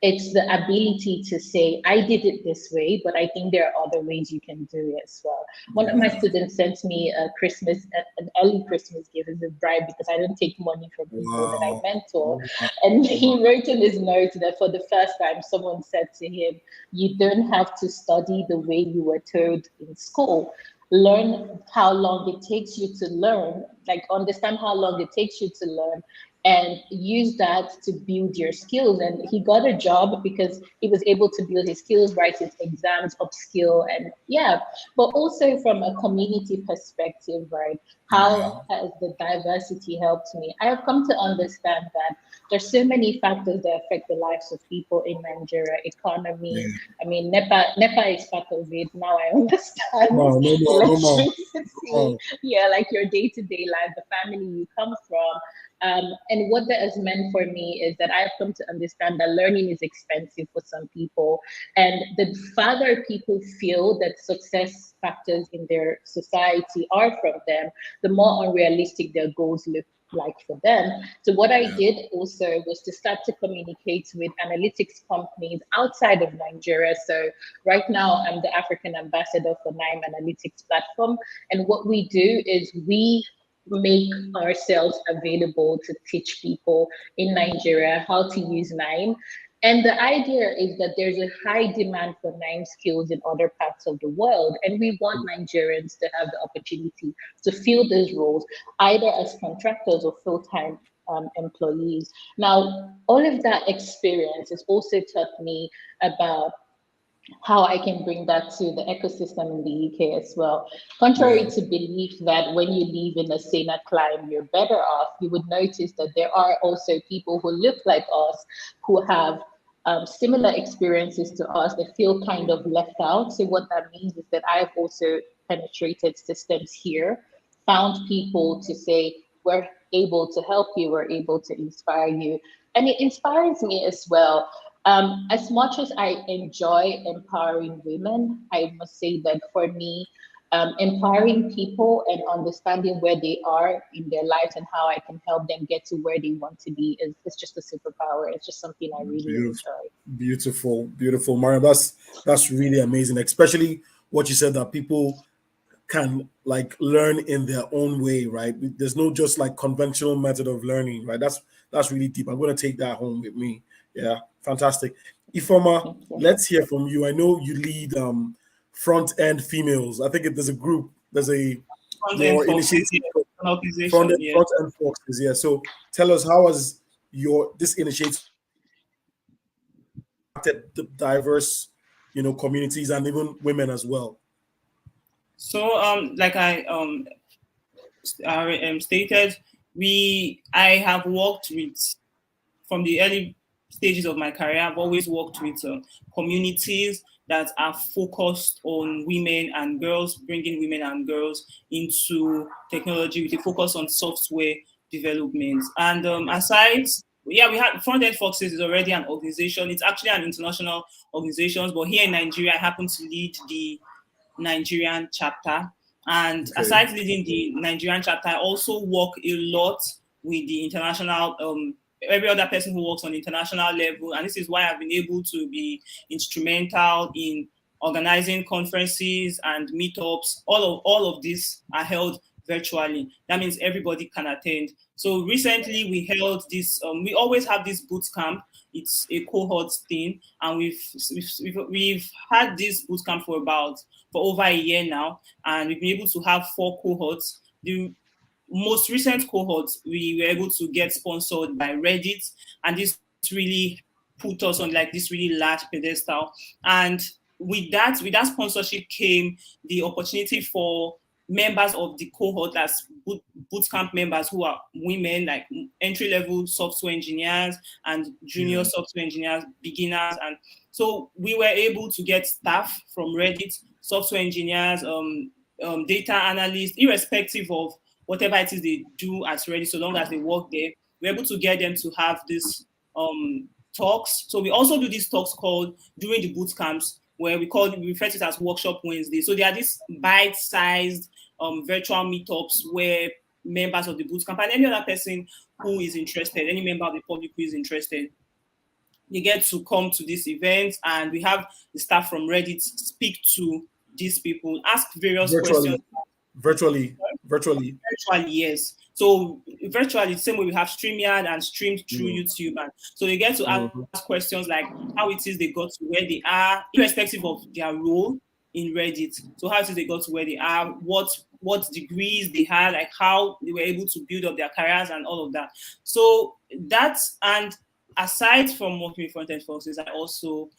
It's the ability to say, I did it this way, but I think there are other ways you can do it as well. One of my students sent me an early Christmas gift as a bribe because I don't take money from people that I mentor. And he wrote in his note that for the first time, someone said to him, you don't have to study the way you were told in school. Learn how long it takes you to learn, like understand how long it takes you to learn, and use that to build your skills. And he got a job because he was able to build his skills, write his exams, upskill, and yeah. But also from a community perspective, right? How has the diversity helped me? I have come to understand that there's so many factors that affect the lives of people in Nigeria. Economy. I mean, NEPA is part of it. Now I understand. No more. Electricity. Yeah, like your day-to-day life, the family you come from. And what that has meant for me is that I've come to understand that learning is expensive for some people. And the farther people feel that success factors in their society are from them, the more unrealistic their goals look like for them. So what I did also was to start to communicate with analytics companies outside of Nigeria. So right now I'm the African ambassador for NIME Analytics platform. And what we do is we make ourselves available to teach people in Nigeria how to use NIME. And the idea is that there's a high demand for NIME skills in other parts of the world. And we want Nigerians to have the opportunity to fill those roles, either as contractors or full-time employees. Now, all of that experience has also taught me about how I can bring that to the ecosystem in the UK as well. Contrary to belief that when you live in a saner climate, you're better off, you would notice that there are also people who look like us, who have similar experiences to us that feel kind of left out. So what that means is that I've also penetrated systems here, found people to say, we're able to help you, we're able to inspire you. And it inspires me as well. As much as I enjoy empowering women, I must say that for me, empowering people and understanding where they are in their lives and how I can help them get to where they want to be is just a superpower. It's just something I really enjoy. Beautiful, Mariam. That's really amazing, especially what you said that people can like learn in their own way, right? There's no just like conventional method of learning, right? That's really deep. I'm going to take that home with me. Yeah, fantastic. Ifoma, let's hear from you. I know you lead front end females. I think there's a group. There's a your initiative. Front end foxes. Yeah. So tell us, how has this initiative affected the diverse, communities and even women as well? So, like I stated, I have worked with, from the early stages of my career, I've always worked with communities that are focused on women and girls, bringing women and girls into technology with a focus on software development. And we had Front End Foxes is already an organization. It's actually an international organization, but here in Nigeria, I happen to lead the Nigerian chapter. And aside leading the Nigerian chapter, I also work a lot with the international, every other person who works on the international level. And this is why I've been able to be instrumental in organizing conferences and meetups. All of these are held virtually. That means everybody can attend. So recently we held this, we always have this boot camp. It's a cohort thing. And we've had this boot camp for over a year now. And we've been able to have 4 cohorts. The most recent cohorts, we were able to get sponsored by Reddit. And this really put us on like this really large pedestal. And with that sponsorship came the opportunity for members of the cohort as bootcamp members who are women, like entry-level software engineers and junior software engineers, beginners. And so we were able to get staff from Reddit, software engineers, data analysts, irrespective of whatever it is they do at Ready, so long as they work there, we're able to get them to have this talks. So we also do these talks called during the boot camps, where we refer to it as Workshop Wednesday. So there are these bite-sized virtual meetups where members of the boot camp and any other person who is interested, any member of the public who is interested, they get to come to this event, and we have the staff from Reddit speak to these people, ask various questions. Virtually, yes. So virtually, the same way we have StreamYard and streamed through YouTube, and so they get to ask questions like how it is they got to where they are, irrespective of their role in Reddit. So how it is they got to where they are, what degrees they had, like how they were able to build up their careers and all of that. So that's, and aside from working with front-end forces, I also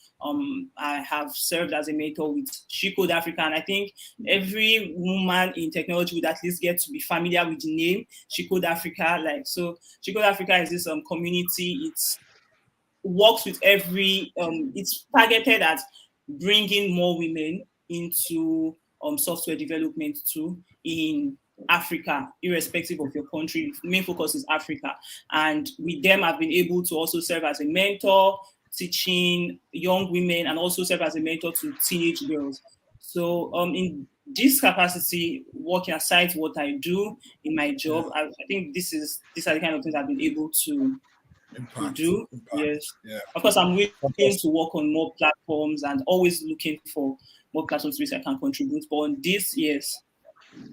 I have served as a mentor with She Code Africa, and I think every woman in technology would at least get to be familiar with the name She Code Africa. Like, so She Code Africa is this community. It's works with every it's targeted at bringing more women into software development too in Africa, irrespective of your country. The main focus is Africa, and with them I've been able to also serve as a mentor, teaching young women, and also serve as a mentor to teenage girls. So in this capacity, working aside what I do in my job, I think these are the kind of things I've been able to do. Yes. Yeah. Of course, I'm willing to work on more platforms and always looking for more platforms which I can contribute. But on this, yes.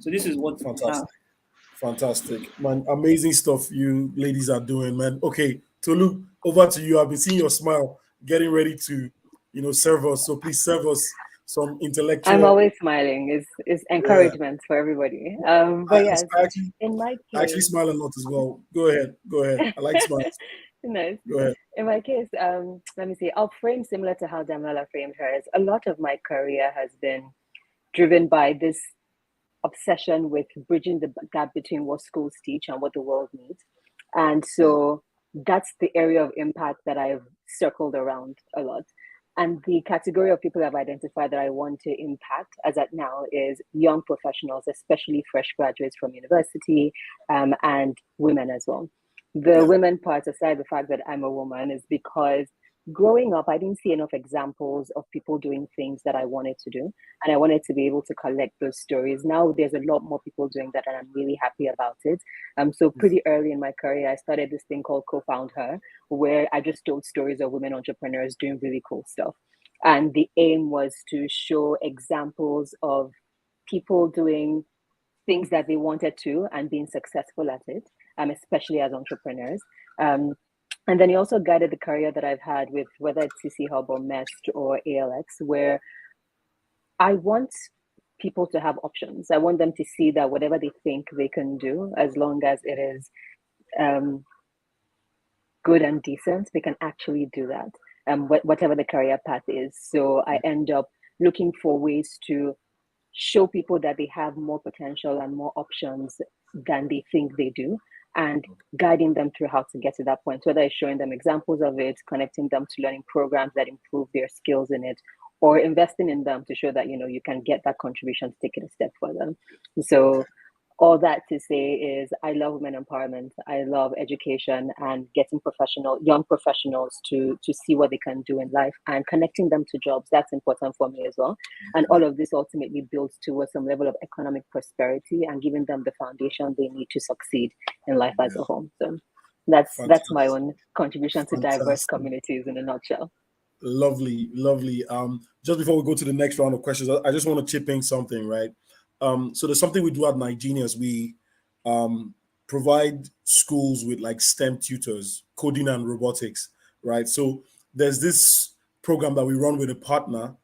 So this is what Fantastic, man. Amazing stuff you ladies are doing, man. Okay, Tolu, over to you. I've been seeing your smile, getting ready to, serve us. So please serve us some intellectual. I'm always smiling. It's encouragement for everybody. But yes, in my case, I actually smile a lot as well. Go ahead. I like smiles. Nice. Go ahead. In my case, let me see. I'll frame similar to how Damala framed hers. A lot of my career has been driven by this obsession with bridging the gap between what schools teach and what the world needs. And so that's the area of impact that I've circled around a lot. And the category of people I've identified that I want to impact as at now is young professionals, especially fresh graduates from university, and women as well. The women part, aside the fact that I'm a woman, is because growing up, I didn't see enough examples of people doing things that I wanted to do. And I wanted to be able to collect those stories. Now there's a lot more people doing that, and I'm really happy about it. So pretty early in my career, I started this thing called Co-Found Her, where I just told stories of women entrepreneurs doing really cool stuff. And the aim was to show examples of people doing things that they wanted to and being successful at it, especially as entrepreneurs. And then he also guided the career that I've had with whether it's CC Hub or MEST or ALX, where I want people to have options. I want them to see that whatever they think they can do, as long as it is good and decent, they can actually do that, whatever the career path is. So I end up looking for ways to show people that they have more potential and more options than they think they do, and guiding them through how to get to that point, whether it's showing them examples of it, connecting them to learning programs that improve their skills in it, or investing in them to show that, you can get that contribution to take it a step further. So all that to say is I love women empowerment. I love education and getting young professionals to see what they can do in life and connecting them to jobs. That's important for me as well. And all of this ultimately builds towards some level of economic prosperity and giving them the foundation they need to succeed in life as a whole. So that's my own contribution to diverse communities in a nutshell. Lovely. Just before we go to the next round of questions, I just want to chip in something, right? So there's something we do at Nigenius. We provide schools with like STEM tutors, coding and robotics, right? So there's this program that we run with a partner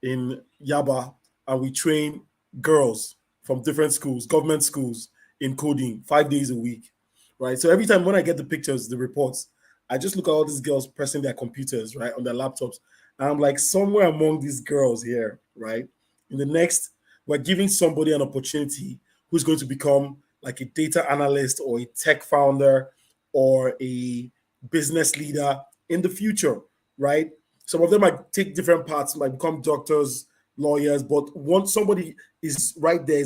in Yaba, and we train girls from different schools, government schools, in coding 5 days a week, right? So every time when I get the pictures, the reports, I just look at all these girls pressing their computers, right, on their laptops. And I'm like, somewhere among these girls here, right, we're giving somebody an opportunity who's going to become like a data analyst or a tech founder or a business leader in the future, right? Some of them might take different paths, might become doctors, lawyers, but once somebody is right there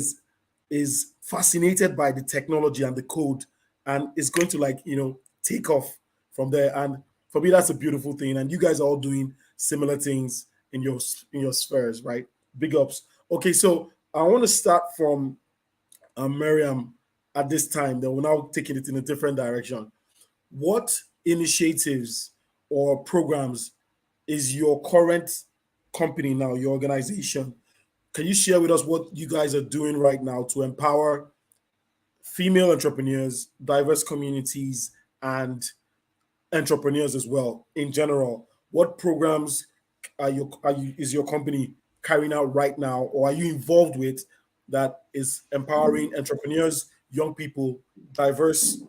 is fascinated by the technology and the code and is going to like take off from there. And for me, that's a beautiful thing. And you guys are all doing similar things in your spheres, right? Big ups. Okay, so I want to start from Miriam at this time. Then we're now taking it in a different direction. What initiatives or programs is your current company now, your organization? Can you share with us what you guys are doing right now to empower female entrepreneurs, diverse communities, and entrepreneurs as well in general? What programs is your company carrying out right now, or are you involved with that is empowering entrepreneurs, young people, diverse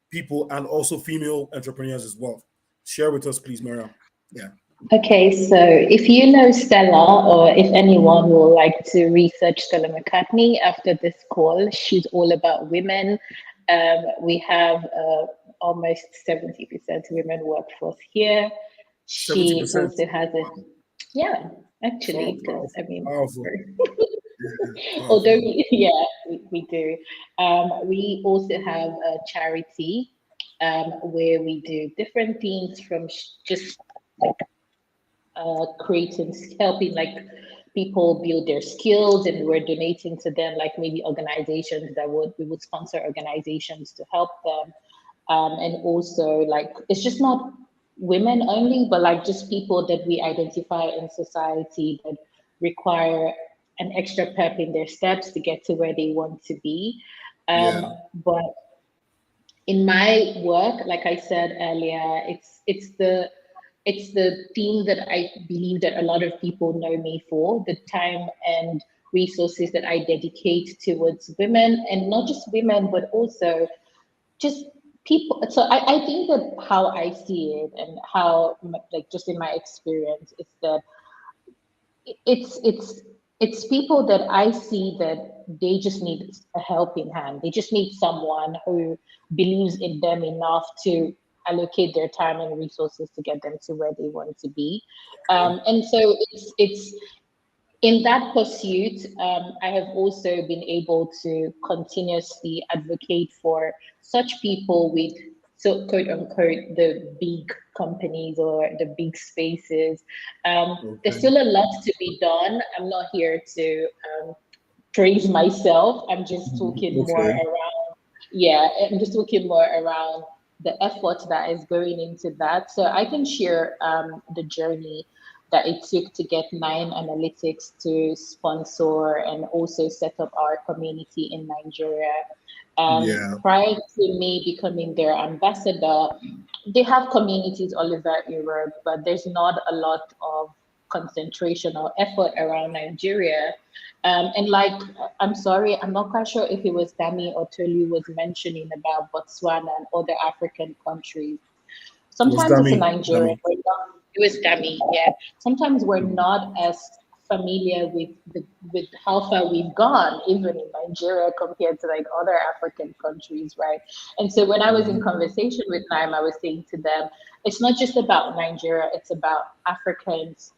people, and also female entrepreneurs as well? Share with us, please, Mariam. Yeah. Okay, so if you know Stella, or if anyone will like to research Stella McCartney after this call, she's all about women. We have almost 70% women workforce here. She 70%. also has a, yeah, actually, because I mean, Powerful. although yeah, we do. We also have a charity where we do different things from just like creating, helping like people build their skills, and we're donating to them, like maybe organizations that we would sponsor organizations to help them. And also like it's just not women only, but like just people that we identify in society that require an extra pep in their steps to get to where they want to be. But in my work, like I said earlier, it's the theme that I believe that a lot of people know me for, the time and resources that I dedicate towards women, and not just women, but also just people. So I think that how I see it and how, like, just in my experience, is that it's it's it's people that I see that they just need a helping hand. They just need someone who believes in them enough to allocate their time and resources to get them to where they want to be. And so it's in that pursuit, I have also been able to continuously advocate for such people with, so quote unquote, the big companies or the big spaces. There's still a lot to be done. I'm not here to praise myself. I'm just talking more around, yeah, I'm just talking more around the effort that is going into that. So I can share the journey that it took to get Nine Analytics to sponsor and also set up our community in Nigeria. Prior to me becoming their ambassador, they have communities all over Europe, but there's not a lot of concentration or effort around Nigeria. And like, I'm sorry, I'm not quite sure if it was Dami or Tolu was mentioning about Botswana and other African countries. Sometimes it's in Nigeria, it was Dami, yeah. Sometimes we're not as familiar with how far we've gone, even in Nigeria compared to like other African countries, right? And so when I was in conversation with Naim, I was saying to them, it's not just about Nigeria, it's about Africans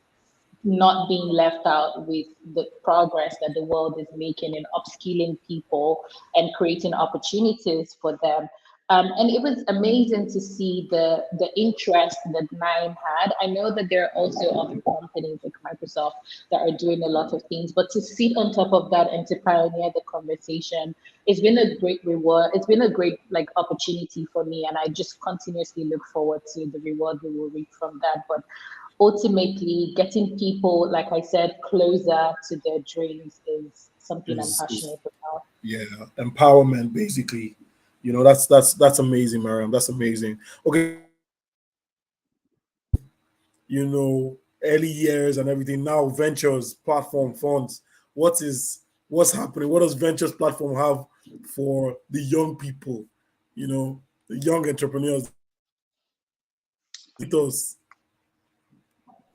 not being left out with the progress that the world is making in upskilling people and creating opportunities for them. And it was amazing to see the interest that Nine had. I know that there are also other companies like Microsoft that are doing a lot of things, but to sit on top of that and to pioneer the conversation, it's been a great reward. It's been a great like opportunity for me, and I just continuously look forward to the reward we will reap from that. But ultimately, getting people, like I said, closer to their dreams is something I'm passionate about. Yeah, empowerment, basically. That's amazing, Mariam. That's amazing. Okay, early years and everything. Now ventures, platform, funds. What's happening? What does ventures platform have for the young people? The young entrepreneurs. Those.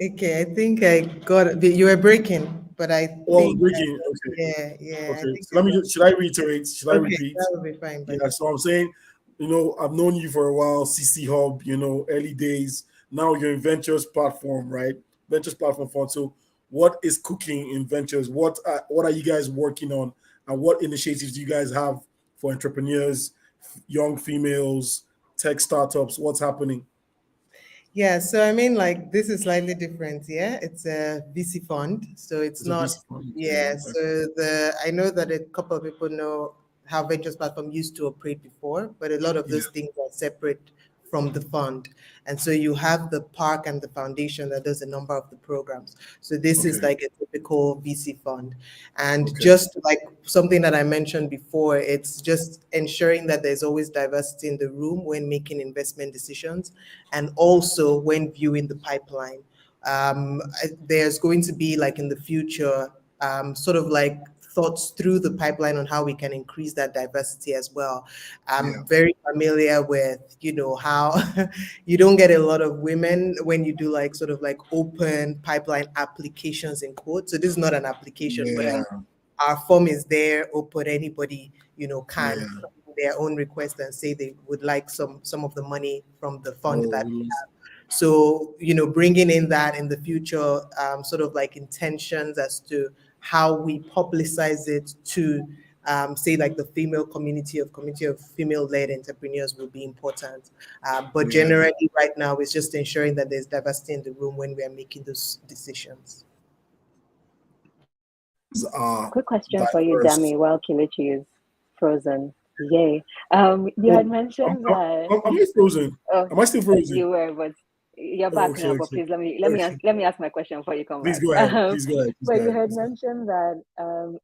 Okay, I think I got you were breaking, but I think breaking. Okay. yeah. Okay. So let me should I reiterate? Should I Okay, repeat? that will be fine. Yeah, so I'm saying, I've known you for a while, CC Hub, early days. Now you're in Ventures platform, right? Ventures platform fund. So what is cooking in ventures? What are you guys working on, and what initiatives do you guys have for entrepreneurs, young females, tech startups? What's happening? Yeah, so I mean, like, this is slightly different. Yeah, it's a VC fund, so it's It's a not. VC fund. Yeah, so I know that a couple of people know how ventures platform used to operate before, but a lot of Yeah. those things are separate from the fund, and so you have the park and the foundation that does a number of the programs. So this is Okay. like a typical VC fund, and Okay. just like something that I mentioned before, it's just ensuring that there's always diversity in the room when making investment decisions, and also when viewing the pipeline. There's going to be, like, in the future, sort of like thoughts through the pipeline on how we can increase that diversity as well. I'm very familiar with, how you don't get a lot of women when you do, like, sort of like open pipeline applications in quotes. So this is not an application, but Yeah. our form is there open. Anybody, can Yeah. put in their own request and say they would like some of the money from the fund Oh, that we have. So, bringing in that in the future, sort of like intentions as to how we publicize it to, say, like the community of female-led entrepreneurs will be important. But Yeah. generally, right now, it's just ensuring that there's diversity in the room when we are making those decisions. Quick question for you, diverse. Dami, while Kelechi is frozen. Yay. You had mentioned that. Am I frozen? Oh, Am I still frozen? you were, but you're Oh, back okay, now. But okay. please let me ask my question before you come Please back. go ahead. Please go ahead. Please But go you ahead. had mentioned that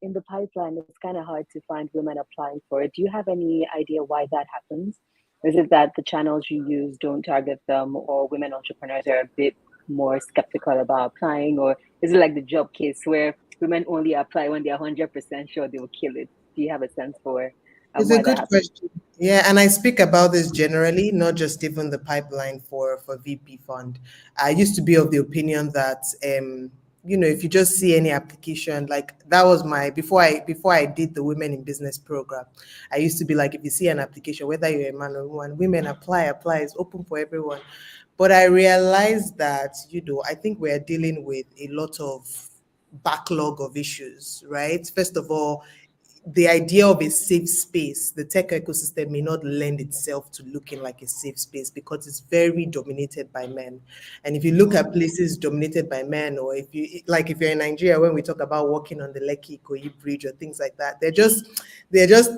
in the pipeline, it's kind of hard to find women applying for it. Do you have any idea why that happens? Is it that the channels you use don't target them, or women entrepreneurs are a bit more skeptical about applying, or is it like the job case where women only apply when they're 100% sure they will kill it? Do you have a sense for It's a why that good happens? question. Yeah, and I speak about this generally, not just even the pipeline for VP fund. I used to be of the opinion that, if you just see any application, like that was my before I did the Women in Business program, I used to be like, if you see an application, whether you're a man or woman, women apply, it's open for everyone. But I realized that, I think we're dealing with a lot of backlog of issues, right? First of all, the idea of a safe space, the tech ecosystem may not lend itself to looking like a safe space because it's very dominated by men. And if you look at places dominated by men, or if you're in Nigeria, when we talk about walking on the Lekki Ikoyi Bridge or things like that, they're just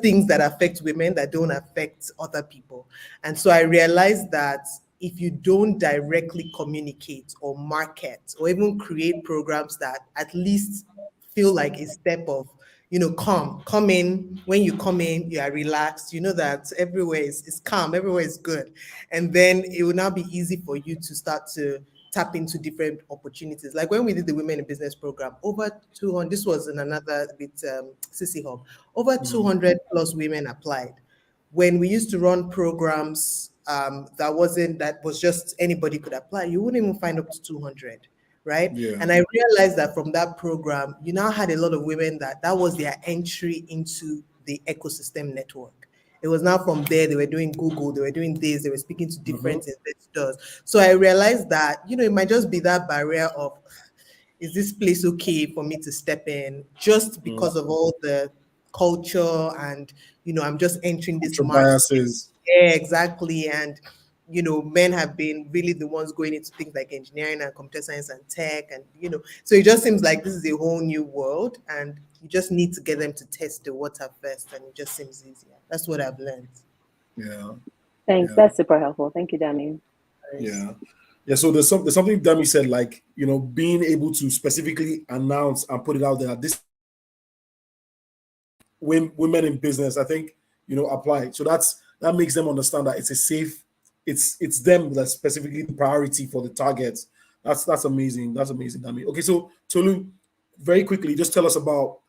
things that affect women that don't affect other people. And so I realized that if you don't directly communicate or market or even create programs that at least feel like a step of, come in. When you come in, you are relaxed. You know that everywhere is calm, everywhere is good. And then it will now be easy for you to start to tap into different opportunities. Like when we did the Women in Business program, over 200, this was in another with CC Hub, over 200 plus women applied. When we used to run programs that was just anybody could apply, you wouldn't even find up to 200, right? Yeah. And I realized that from that program, you now had a lot of women that was their entry into the ecosystem network. It was now from there, they were doing Google, they were doing this, they were speaking to different investors. So I realized that, it might just be that barrier of, is this place okay for me to step in, just because of all the culture and, I'm just entering this Culture market. biases. Yeah, exactly. And, men have been really the ones going into things like engineering and computer science and tech. And, so it just seems like this is a whole new world, and you just need to get them to test the water first. And it just seems easier. That's what I've learned. Yeah. Thanks. Yeah. That's super helpful. Thank you, Dami. Yeah. Yeah. So there's something Dami said, like, being able to specifically announce and put it out there that this women in business, I think, apply. So that makes them understand that it's a safe, it's them that's specifically the priority for the targets. That's amazing. That's amazing, Dami. Okay, so Tolu, very quickly, just tell us about,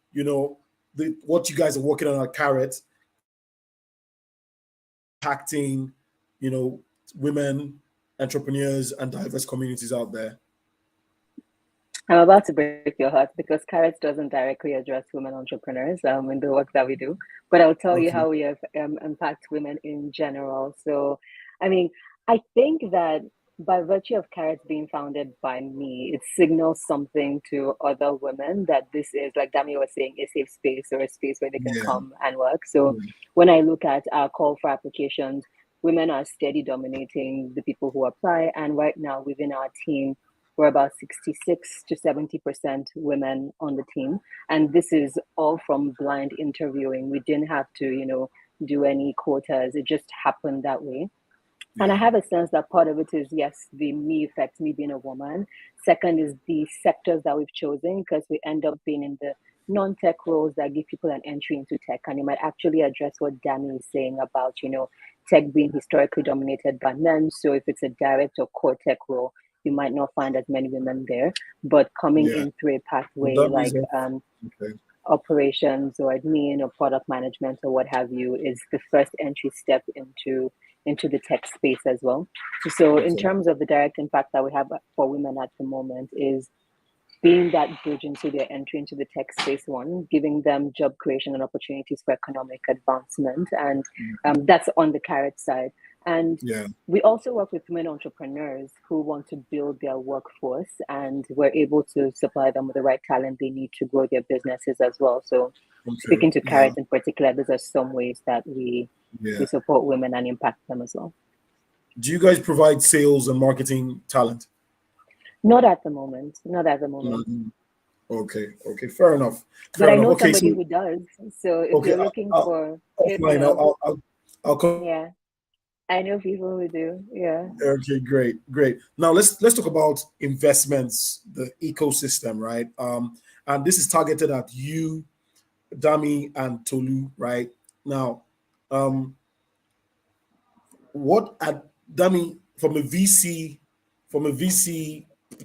what you guys are working on at Carrot, impacting, women, entrepreneurs, and diverse communities out there. I'm about to break your heart because Carrots doesn't directly address women entrepreneurs in the work that we do, but I'll tell you how we have impact women in general. So, I mean, I think that by virtue of Carrots being founded by me, it signals something to other women that this is, like Dami was saying, a safe space or a space where they can come and work. So when I look at our call for applications, women are steady dominating the people who apply. And right now within our team, we're about 66 to 70% women on the team. And this is all from blind interviewing. We didn't have to, do any quotas. It just happened that way. And I have a sense that part of it is, yes, the me effect, me being a woman. Second is the sectors that we've chosen, because we end up being in the non-tech roles that give people an entry into tech. And it might actually address what Danny is saying about, tech being historically dominated by men. So if it's a direct or core tech role, you might not find as many women there. But coming in through a pathway like operations or admin or product management or what have you is the first entry step into the tech space as well. So in terms of the direct impact that we have for women at the moment is being that bridge into their entry into the tech space, one, giving them job creation and opportunities for economic advancement. And that's on the Carrot side. And we also work with women entrepreneurs who want to build their workforce, and we're able to supply them with the right talent they need to grow their businesses as well. So speaking to Carrot in particular, those are some ways that we support women and impact them as well. Do you guys provide sales and marketing talent? Not at the moment. Not at the moment. Okay. Fair enough. But I know somebody who does. So if you're looking for offline, I'll come. Yeah, I know people who do. Yeah. Okay, great. Now let's talk about investments, the ecosystem, right? And this is targeted at you, Dami, and Tolu, right? Now, what at Dami from a VC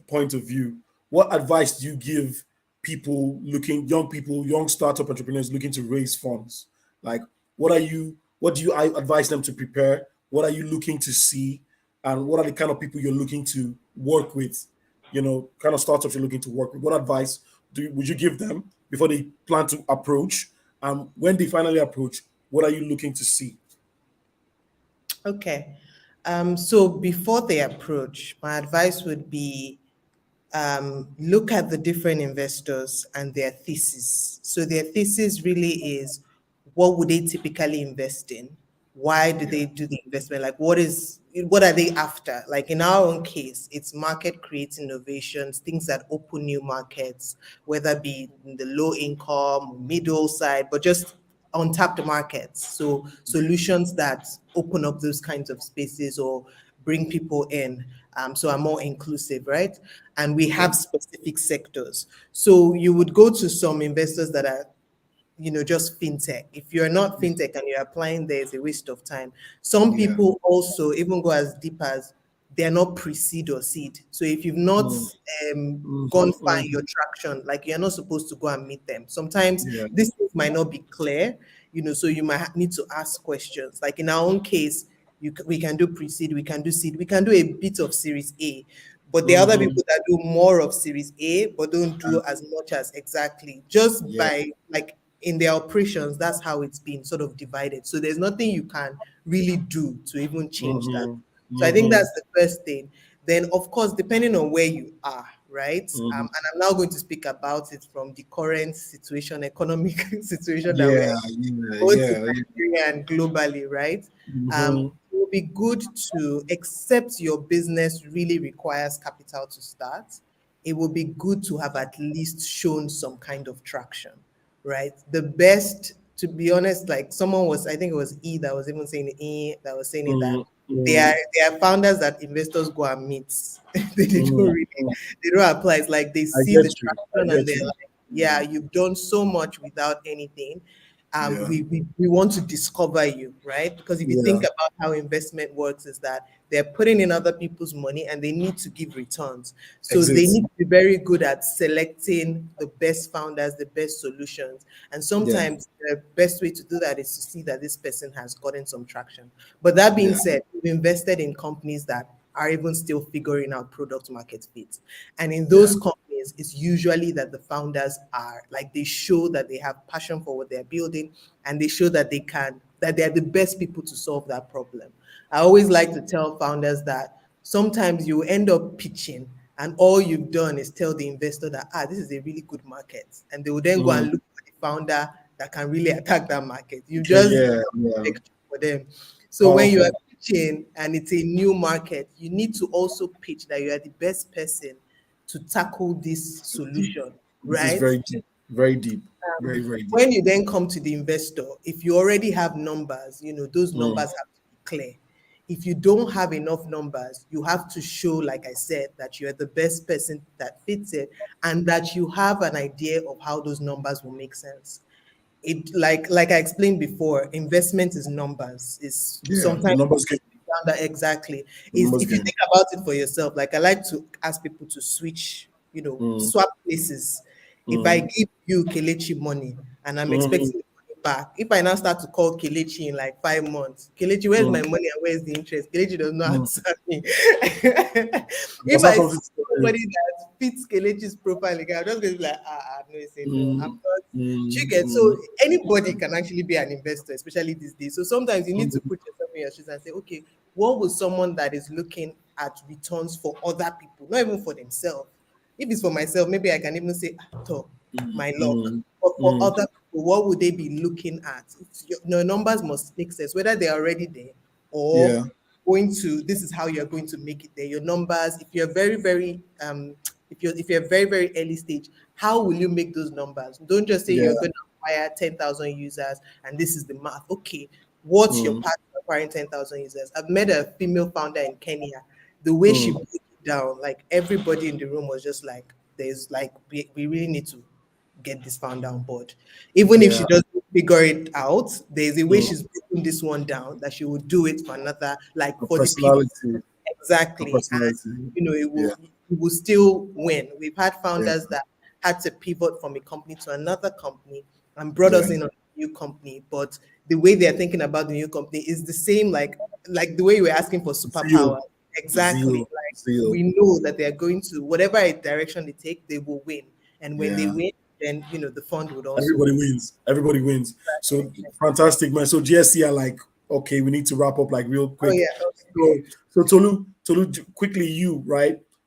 point of view, what advice do you give young startup entrepreneurs looking to raise funds? Like, what do you advise them to prepare? What are you looking to see? And what are the kind of people you're looking to work with? Kind of startups you're looking to work with. What advice would you give them before they plan to approach? And when they finally approach, what are you looking to see? Okay. So before they approach, my advice would be look at the different investors and their thesis. So their thesis really is, what would they typically invest in? Why do they do the investment? Like, what are they after? Like in our own case, it's market creates innovations, things that open new markets, whether it be in the low income, middle side, but just untapped markets. So solutions that open up those kinds of spaces or bring people in, so are more inclusive, right? And we have specific sectors. So you would go to some investors that are, just fintech. If you're not fintech and you're applying there, it's a waste of time. Some people also even go as deep as they're not pre-seed or seed. So if you've not gone far in your traction, like you're not supposed to go and meet them. Sometimes this might not be clear, so you might need to ask questions. Like in our own case, we can do pre-seed, we can do seed, we can do a bit of Series A. But there are other people that do more of Series A, but don't do as much as exactly. Just by like in their operations, that's how it's been sort of divided. So there's nothing you can really do to even change that. So I think that's the first thing. Then, of course, depending on where you are, right? And I'm now going to speak about it from the current situation, economic situation that we're in, both in Nigeria and globally, right? It will be good to, except your business really requires capital to start, it will be good to have at least shown some kind of traction, right? The best, to be honest, like someone was, I think it was E that was even saying it, that they are founders that investors go and meet. they don't apply. It's like they see the traction and they're like, yeah, you've done so much without anything. We want to discover you, right? Because if you think about how investment works, is that they're putting in other people's money and they need to give returns. So they need to be very good at selecting the best founders, the best solutions. And sometimes the best way to do that is to see that this person has gotten some traction. But that being said, we've invested in companies that are even still figuring out product market fit. And in those companies, it's usually that the founders are like, they show that they have passion for what they're building, and they show that they're the best people to solve that problem. I always like to tell founders that sometimes you end up pitching and all you've done is tell the investor that, this is a really good market. And they will then go and look for the founder that can really attack that market. You just picture for them. So when you are pitching and it's a new market, you need to also pitch that you are the best person to tackle this solution, right? This is very deep, very deep, very deep. When you then come to the investor, if you already have numbers, those numbers have to be clear. If you don't have enough numbers, you have to show, like I said, that you're the best person that fits it and that you have an idea of how those numbers will make sense. It like I explained before, investment is numbers. It's sometimes numbers exactly. If you think about it for yourself, like I like to ask people to switch, swap places. If I give you Kelechi money and I'm expecting the money back, if I now start to call Kelechi in like 5 months, Kelechi, where's my money and where's the interest? Kelechi does not answer me. If I see somebody that fits Kelechi's profile, I'm just going to be like, no, no, I'm not. You get so anybody can actually be an investor, especially these days. So sometimes you need to put yourself in your shoes and say, okay, what would someone that is looking at returns for other people, not even for themselves? If it's for myself, maybe I can even say, my luck. But for other people, what would they be looking at? Your numbers must make sense, whether they're already there or this is how you're going to make it there. Your numbers, if you're very, very if you're very, very early stage, how will you make those numbers? Don't just say you're going to acquire 10,000 users and this is the math. Okay, what's your path to acquiring 10,000 users? I've met a female founder in Kenya. The way she broke it down, like everybody in the room was just like, there's like, we really need to get this founder on board. Even if she doesn't figure it out, there's a way she's breaking this one down that she will do it for another, like for the people. Exactly. And, it will still win. We've had founders that had to pivot from a company to another company and brought us in on a new company. But the way they're thinking about the new company is the same, like the way you were asking for superpower. Exactly. We know that they're going to, whatever direction they take, they will win. And when they win, then the fund would also everybody wins. So fantastic, man. So GSC are like, okay, we need to wrap up like real quick. So Tolu, quickly,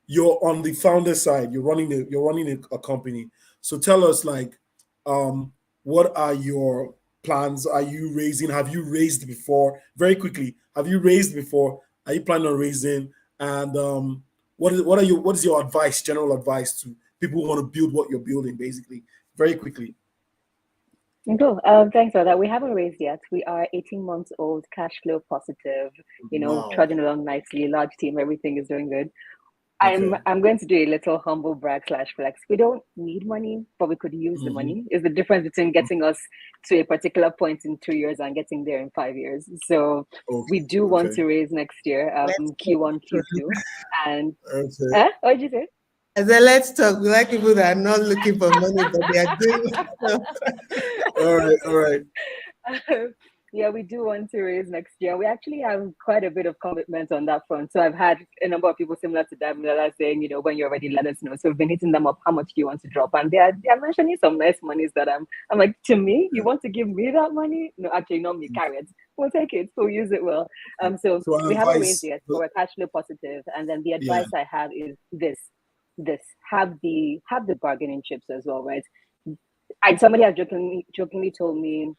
you're on the founder side, you're running a company. So tell us, like, what are your plans? Have you raised before? Very quickly, have you raised before? Are you planning on raising? And what is your advice, general advice to people who want to build what you're building, basically? Very quickly. Cool. Thanks for that. We haven't raised yet. We are 18 months old, cash flow positive, trudging along nicely, large team, everything is doing good. Okay. I'm going to do a little humble brag / flex. We don't need money, but we could use the money. Is the difference between getting us to a particular point in 2 years and getting there in 5 years. So we do want to raise next year, Q1, Q2. And what did you say? And then let's talk. We like people that are not looking for money, but they are doing stuff. All right. Yeah, we do want to raise next year. We actually have quite a bit of commitment on that front. So I've had a number of people similar to Damilola saying, when you're ready, let us know. So we've been hitting them up. How much do you want to drop? And they're mentioning some nice monies that I'm like, to me, you want to give me that money? No, actually, not me, carrots. We'll take it. We'll use it well. So we haven't raised yet, but we're cash flow positive. And then the advice I have is this: have the bargaining chips as well, right? Somebody has jokingly told me,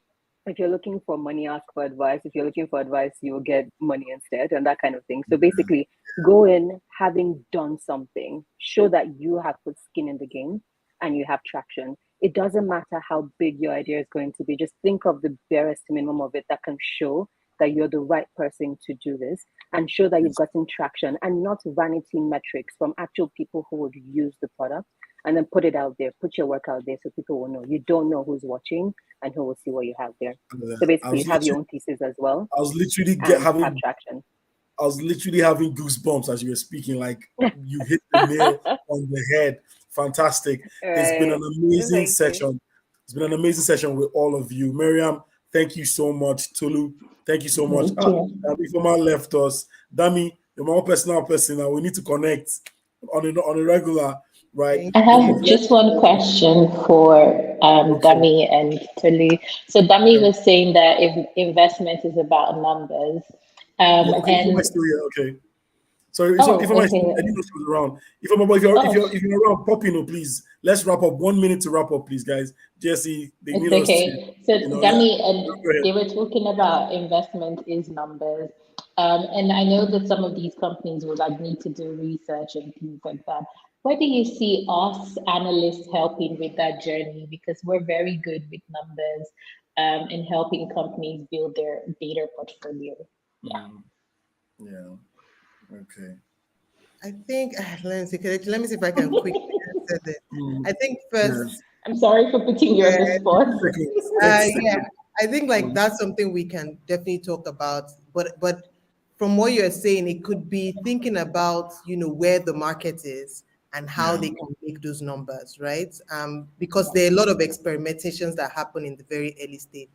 if you're looking for money, ask for advice. If you're looking for advice, you will get money instead, and that kind of thing. So basically, go in having done something, show that you have put skin in the game and you have traction. It doesn't matter how big your idea is going to be. Just think of the barest minimum of it that can show that you're the right person to do this, and show that you've gotten traction and not vanity metrics from actual people who would use the product. And then put it out there, put your work out there so people will know. You don't know who's watching and who will see what you have there. So basically, you have your own thesis as well. I was literally having traction. I was literally having goosebumps as you were speaking. Like, you hit the nail on the head. Fantastic. Right. It's been an amazing session. It's been an amazing session with all of you. Miriam, thank you so much. Tolu, thank you so much. Before left us, Dami, you're my personal person now. We need to connect on a regular. Right. I have just one question for Dami and Tolu. So Dami was saying that if investment is about numbers, okay. Sorry, so if I didn't know she was around. If you're around, pop in, please. Let's wrap up. 1 minute to wrap up, please, guys. Jesse, they need us to. So, Dami, Yeah. they were talking about investment is numbers. And I know that some of these companies will like need to do research and things like that. Where do you see us analysts helping with that journey? Because we're very good with numbers and helping companies build their data portfolio. Yeah. Okay. I think let me see if I can quickly answer this. I think first. I'm sorry for putting you on the spot. Yeah, I think like that's something we can definitely talk about. But from what you're saying, it could be thinking about where the market is and how they can make those numbers, right? Because there are a lot of experimentations that happen in the very early stage,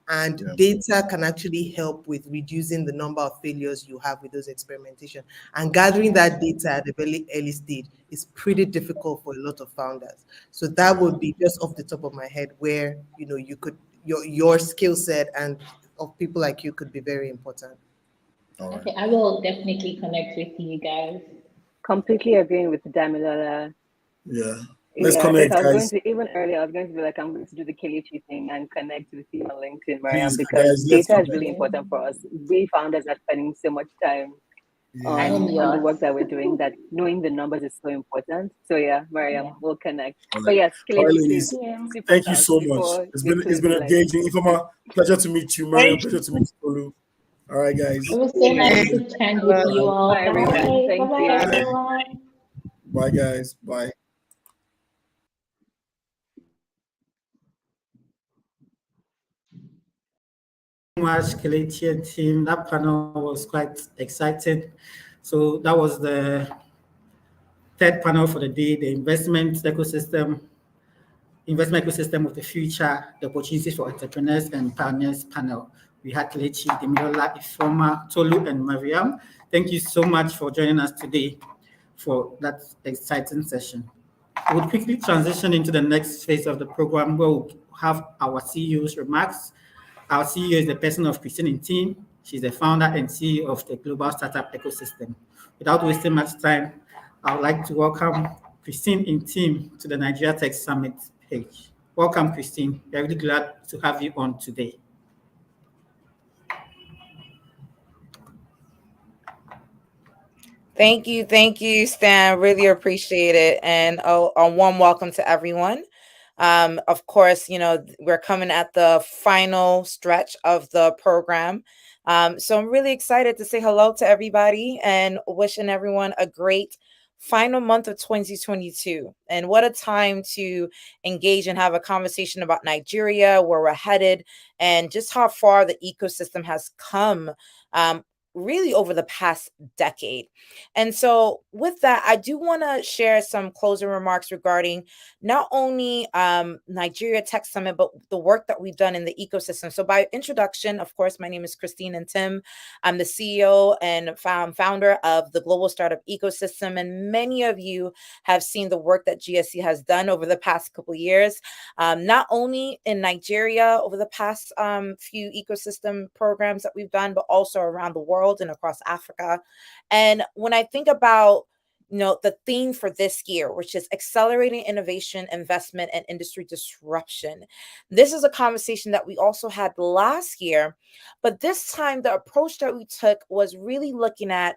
and data can actually help with reducing the number of failures you have with those experimentations. And gathering that data at a very early stage is pretty difficult for a lot of founders. So that would be just off the top of my head where you could your skill set and of people like you could be very important. Okay, I will definitely connect with you guys. Completely agreeing with Damilola. Yeah. Let's connect, I was guys. going to, even earlier, I was going to be like, I'm going to do the Kelechi thing and connect with you on LinkedIn, Mariam, Please, because guys, let's data is connect. really important for us. We founders are spending so much time on the work that we're doing that knowing the numbers is so important. So yeah, Mariam, we'll connect. But yes, All right, Kelechi, ladies, please, thank you so much. It's been engaging. Ifeoma, pleasure to meet you, Mariam. Pleasure to meet you, Olu. All right, guys. It was so nice to chat with you all. Bye, everyone. Thank Bye, you. everyone. Bye, guys. Bye. Much Kelechi team. That panel was quite exciting. So that was the third panel for the day, the investment ecosystem of the future, the opportunities for entrepreneurs and pioneers panel. We had Kelechi, Demilola, Ifeoma, Tolu, and Mariam. Thank you so much for joining us today for that exciting session. We'll quickly transition into the next phase of the program where we'll have our CEO's remarks. Our CEO is the person of Christine Ntim. She's the founder and CEO of the Global Startup Ecosystem. Without wasting much time, I would like to welcome Christine Ntim to the Nigeria Tech Summit page. Welcome, Christine. We're really glad to have you on today. Thank you, Stan. Really appreciate it. And a warm welcome to everyone. Of course, we're coming at the final stretch of the program. So I'm really excited to say hello to everybody and wishing everyone a great final month of 2022. And what a time to engage and have a conversation about Nigeria, where we're headed, and just how far the ecosystem has come. Really over the past decade. And so with that, I do want to share some closing remarks regarding not only Nigeria Tech Summit, but the work that we've done in the ecosystem. So by introduction, of course, my name is Christine Ntim. I'm the CEO and founder of the Global Startup Ecosystem. And many of you have seen the work that GSC has done over the past couple of years, not only in Nigeria over the past few ecosystem programs that we've done, but also around the world and across Africa. And when I think about the theme for this year, which is accelerating innovation, investment, and industry disruption. This is a conversation that we also had last year, but this time the approach that we took was really looking at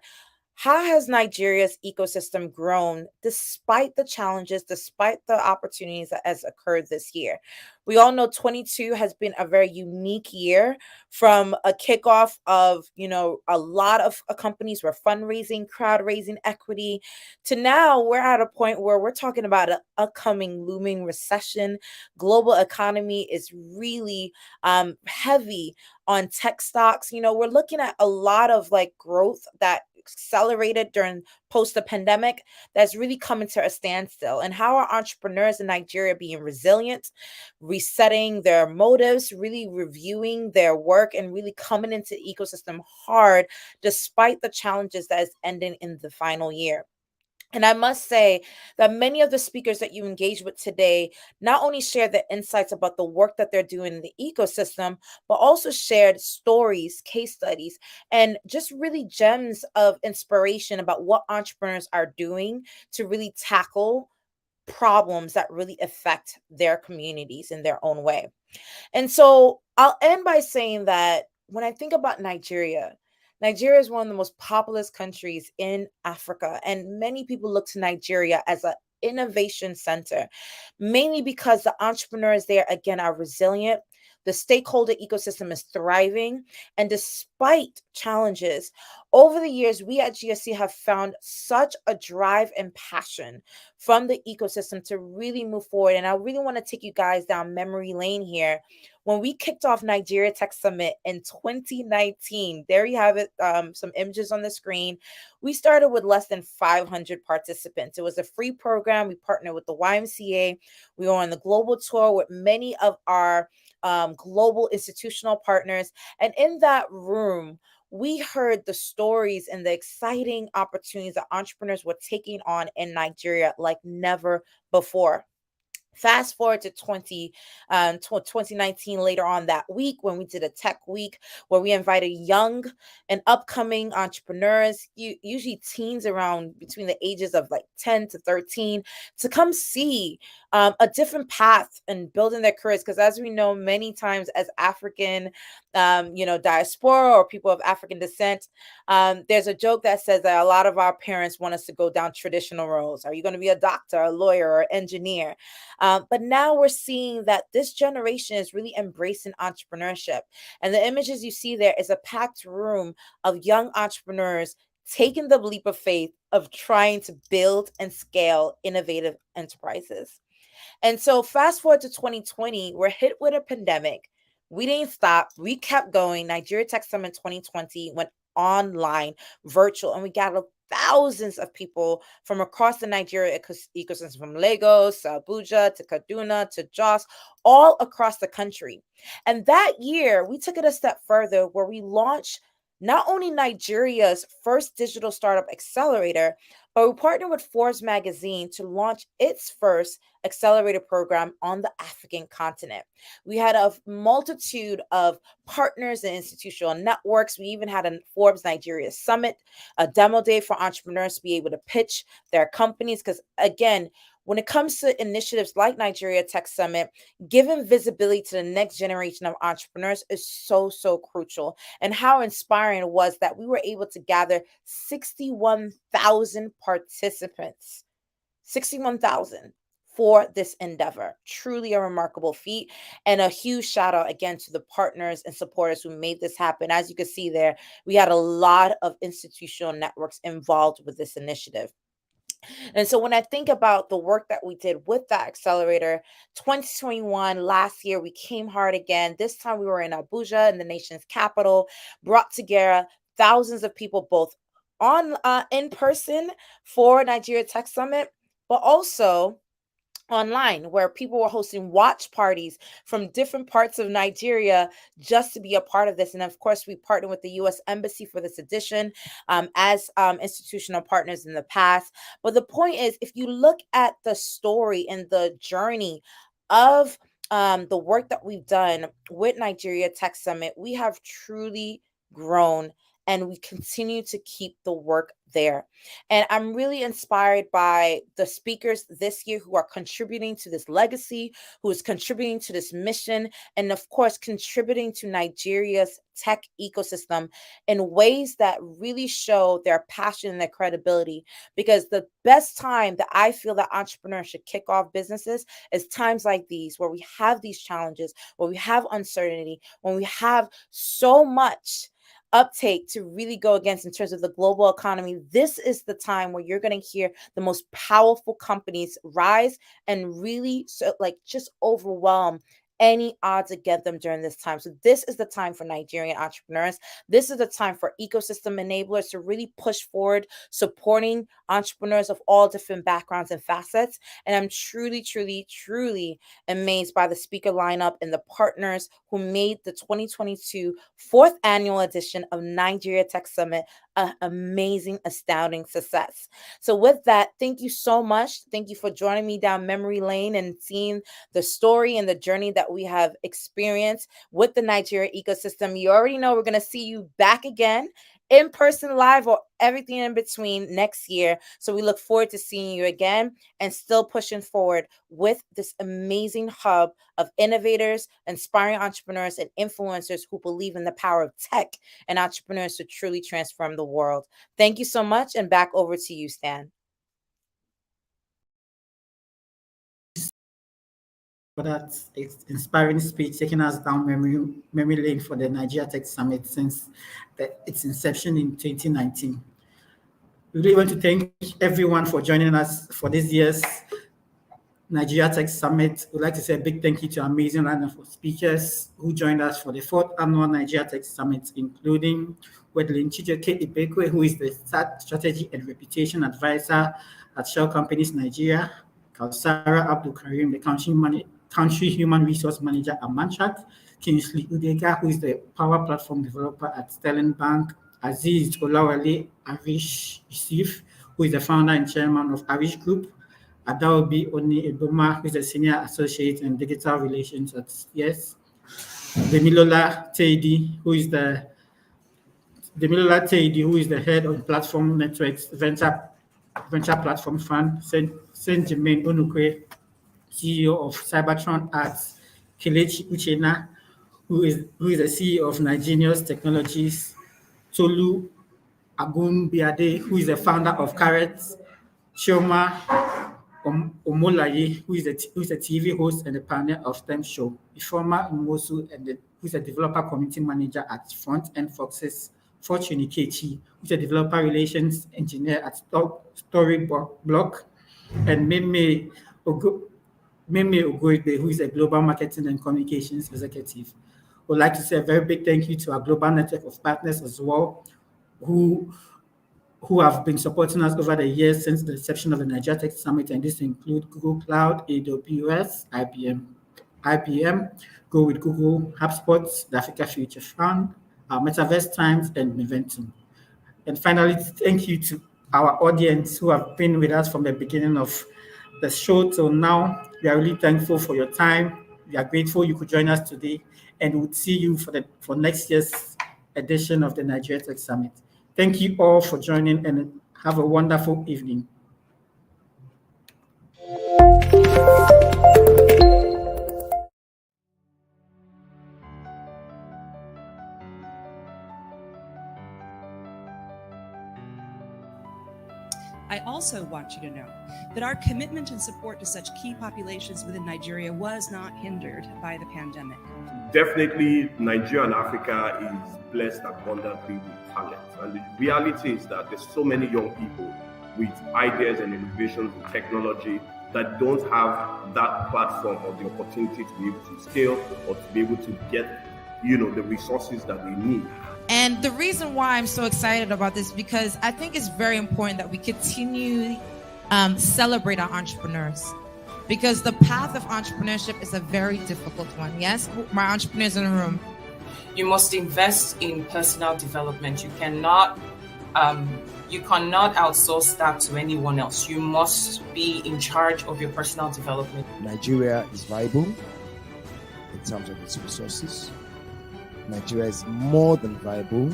how has Nigeria's ecosystem grown despite the challenges, despite the opportunities that has occurred this year? We all know 22 has been a very unique year, from a kickoff of, a lot of companies were fundraising, crowd raising, equity, to now we're at a point where we're talking about an upcoming looming recession. Global economy is really heavy on tech stocks. We're looking at a lot of growth that accelerated during post the pandemic that's really coming to a standstill. And how are entrepreneurs in Nigeria being resilient, resetting their motives, really reviewing their work, and really coming into the ecosystem hard despite the challenges that is ending in the final year? And I must say that many of the speakers that you engage with today not only share the insights about the work that they're doing in the ecosystem, but also shared stories, case studies, and just really gems of inspiration about what entrepreneurs are doing to really tackle problems that really affect their communities in their own way. And so I'll end by saying that when I think about Nigeria, Nigeria is one of the most populous countries in Africa, and many people look to Nigeria as an innovation center, mainly because the entrepreneurs there, again, are resilient. The stakeholder ecosystem is thriving. And despite challenges, over the years, we at GSC have found such a drive and passion from the ecosystem to really move forward. And I really want to take you guys down memory lane here. When we kicked off Nigeria Tech Summit in 2019, there you have it, some images on the screen. We started with less than 500 participants. It was a free program. We partnered with the YMCA. We were on the global tour with many of our global institutional partners. And in that room, we heard the stories and the exciting opportunities that entrepreneurs were taking on in Nigeria like never before. Fast forward to 2019, later on that week, when we did a tech week where we invited young and upcoming entrepreneurs, usually teens around between the ages of like 10 to 13, to come see a different path in building their careers. Because as we know, many times as African, diaspora or people of African descent, there's a joke that says that a lot of our parents want us to go down traditional roads. Are you going to be a doctor, a lawyer, or engineer? But now we're seeing that this generation is really embracing entrepreneurship. And the images you see there is a packed room of young entrepreneurs taking the leap of faith of trying to build and scale innovative enterprises. And so fast forward to 2020, we're hit with a pandemic. We didn't stop. We kept going. Nigeria Tech Summit 2020 went online, virtual, and we gathered thousands of people from across the Nigeria ecosystem, from Lagos, to Abuja, to Kaduna, to Jos, all across the country. And that year, we took it a step further where we launched not only Nigeria's first digital startup accelerator, but we partnered with Forbes magazine to launch its first accelerator program on the African continent. We had a multitude of partners and institutional networks. We even had a Forbes Nigeria Summit, a demo day for entrepreneurs to be able to pitch their companies. Because again, when it comes to initiatives like Nigeria Tech Summit, giving visibility to the next generation of entrepreneurs is so, so crucial. And how inspiring it was that we were able to gather 61,000 participants. 61,000 for this endeavor. Truly a remarkable feat, and a huge shout out again to the partners and supporters who made this happen. As you can see there, we had a lot of institutional networks involved with this initiative. And so when I think about the work that we did with that accelerator, 2021, last year, we came hard again. This time we were in Abuja, in the nation's capital, brought together thousands of people, both on in person for Nigeria Tech Summit, but also online, where people were hosting watch parties from different parts of Nigeria just to be a part of this. And of course, we partnered with the U.S. Embassy for this edition as institutional partners in the past. But the point is, if you look at the story and the journey of the work that we've done with Nigeria Tech Summit, we have truly grown, and we continue to keep the work there. And I'm really inspired by the speakers this year who are contributing to this legacy, who is contributing to this mission, and of course, contributing to Nigeria's tech ecosystem in ways that really show their passion and their credibility. Because the best time that I feel that entrepreneurs should kick off businesses is times like these, where we have these challenges, where we have uncertainty, when we have so much uptake to really go against in terms of the global economy. This is the time where you're going to hear the most powerful companies rise and really just overwhelm any odds against them during this time. So this is the time for Nigerian entrepreneurs. This is the time for ecosystem enablers to really push forward, supporting entrepreneurs of all different backgrounds and facets. And I'm truly, truly, truly amazed by the speaker lineup and the partners who made the 2022 fourth annual edition of Nigeria Tech Summit an amazing, astounding success. So with that, thank you so much. Thank you for joining me down memory lane and seeing the story and the journey that we have experienced with the Nigeria ecosystem. You already know we're going to see you back again in person, live, or everything in between next year. So we look forward to seeing you again and still pushing forward with this amazing hub of innovators, inspiring entrepreneurs, and influencers who believe in the power of tech and entrepreneurs to truly transform the world. Thank you so much, and back over to you, Stan. For that inspiring speech, taking us down memory lane for the Nigeria Tech Summit since its inception in 2019. We really want to thank everyone for joining us for this year's Nigeria Tech Summit. We'd like to say a big thank you to our amazing lineup of speakers who joined us for the 4th annual Nigeria Tech Summit, including Wedlin Chijoke Ibekwe, who is the Strategy and Reputation Advisor at Shell Companies Nigeria, Kausara Abdul Karim, the Country Human Resource Manager at Mantrack, Kingsley Udega, who is the Power Platform Developer at Sterling Bank, Aziz Olawale Arish Yusuf, who is the founder and chairman of Arish Group, Adaobi Oni Eboma, who is a Senior Associate in Digital Relations at CS, Demilola Teidi, who is the head of Platform Networks Venture Platform Fund, Saint Germain Onukwe, CEO of Cybertron Arts, Kelechi Uchena, who is the CEO of Nigenius Technologies, Tolu Agunbiade, who is the founder of Carrot, Chioma Omolaye, who is a TV host and the pioneer of STEM Show, Ifeoma Nwosu, who is a developer community manager at Front End Foxes, Fortune Ikechi, who is a developer relations engineer at Storyblock, and Meme Ogoigbe, who is a global marketing and communications executive. We'd like to say a very big thank you to our global network of partners as well, who have been supporting us over the years since the inception of the Nigeria Tech Summit, and this include Google Cloud, AWS, IBM, Go with Google, HubSpot, the Africa Future Fund, our Metaverse Times, and Momentum. And finally, thank you to our audience who have been with us from the beginning of the show till now. We are really thankful for your time. We are grateful you could join us today, and we'll see you for next year's edition of the Nigeria Tech Summit. Thank you all for joining, and have a wonderful evening. I also want you to know that our commitment and support to such key populations within Nigeria was not hindered by the pandemic. Definitely, Nigeria and Africa is blessed abundantly with talent. And the reality is that there's so many young people with ideas and innovations in technology that don't have that platform or the opportunity to be able to scale or to be able to get, the resources that they need. And the reason why I'm so excited about this, because I think it's very important that we continue celebrate our entrepreneurs, because the path of entrepreneurship is a very difficult one. Yes, my entrepreneurs in the room. You must invest in personal development. You cannot outsource that to anyone else. You must be in charge of your personal development. Nigeria is viable in terms of its resources. Nigeria is more than viable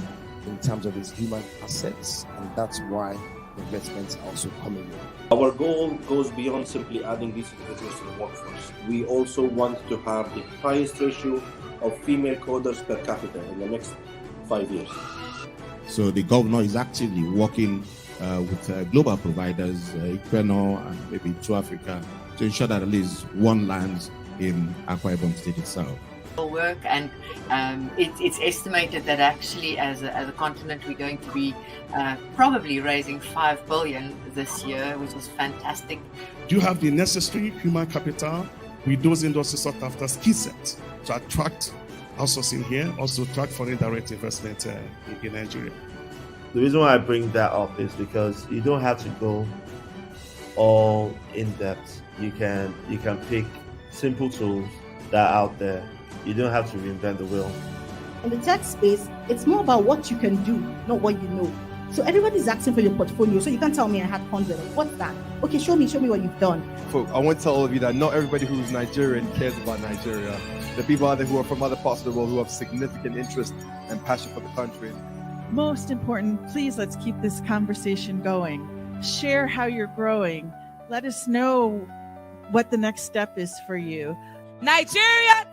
in terms of its human assets, and that's why investments are also coming in. Our goal goes beyond simply adding these individuals to the workforce. We also want to have the highest ratio of female coders per capita in the next 5 years. So the governor is actively working with global providers, Equinor and maybe to Africa, to ensure that at least one lands in Akwa Ibom State itself. Work, and it's estimated that actually as a continent we're going to be probably raising 5 billion this year, which is fantastic. Do you have the necessary human capital with those industries sought after skill sets to attract outsourcing here, also attract foreign direct investment in Nigeria? The reason why I bring that up is because you don't have to go all in depth. You can pick simple tools that are out there. You don't have to reinvent the wheel. In the tech space, it's more about what you can do, not what you know. So everybody's asking for your portfolio. So you can't tell me I had 100. What's that? Okay, show me what you've done. I want to tell all of you that not everybody who's Nigerian cares about Nigeria. The people out there who are from other parts of the world who have significant interest and passion for the country. Most important, please let's keep this conversation going. Share how you're growing. Let us know what the next step is for you. Nigeria,